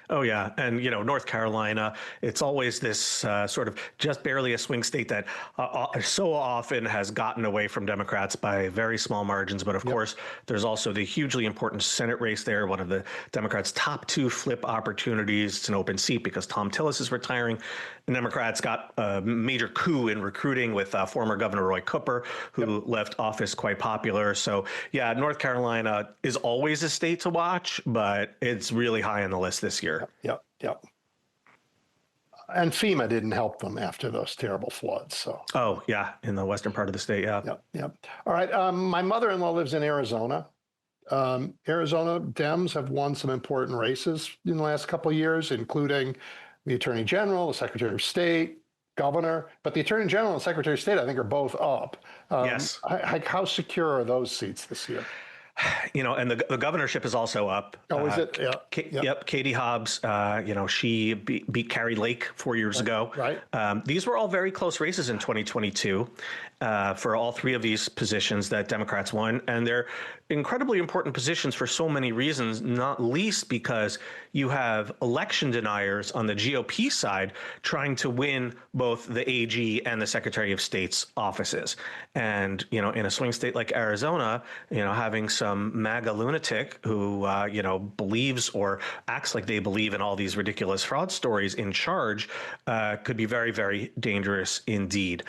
Oh, yeah. And, North Carolina, it's always this sort of just barely a swing state that so often has gotten away from Democrats by very small margins. But of course, there's also the hugely important Senate race there, one of the Democrats' top 2 flip opportunities. It's an open seat because Tom Tillis is retiring. The Democrats got a major coup in recruiting with former Governor Roy Cooper, who left office quite popular. So, yeah, North Carolina is always a state to watch, but it's really high on the list this year. Yep. And FEMA didn't help them after those terrible floods. So. Oh, yeah, in the western part of the state, yeah. Yep. All right, my mother-in-law lives in Arizona. Arizona Dems have won some important races in the last couple of years, including the Attorney General, the Secretary of State, Governor. But the Attorney General and Secretary of State, I think, are both up. Yes. How secure are those seats this year? And the governorship is also up. Oh, is it? Yeah. Yep. Katie Hobbs, she beat Carrie Lake 4 years ago. Right. These were all very close races in 2022 for all 3 of these positions that Democrats won. And they're incredibly important positions for so many reasons, not least because you have election deniers on the GOP side trying to win both the AG and the Secretary of State's offices. And, in a swing state like Arizona, having some MAGA lunatic who, believes or acts like they believe in all these ridiculous fraud stories in charge could be very, very dangerous indeed.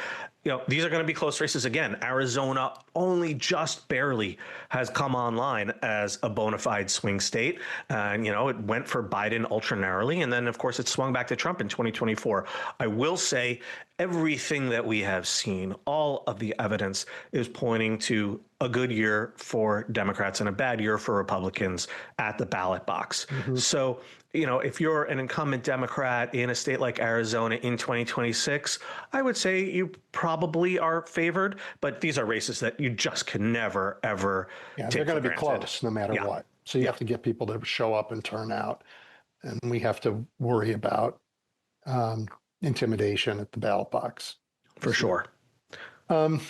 These are going to be close races again. Arizona only just barely has come online as a bona fide swing state. And, it went for Biden ultra narrowly. And then, of course, it swung back to Trump in 2024. I will say everything that we have seen, all of the evidence is pointing to a good year for Democrats and a bad year for Republicans at the ballot box. Mm-hmm. So, if you're an incumbent Democrat in a state like Arizona in 2026, I would say you probably are favored, but these are races that you just can never, ever take they're going to be granted. close no matter what. So you have to get people to show up and turn out. And we have to worry about intimidation at the ballot box. For sure. Does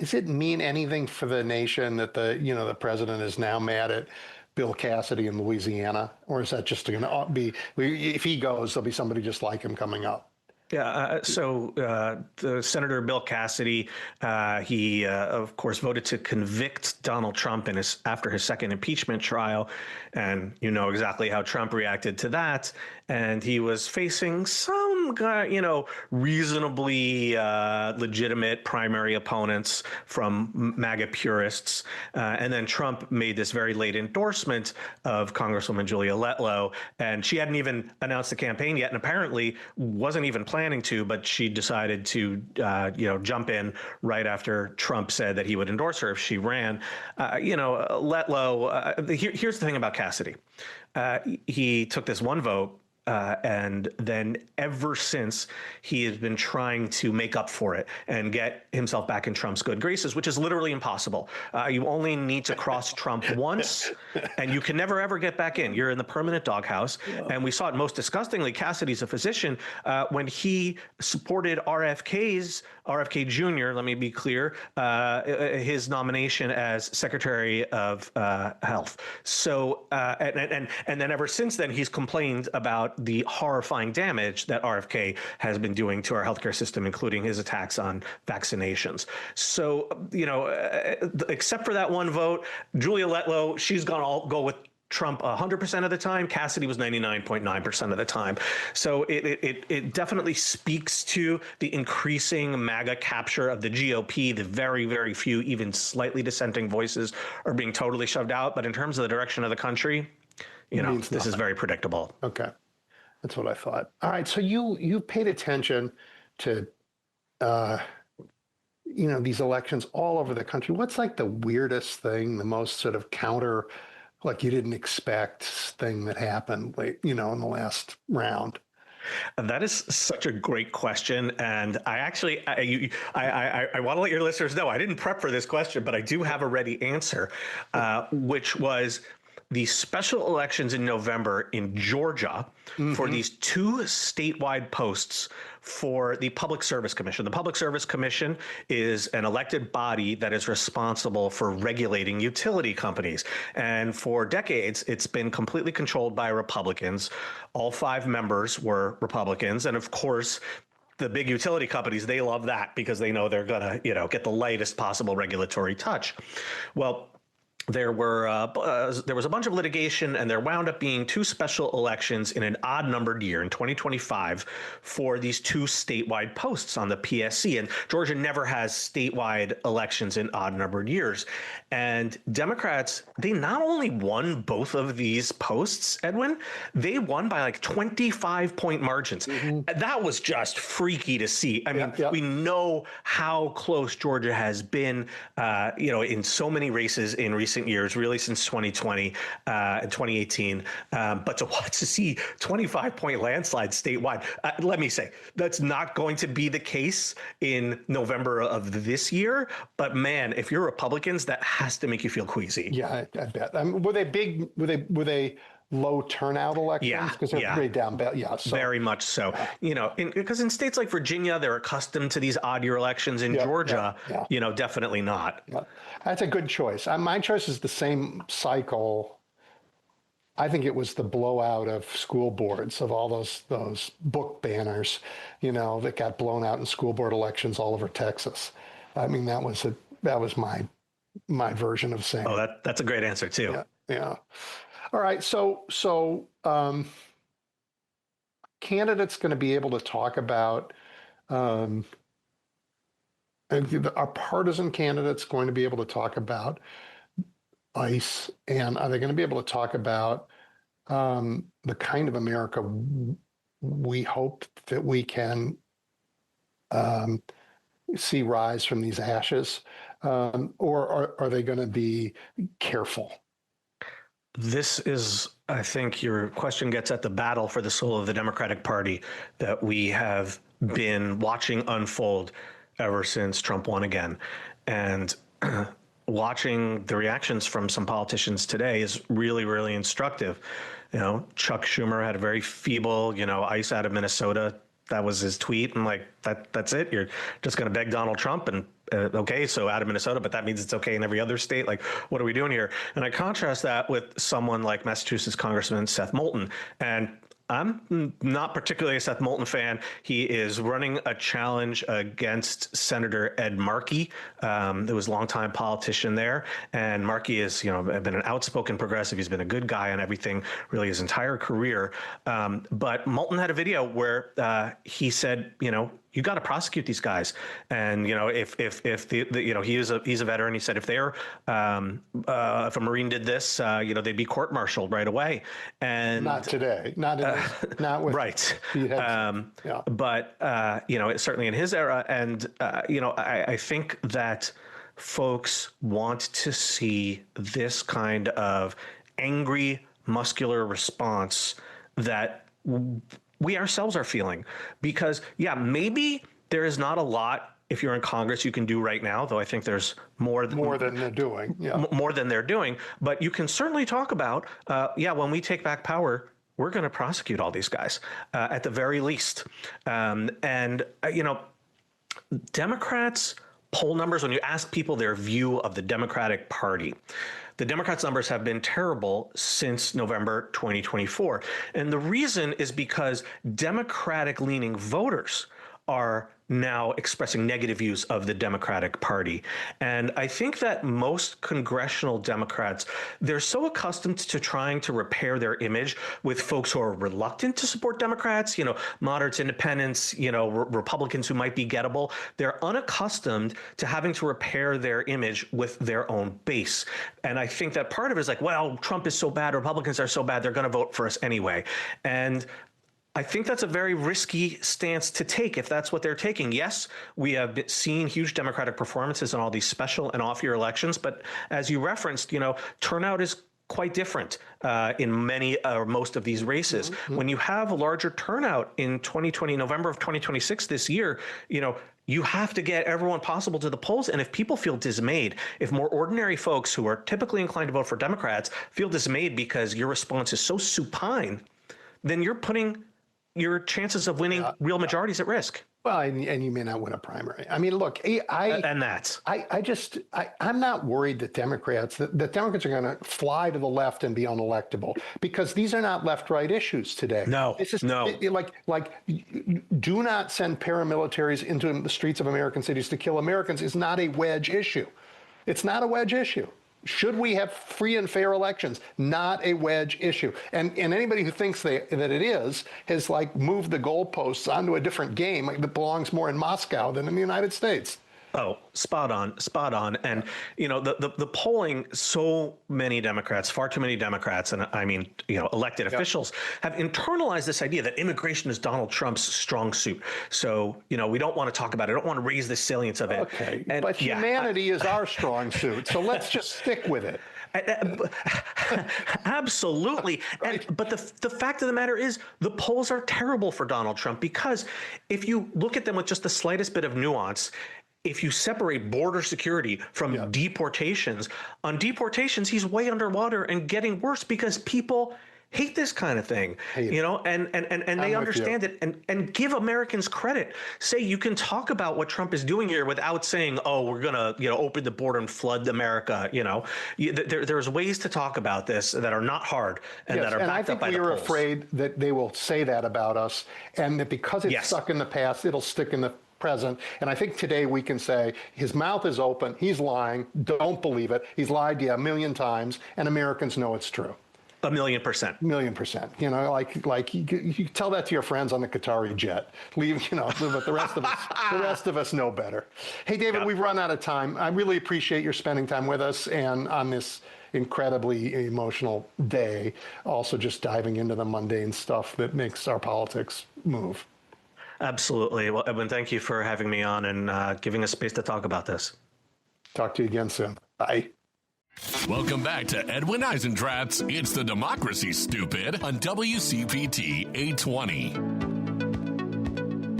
it mean anything for the nation that the president is now mad at Bill Cassidy in Louisiana, or is that just going to be, if he goes, there'll be somebody just like him coming up? Yeah. So the Senator Bill Cassidy, he, of course, voted to convict Donald Trump after his second impeachment trial. And you know exactly how Trump reacted to that. And he was facing some, reasonably legitimate primary opponents from MAGA purists. And then Trump made this very late endorsement of Congresswoman Julia Letlow. And she hadn't even announced the campaign yet, and apparently wasn't even planning planning to, but she decided to, jump in right after Trump said that he would endorse her if she ran. Letlow, here's the thing about Cassidy. He took this one vote. And then ever since, he has been trying to make up for it and get himself back in Trump's good graces, which is literally impossible. You only need to cross Trump once, and you can never, ever get back in. You're in the permanent doghouse. And we saw it most disgustingly. Cassidy's a physician. When he supported RFK Jr., let me be clear, his nomination as Secretary of Health. So, and then ever since then, he's complained about the horrifying damage that RFK has been doing to our healthcare system, including his attacks on vaccinations. So, except for that one vote, Julia Letlow, she's going to go with Trump 100% of the time. Cassidy was 99.9% of the time. So it definitely speaks to the increasing MAGA capture of the GOP. The very, very few, even slightly dissenting voices are being totally shoved out. But in terms of the direction of the country, this is very predictable. Okay. That's what I thought. All right. So you paid attention to, these elections all over the country. What's like the weirdest thing, the most sort of counter, like you didn't expect thing that happened in the last round? That is such a great question. And I actually, I want to let your listeners know, I didn't prep for this question, but I do have a ready answer, which was the special elections in November in Georgia for these two statewide posts for the Public Service Commission. The Public Service Commission is an elected body that is responsible for regulating utility companies. And for decades, it's been completely controlled by Republicans. All 5 members were Republicans. And of course, the big utility companies, they love that because they know they're going to, get the lightest possible regulatory touch. Well, there was a bunch of litigation, and there wound up being 2 special elections in an odd-numbered year in 2025 for these 2 statewide posts on the PSC. And Georgia never has statewide elections in odd-numbered years. And Democrats, they not only won both of these posts, Edwin, they won by like 25-point margins. That was just freaky to see. I mean, we know how close Georgia has been, in so many races in recent years, really since 2020 and 2018. But to see 25-point landslides statewide, let me say, that's not going to be the case in November of this year. But man, if you're Republicans, that has to make you feel queasy. Yeah, I bet. Were they big? Were they low turnout elections? Because they're pretty down bad. Yeah, so. Very much so. Because in states like Virginia, they're accustomed to these odd year elections. In Georgia, definitely not. Yeah. That's a good choice. My choice is the same cycle. I think it was the blowout of school boards, of all those book banners, that got blown out in school board elections all over Texas. I mean, that was my version of saying. Oh, that's a great answer too. Yeah. All right. So candidates going to be able to talk about, are partisan candidates going to be able to talk about ICE, and are they going to be able to talk about the kind of America we hope that we can see rise from these ashes, or are they going to be careful? This is, I think your question gets at the battle for the soul of the Democratic Party that we have been watching unfold ever since Trump won again. And watching the reactions from some politicians today is really, really instructive. Chuck Schumer had a very feeble, ICE out of Minnesota. That was his tweet. And like, that's it. You're just going to beg Donald Trump and okay, so out of Minnesota, but that means it's okay in every other state. Like, what are we doing here? And I contrast that with someone like Massachusetts Congressman Seth Moulton. And I'm not particularly a Seth Moulton fan. He is running a challenge against Senator Ed Markey, who was a longtime politician there. And Markey has, been an outspoken progressive. He's been a good guy on everything, really his entire career. But Moulton had a video where he said, you got to prosecute these guys. And, if he's a veteran, he said if if a Marine did this, they'd be court-martialed right away. And not today, not with right. Yeah. But, certainly in his era. And, I think that folks want to see this kind of angry, muscular response that we ourselves are feeling, because maybe there is not a lot, if you're in Congress, you can do right now, though I think there's more than they're doing. Yeah. More than they're doing. But you can certainly talk about, when we take back power, we're going to prosecute all these guys at the very least. Democrats poll numbers, when you ask people their view of the Democratic Party, the Democrats' numbers have been terrible since November 2024. And the reason is because Democratic-leaning voters are now expressing negative views of the Democratic Party. And I think that most congressional Democrats, they're so accustomed to trying to repair their image with folks who are reluctant to support Democrats, moderates, independents, Republicans who might be gettable. They're unaccustomed to having to repair their image with their own base. And I think that part of it is like, well, Trump is so bad, Republicans are so bad, they're going to vote for us anyway. And I think that's a very risky stance to take if that's what they're taking. Yes, we have seen huge Democratic performances in all these special and off-year elections, but as you referenced, turnout is quite different in many or most of these races. Mm-hmm. When you have a larger turnout in 2020, November of 2026 this year, you have to get everyone possible to the polls. And if people feel dismayed, if more ordinary folks who are typically inclined to vote for Democrats feel dismayed because your response is so supine, then you're putting your chances of winning real majorities at risk. Well, and you may not win a primary. I mean, look, I'm not worried that Democrats are going to fly to the left and be unelectable, because these are not left-right issues today. No. Do not send paramilitaries into the streets of American cities to kill Americans is not a wedge issue. It's not a wedge issue. Should we have free and fair elections? Not a wedge issue. And anybody who thinks that it is has moved the goalposts onto a different game that belongs more in Moscow than in the United States. Oh, spot on. And, the polling, so many Democrats, far too many Democrats, and I mean, elected officials have internalized this idea that immigration is Donald Trump's strong suit. So, we don't want to talk about it. I don't want to raise the salience of it. Okay, but humanity is our strong suit. So let's just stick with it. Absolutely. Right. But the fact of the matter is the polls are terrible for Donald Trump, because if you look at them with just the slightest bit of nuance, if you separate border security from deportations, on deportations, he's way underwater and getting worse because people hate this kind of thing, and they understand it, and give Americans credit. Say you can talk about what Trump is doing here without saying, oh, we're going to, open the border and flood America. There's ways to talk about this that are not hard and that are backed up by the polls. And I think we are afraid that they will say that about us, and that because it's stuck in the past, it'll stick in the present. And I think today we can say his mouth is open, he's lying, don't believe it, he's lied to you 1,000,000 times, and Americans know it's true. 1,000,000%. 1,000,000%. You tell that to your friends on the Qatari jet. But the rest of us know better. Hey, David, we've run out of time. I really appreciate your spending time with us and on this incredibly emotional day, also just diving into the mundane stuff that makes our politics move. Absolutely. Well, Edwin, thank you for having me on and giving us space to talk about this. Talk to you again soon. Bye. Welcome back to Edwin Eisendrath's It's the Democracy, Stupid, on WCPT 820.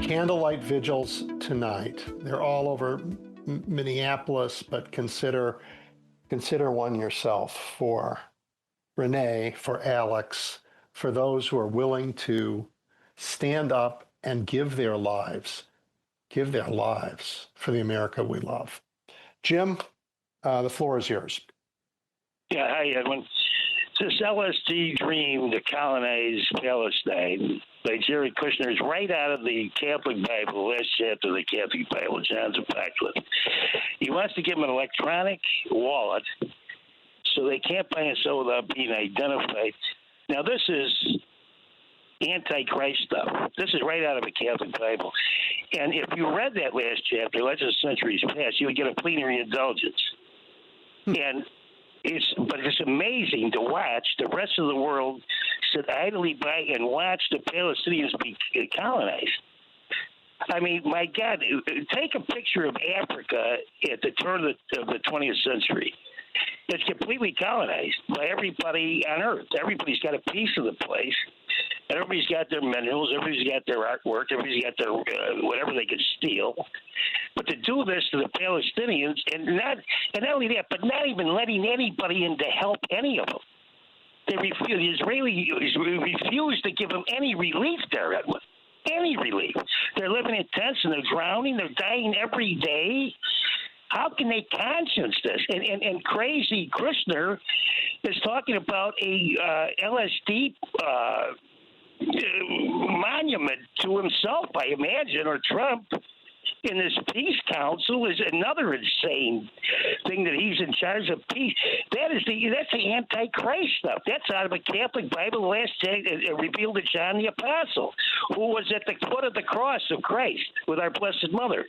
Candlelight vigils tonight. They're all over Minneapolis, but consider one yourself for Renee, for Alex, for those who are willing to stand up and give their lives for the America we love. Jim, the floor is yours. Yeah, hi, Edwin. This LSD dream to colonize Palestine by Jared Kushner is right out of the Catholic Bible, the last chapter of the Catholic Bible, John's Apocalypse. He wants to give them an electronic wallet so they can't buy and sell without being identified. Now, this is Antichrist stuff. This is right out of a Catholic Bible. And if you read that last chapter, Legend of Centuries Past, you would get a plenary indulgence. And it's amazing to watch the rest of the world sit idly by and watch the Palestinians be colonized. I mean, my God, take a picture of Africa at the turn of the 20th century. It's completely colonized by everybody on Earth. Everybody's got a piece of the place. Everybody's got their minerals. Everybody's got their artwork. Everybody's got their whatever they could steal. But to do this to the Palestinians, and not only that, but not even letting anybody in to help any of them. They refuse. The Israelis refuse to give them any relief there, Edwin. Any relief. They're living in tents and they're drowning. They're dying every day. How can they conscience this? And crazy Kushner is talking about a LSD monument to himself, I imagine, or Trump in this peace council is another insane thing that he's in charge of peace. That's the Antichrist stuff. That's out of a Catholic Bible revealed to John the Apostle, who was at the foot of the cross of Christ with our Blessed Mother.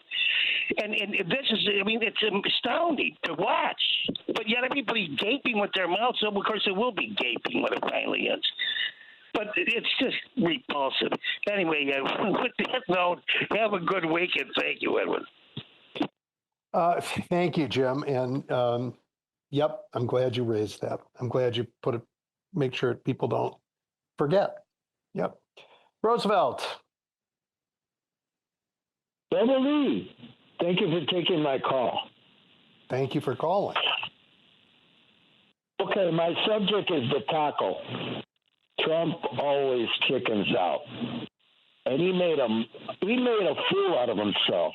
And this is, I mean, it's astounding to watch. But yet everybody's gaping with their mouths. So of course it will be gaping when it finally ends. But it's just repulsive. Anyway, with that note, have a good week, and thank you, Edwin. Thank you, Jim. And yep, I'm glad you raised that. I'm glad you make sure people don't forget. Yep. Roosevelt. Brother Lee, thank you for taking my call. Thank you for calling. Okay, my subject is the taco. Trump always chickens out. And he made a fool out of himself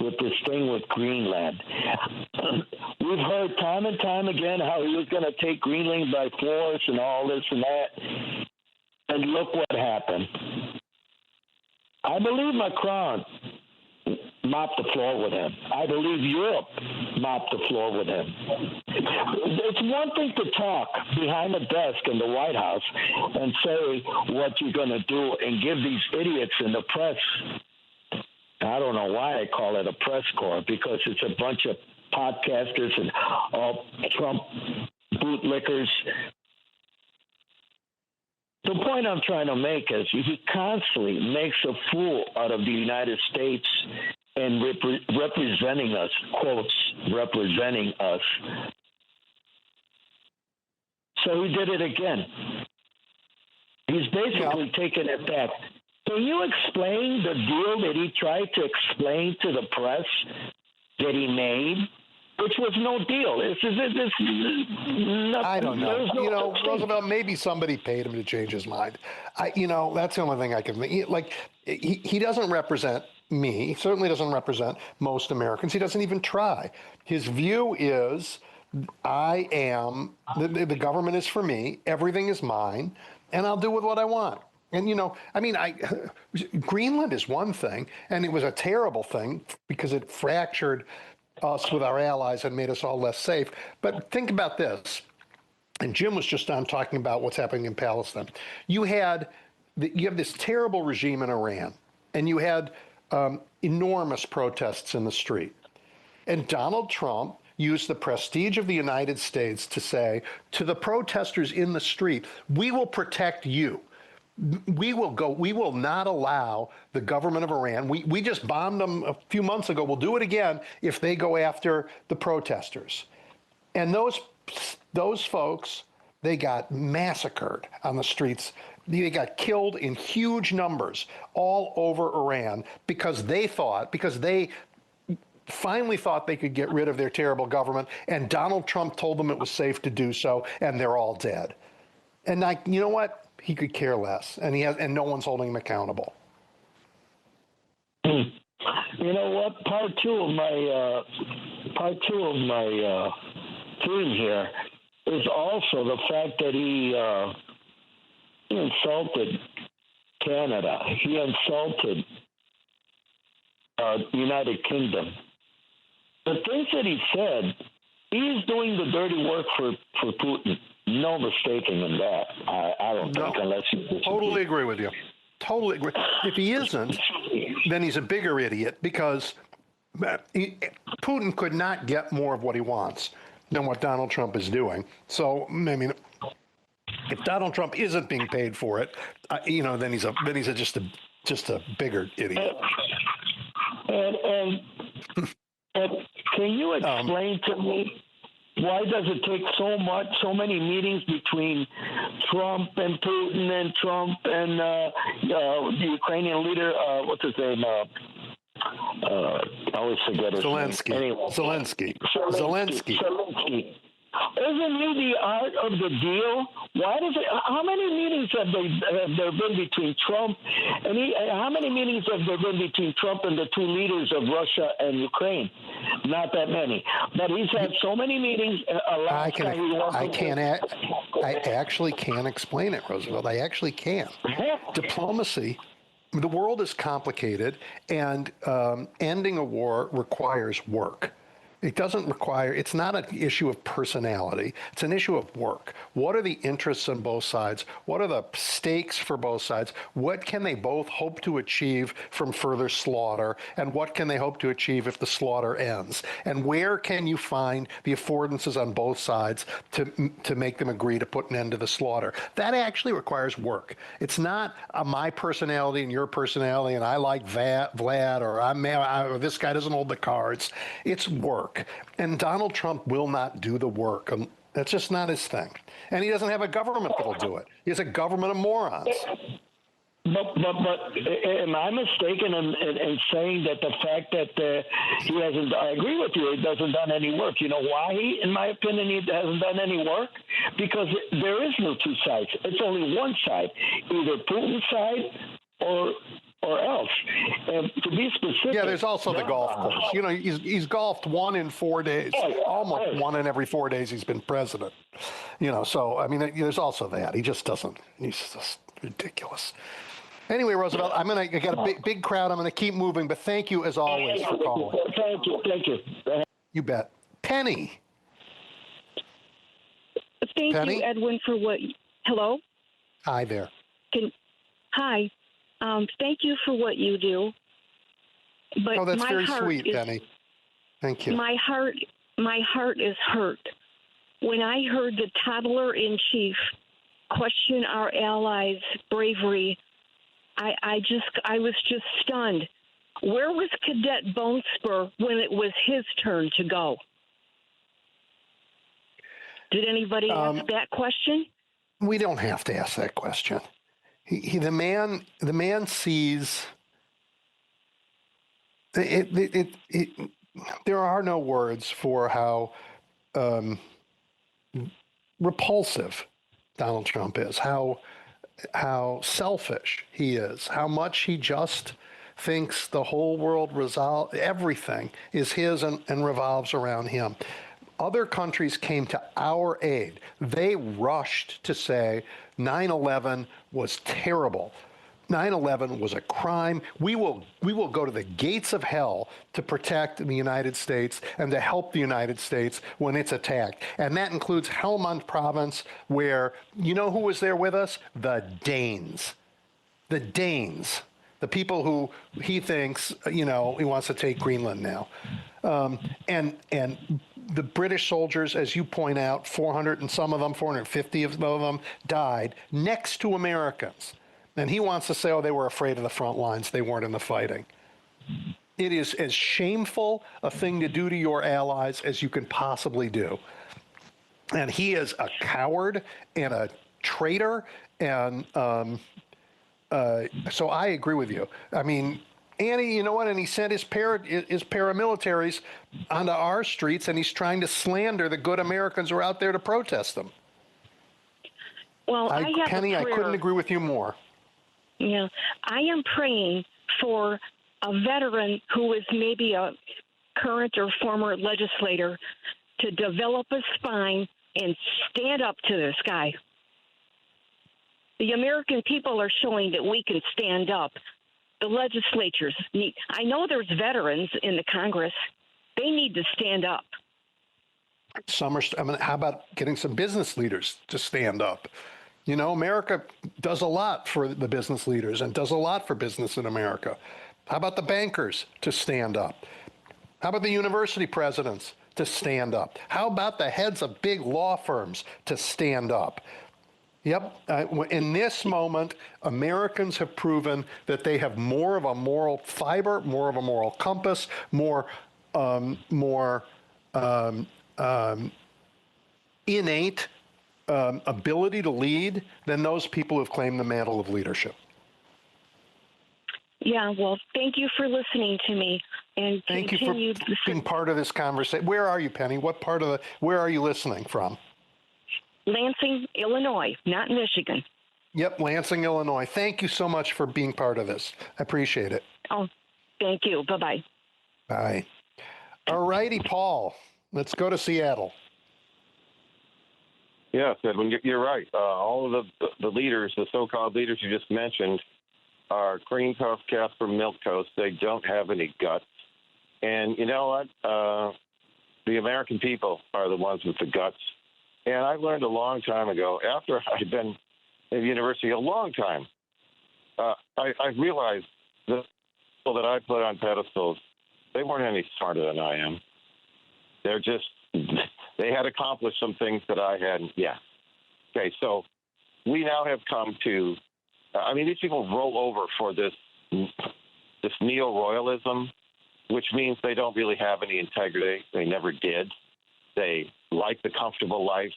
with this thing with Greenland. We've heard time and time again how he was going to take Greenland by force and all this and that. And look what happened. I believe Macron mopped the floor with him. I believe Europe mopped the floor with him. It's one thing to talk behind the desk in the White House and say what you're going to do and give these idiots in the press. I don't know why I call it a press corps, because it's a bunch of podcasters and all Trump bootlickers. The point I'm trying to make is he constantly makes a fool out of the United States and representing us, quotes, representing us. So he did it again. He's basically taken it back. Can you explain the deal that he tried to explain to the press that he made? Which was no deal. I don't know. Roosevelt, maybe somebody paid him to change his mind. That's the only thing I can think. Like, he doesn't represent me. He certainly doesn't represent most Americans. He doesn't even try. His view is, the government is for me, everything is mine, and I'll do with what I want. And, Greenland is one thing, and it was a terrible thing because it fractured us with our allies and made us all less safe. But think about this, and Jim was just on talking about what's happening in Palestine. You have this terrible regime in Iran, and you had enormous protests in the street. And Donald Trump used the prestige of the United States to say to the protesters in the street, we will protect you. We will not allow the government of Iran. We just bombed them a few months ago. We'll do it again if they go after the protesters. And those folks, they got massacred on the streets. They got killed in huge numbers all over Iran because they finally thought they could get rid of their terrible government, and Donald Trump told them it was safe to do so, and they're all dead. And you know what? He could care less, and no one's holding him accountable. You know what? Part two of my theme here is also the fact that he insulted Canada. He insulted the United Kingdom. The things that he said, he's doing the dirty work for Putin. No mistaking in that. I don't think, unless you totally agree with you. totally agree. If he isn't, then he's a bigger idiot because Putin could not get more of what he wants than what Donald Trump is doing. So, I mean, if Donald Trump isn't being paid for it, then he's just a bigger idiot. And can you explain to me why does it take so many meetings between Trump and Putin and Trump and the Ukrainian leader? What's his name? I always forget his Zelensky. name. Anyway. Zelensky. Isn't he the art of the deal? Why does it? How many meetings have there been between Trump and how many meetings have there been between Trump and the two leaders of Russia and Ukraine? Not that many, but he's had so many meetings. I actually can explain it, Roosevelt. I actually can. Diplomacy. The world is complicated, and ending a war requires work. It doesn't require, it's not an issue of personality. It's an issue of work. What are the interests on both sides? What are the stakes for both sides? What can they both hope to achieve from further slaughter? And what can they hope to achieve if the slaughter ends? And where can you find the affordances on both sides to make them agree to put an end to the slaughter? That actually requires work. It's not my personality and your personality, and I like Vlad, or this guy doesn't hold the cards. It's work. And Donald Trump will not do the work. That's just not his thing. And he doesn't have a government that'll do it. He has a government of morons. But am I mistaken in saying that the fact that he hasn't, I agree with you, he hasn't done any work. You know why in my opinion, he hasn't done any work? Because there is no two sides. It's only one side, either Putin's side or else. And to be specific... Yeah, there's also the golf course. You know, he's golfed 1 in 4 days. Almost 1 in every 4 days he's been president. You know, so, I mean, there's also that. He just doesn't... He's just ridiculous. Anyway, Roosevelt, I got a big crowd. I'm going to keep moving, but thank you, as always, for calling. Thank you. You bet. Penny. Thank you, Edwin, for what... Hello? Hi there. Hi. Thank you for what you do. But that's my very heart sweet, Penny. Thank you. My heart is hurt. When I heard the toddler-in-chief question our allies' bravery, I was just stunned. Where was Cadet Bonespur when it was his turn to go? Did anybody ask that question? We don't have to ask that question. The man sees it. There are no words for how repulsive Donald Trump is, how selfish he is, how much he just thinks the whole world everything is his and revolves around him. Other countries came to our aid. They rushed to say 9/11 was terrible. 9/11 was a crime. We will go to the gates of hell to protect the United States and to help the United States when it's attacked. And that includes Helmand province, where, you know who was there with us? The Danes. The Danes. The people who he thinks, he wants to take Greenland now. And the British soldiers, as you point out, 400 and some of them, 450 of them died next to Americans. And he wants to say, they were afraid of the front lines. They weren't in the fighting. It is as shameful a thing to do to your allies as you can possibly do. And he is a coward and a traitor. And so I agree with you. I mean, Annie, you know what? And he sent his paramilitaries onto our streets, and he's trying to slander the good Americans who are out there to protest them. Well, Penny, I couldn't agree with you more. Yeah, I am praying for a veteran who is maybe a current or former legislator to develop a spine and stand up to this guy. The American people are showing that we can stand up. The legislatures need. I know there's veterans in the Congress. They need to stand up. How about getting some business leaders to stand up? You know, America does a lot for the business leaders and does a lot for business in America. How about the bankers to stand up? How about the university presidents to stand up? How about the heads of big law firms to stand up? Yep. In this moment, Americans have proven that they have more of a moral fiber, more of a moral compass, more innate ability to lead than those people who've claimed the mantle of leadership. Yeah, well, thank you for listening to me, and thank you for being part of this conversation. Where are you, Penny? Where are you listening from? Lansing, Illinois, not Michigan. Yep, Lansing, Illinois. Thank you so much for being part of this. I appreciate it. Oh, thank you. Bye-bye. Bye. All righty, Paul. Let's go to Seattle. Yes, Edwin, you're right. All of the leaders, the so-called leaders you just mentioned, are cream puff Casper milquetoast. They don't have any guts. And you know what? The American people are the ones with the guts. And I learned a long time ago, after I'd been in university a long time, I realized the people that I put on pedestals, they weren't any smarter than I am. They're just, they had accomplished some things that I hadn't. Yeah. Okay, so we now have come to, these people roll over for this neo-royalism, which means they don't really have any integrity. They never did. They like the comfortable life.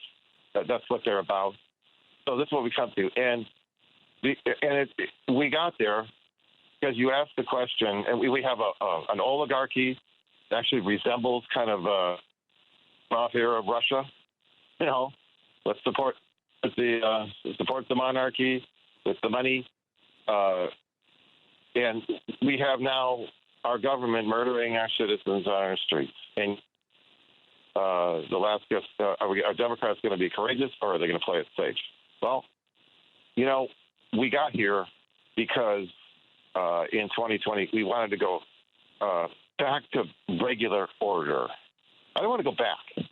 That's what they're about. So this is what we come to. And we got there because you asked the question, and we have an oligarchy that actually resembles kind of a mafia of Russia. You know, let's support the monarchy with the money. And we have now our government murdering our citizens on our streets. And the last guess, are Democrats going to be courageous, or are they going to play it safe? Well, you know, we got here because in 2020 we wanted to go back to regular order. I don't want to go back.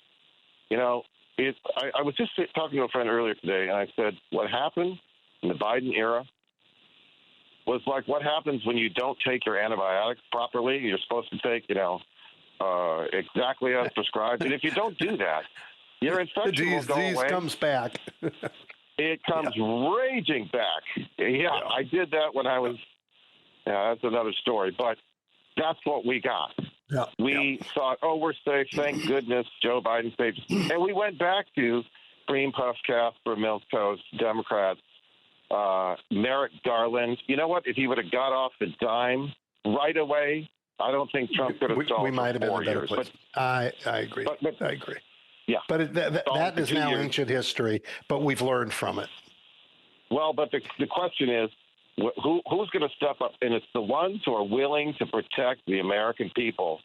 You know, I was just talking to a friend earlier today, and I said, what happened in the Biden era was like what happens when you don't take your antibiotics properly. You're supposed to take, exactly as prescribed. And if you don't do that, your infection will go away. The disease comes back. It comes raging back. Yeah, I did that when I was, that's another story. But that's what we got. Yeah. We thought, we're safe. Thank goodness Joe Biden saved us. And we went back to cream puff Casper, milquetoast, Democrats, Merrick Garland. You know what? If he would have got off the dime right away, I don't think Trump could have stalled we might have been in a better years. place. I agree. I agree. Yeah. But that is now ancient history, but we've learned from it. Well, but the question is, who's going to step up? And it's the ones who are willing to protect the American people.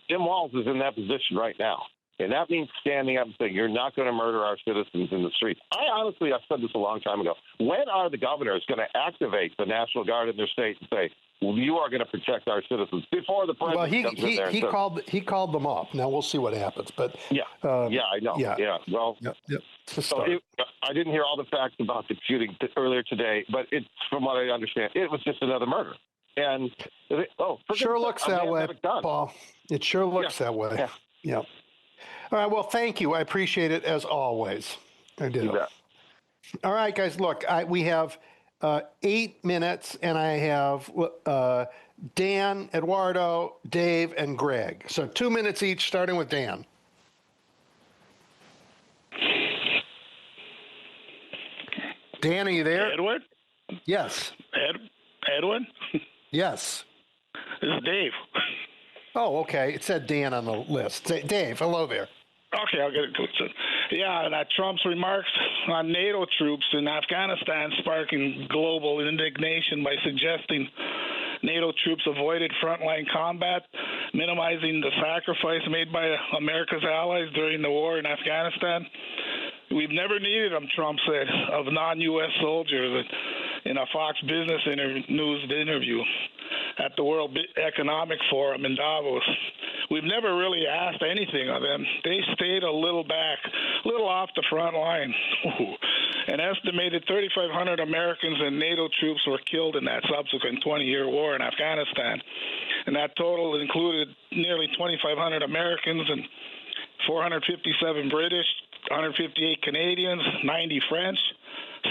Tim Walz is in that position right now. And that means standing up and saying, you're not going to murder our citizens in the streets. I've said this a long time ago. When are the governors going to activate the National Guard in their state and say, well, you are going to protect our citizens before the president comes in there? He called them up. Now we'll see what happens. But I know. Yeah. Well, I didn't hear all the facts about the shooting earlier today, but it's from what I understand, it was just another murder. And sure looks that way, Paul. It sure looks that way. Yeah. All right. Well, thank you. I appreciate it as always. I did. All right, guys. Look, we have 8 minutes, and I have Dan, Eduardo, Dave, and Greg. So 2 minutes each, starting with Dan. Dan, are you there? Edwin? Yes. Edwin? Yes. This is Dave. Oh, okay. It said Dan on the list. Dave, hello there. Okay, I'll get it. Yeah, and Trump's remarks on NATO troops in Afghanistan sparking global indignation by suggesting NATO troops avoided frontline combat, minimizing the sacrifice made by America's allies during the war in Afghanistan. We've never needed them, Trump said, of non-U.S. soldiers in a Fox Business News interview at the World Economic Forum in Davos. We've never really asked anything of them. They stayed a little back, a little off the front line. An estimated 3,500 Americans and NATO troops were killed in that subsequent 20-year war in Afghanistan. And that total included nearly 2,500 Americans and 457 British, 158 Canadians, 90 French,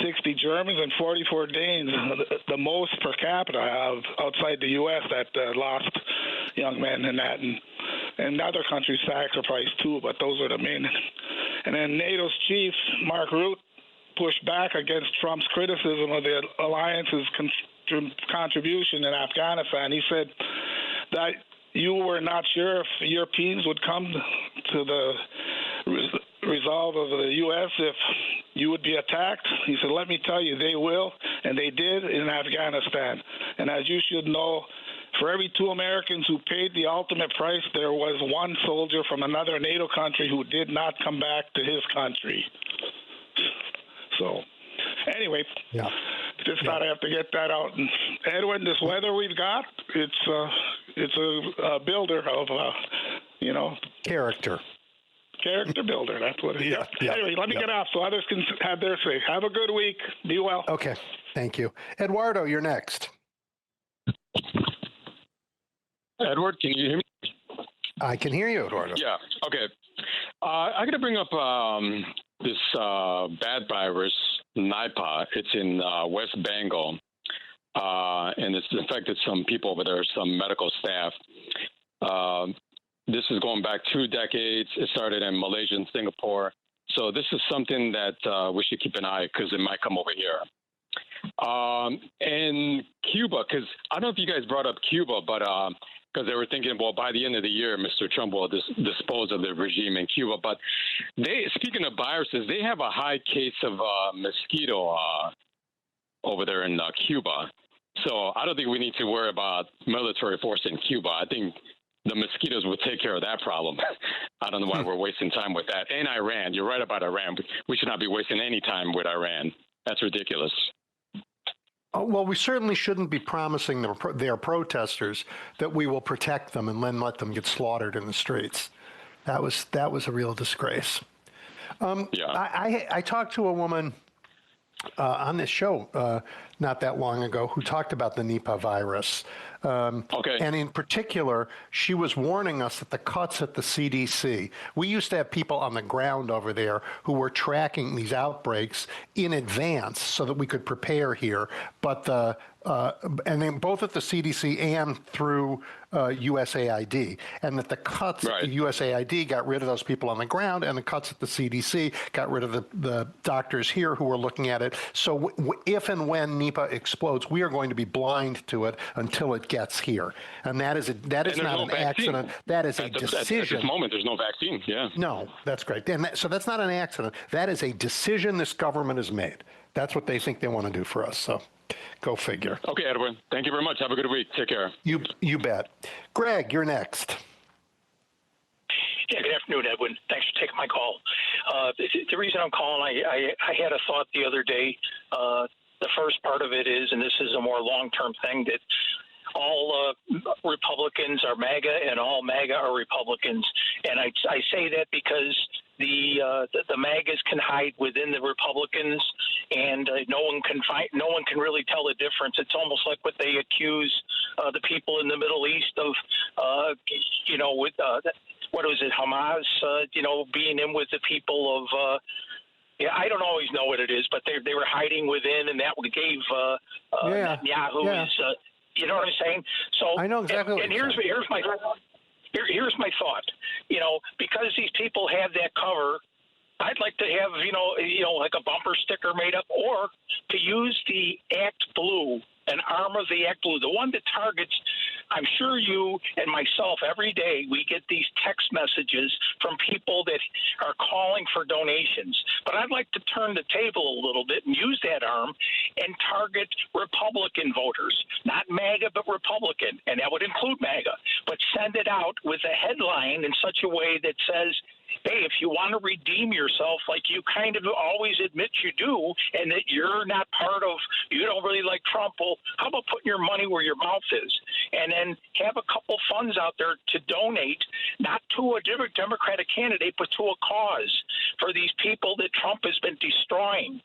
60 Germans, and 44 Danes, the most per capita outside the U.S. that lost young men in that. And other countries sacrificed too, but those are the main. And then NATO's chief, Mark Rutte, pushed back against Trump's criticism of the alliance's contribution in Afghanistan. He said that you were not sure if Europeans would come to the resolve of the U.S. if you would be attacked. He said, let me tell you, they will, and they did in Afghanistan. And as you should know, for every 2 Americans who paid the ultimate price, there was 1 soldier from another NATO country who did not come back to his country. So, anyway, just thought I have to get that out. And Edwin, this weather we've got, it's a builder of, character builder. That's what it is. Anyway, let me get off so others can have their say. Have a good week. Be well. Okay. Thank you. Eduardo, you're next. Edward, can you hear me? I can hear you, Eduardo. Yeah. Okay. I got to bring up this bad virus, Nipah. It's in West Bengal, and it's infected some people over there, some medical staff. This is going back 2 decades. It started in Malaysia and Singapore. So this is something that we should keep an eye because it might come over here. And Cuba, because I don't know if you guys brought up Cuba, but because they were thinking, well, by the end of the year, Mr. Trump will dispose of the regime in Cuba. But speaking of viruses, they have a high case of mosquito over there in Cuba. So I don't think we need to worry about military force in Cuba. I think the mosquitoes will take care of that problem. I don't know why we're wasting time with that. And Iran, you're right about Iran. We should not be wasting any time with Iran. That's ridiculous. Well, we certainly shouldn't be promising their protesters that we will protect them and then let them get slaughtered in the streets. That was a real disgrace. I talked to a woman on this show not that long ago who talked about the Nipah virus. And in particular, she was warning us that the cuts at the CDC, we used to have people on the ground over there who were tracking these outbreaks in advance so that we could prepare here. But and then both at the CDC and through USAID, and that the cuts at the USAID got rid of those people on the ground, and the cuts at the CDC got rid of the doctors here who were looking at it. So if and when Nipah explodes, we are going to be blind to it until it gets here, and that is not an accident. That is a decision. At this moment, there's no vaccine. Yeah. No, that's great, and so that's not an accident. That is a decision this government has made. That's what they think they want to do for us. So. Go figure. Okay, Edward. Thank you very much. Have a good week. Take care. You bet. Greg, you're next. Yeah, good afternoon, Edwin. Thanks for taking my call. The reason I'm calling, I had a thought the other day. The first part of it is, and this is a more long-term thing, that all Republicans are MAGA and all MAGA are Republicans. And I say that because the MAGAs can hide within the Republicans, and no one can really tell the difference. It's almost like what they accuse the people in the Middle East of, with what was it, Hamas, being in with the people of. I don't always know what it is, but they were hiding within, and that gave Netanyahu his. You know what I'm saying? So I know exactly. And here's my thought. Because these people have that cover, I'd like to have like a bumper sticker made up, or to use the Act Blue, an arm of the Act Blue, the one that targets. I'm sure you and myself every day we get these text messages from people that are calling for donations. But I'd like to turn the table a little bit and use that arm and target Republican voters, not MAGA, but Republican, and that would include MAGA. But send it out with a headline in such a way that says, hey, if you want to redeem yourself like you kind of always admit you do, and that you're not part of, you don't really like Trump, well, how about putting your money where your mouth is? and then have a couple funds out there to donate, not to a Democratic candidate, but to a cause for these people that Trump has been destroying,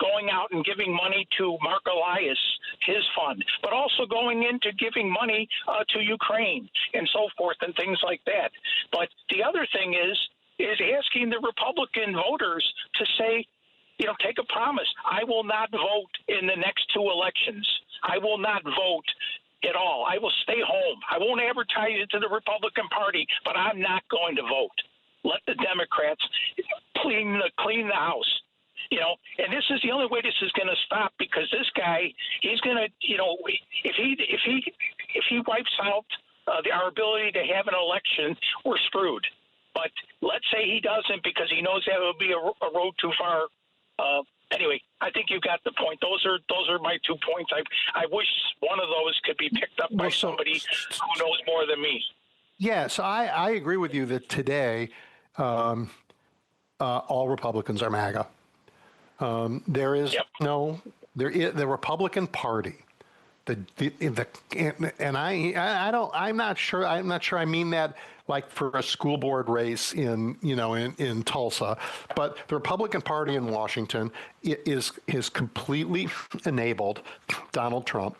going out and giving money to Mark Elias, his fund, but also going into giving money to Ukraine and so forth and things like that. But the other thing is asking the Republican voters to say, take a promise. I will not vote in the next two elections. I will not vote at all. I will stay home. I won't advertise it to the Republican Party, but I'm not going to vote. Let the Democrats clean the house. And this is the only way this is going to stop, because this guy, he's going to, if he wipes out our ability to have an election, we're screwed. But let's say he doesn't, because he knows that would be a road too far. Anyway, I think you got the point. Those are my 2 points. I wish one of those could be picked up by somebody who knows more than me. Yeah, so I agree with you that today all Republicans are MAGA. There is the Republican Party. I'm not sure I mean that like for a school board race in Tulsa, but the Republican Party in Washington is completely enabled Donald Trump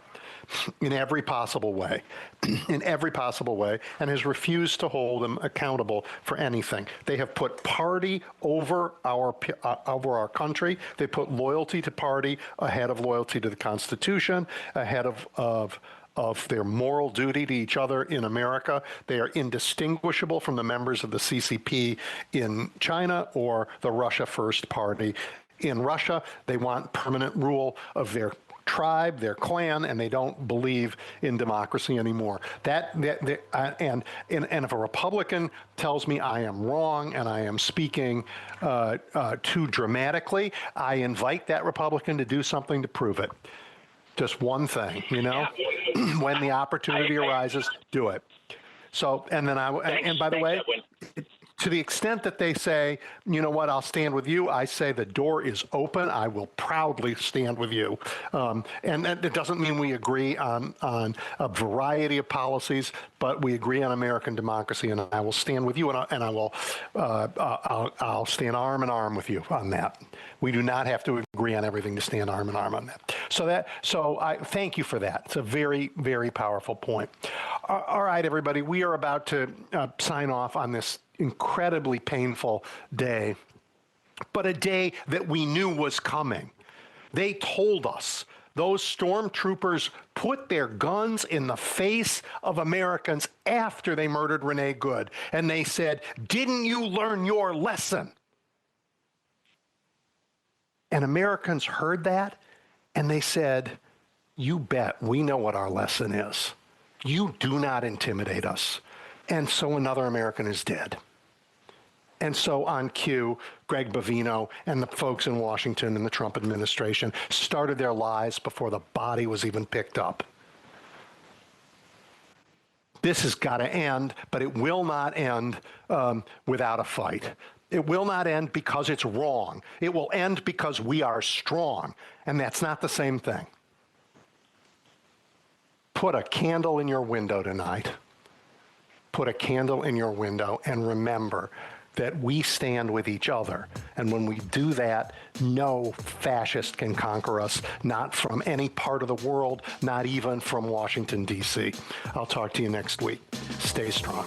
in every possible way, and has refused to hold him accountable for anything. They have put party over our country. They put loyalty to party ahead of loyalty to the Constitution, ahead of their moral duty to each other in America. They are indistinguishable from the members of the CCP in China or the Russia First Party. In Russia, they want permanent rule of their tribe, their clan, and they don't believe in democracy anymore. And if a Republican tells me I am wrong and I am speaking too dramatically, I invite that Republican to do something to prove it. Just one thing, when the opportunity arises, do it. So, and then and by the way, to the extent that they say, you know what, I'll stand with you, I say the door is open. I will proudly stand with you. And that doesn't mean we agree on a variety of policies, but we agree on American democracy, and I will stand with you, and I'll stand arm in arm with you on that. We do not have to agree on everything to stand arm in arm on that. So I thank you for that. It's a very, very powerful point. All right, everybody, we are about to sign off on this incredibly painful day, but a day that we knew was coming. They told us. Those stormtroopers put their guns in the face of Americans after they murdered Renee Good, and they said, "Didn't you learn your lesson?" And Americans heard that, and they said, "You bet, we know what our lesson is. You do not intimidate us." And so another American is dead. And so on cue, Greg Bovino and the folks in Washington and the Trump administration started their lies before the body was even picked up. This has got to end, but it will not end without a fight. It will not end because it's wrong. It will end because we are strong, and that's not the same thing. Put a candle in your window tonight. Put a candle in your window and remember that we stand with each other. And when we do that, no fascist can conquer us, not from any part of the world, not even from Washington, D.C. I'll talk to you next week. Stay strong.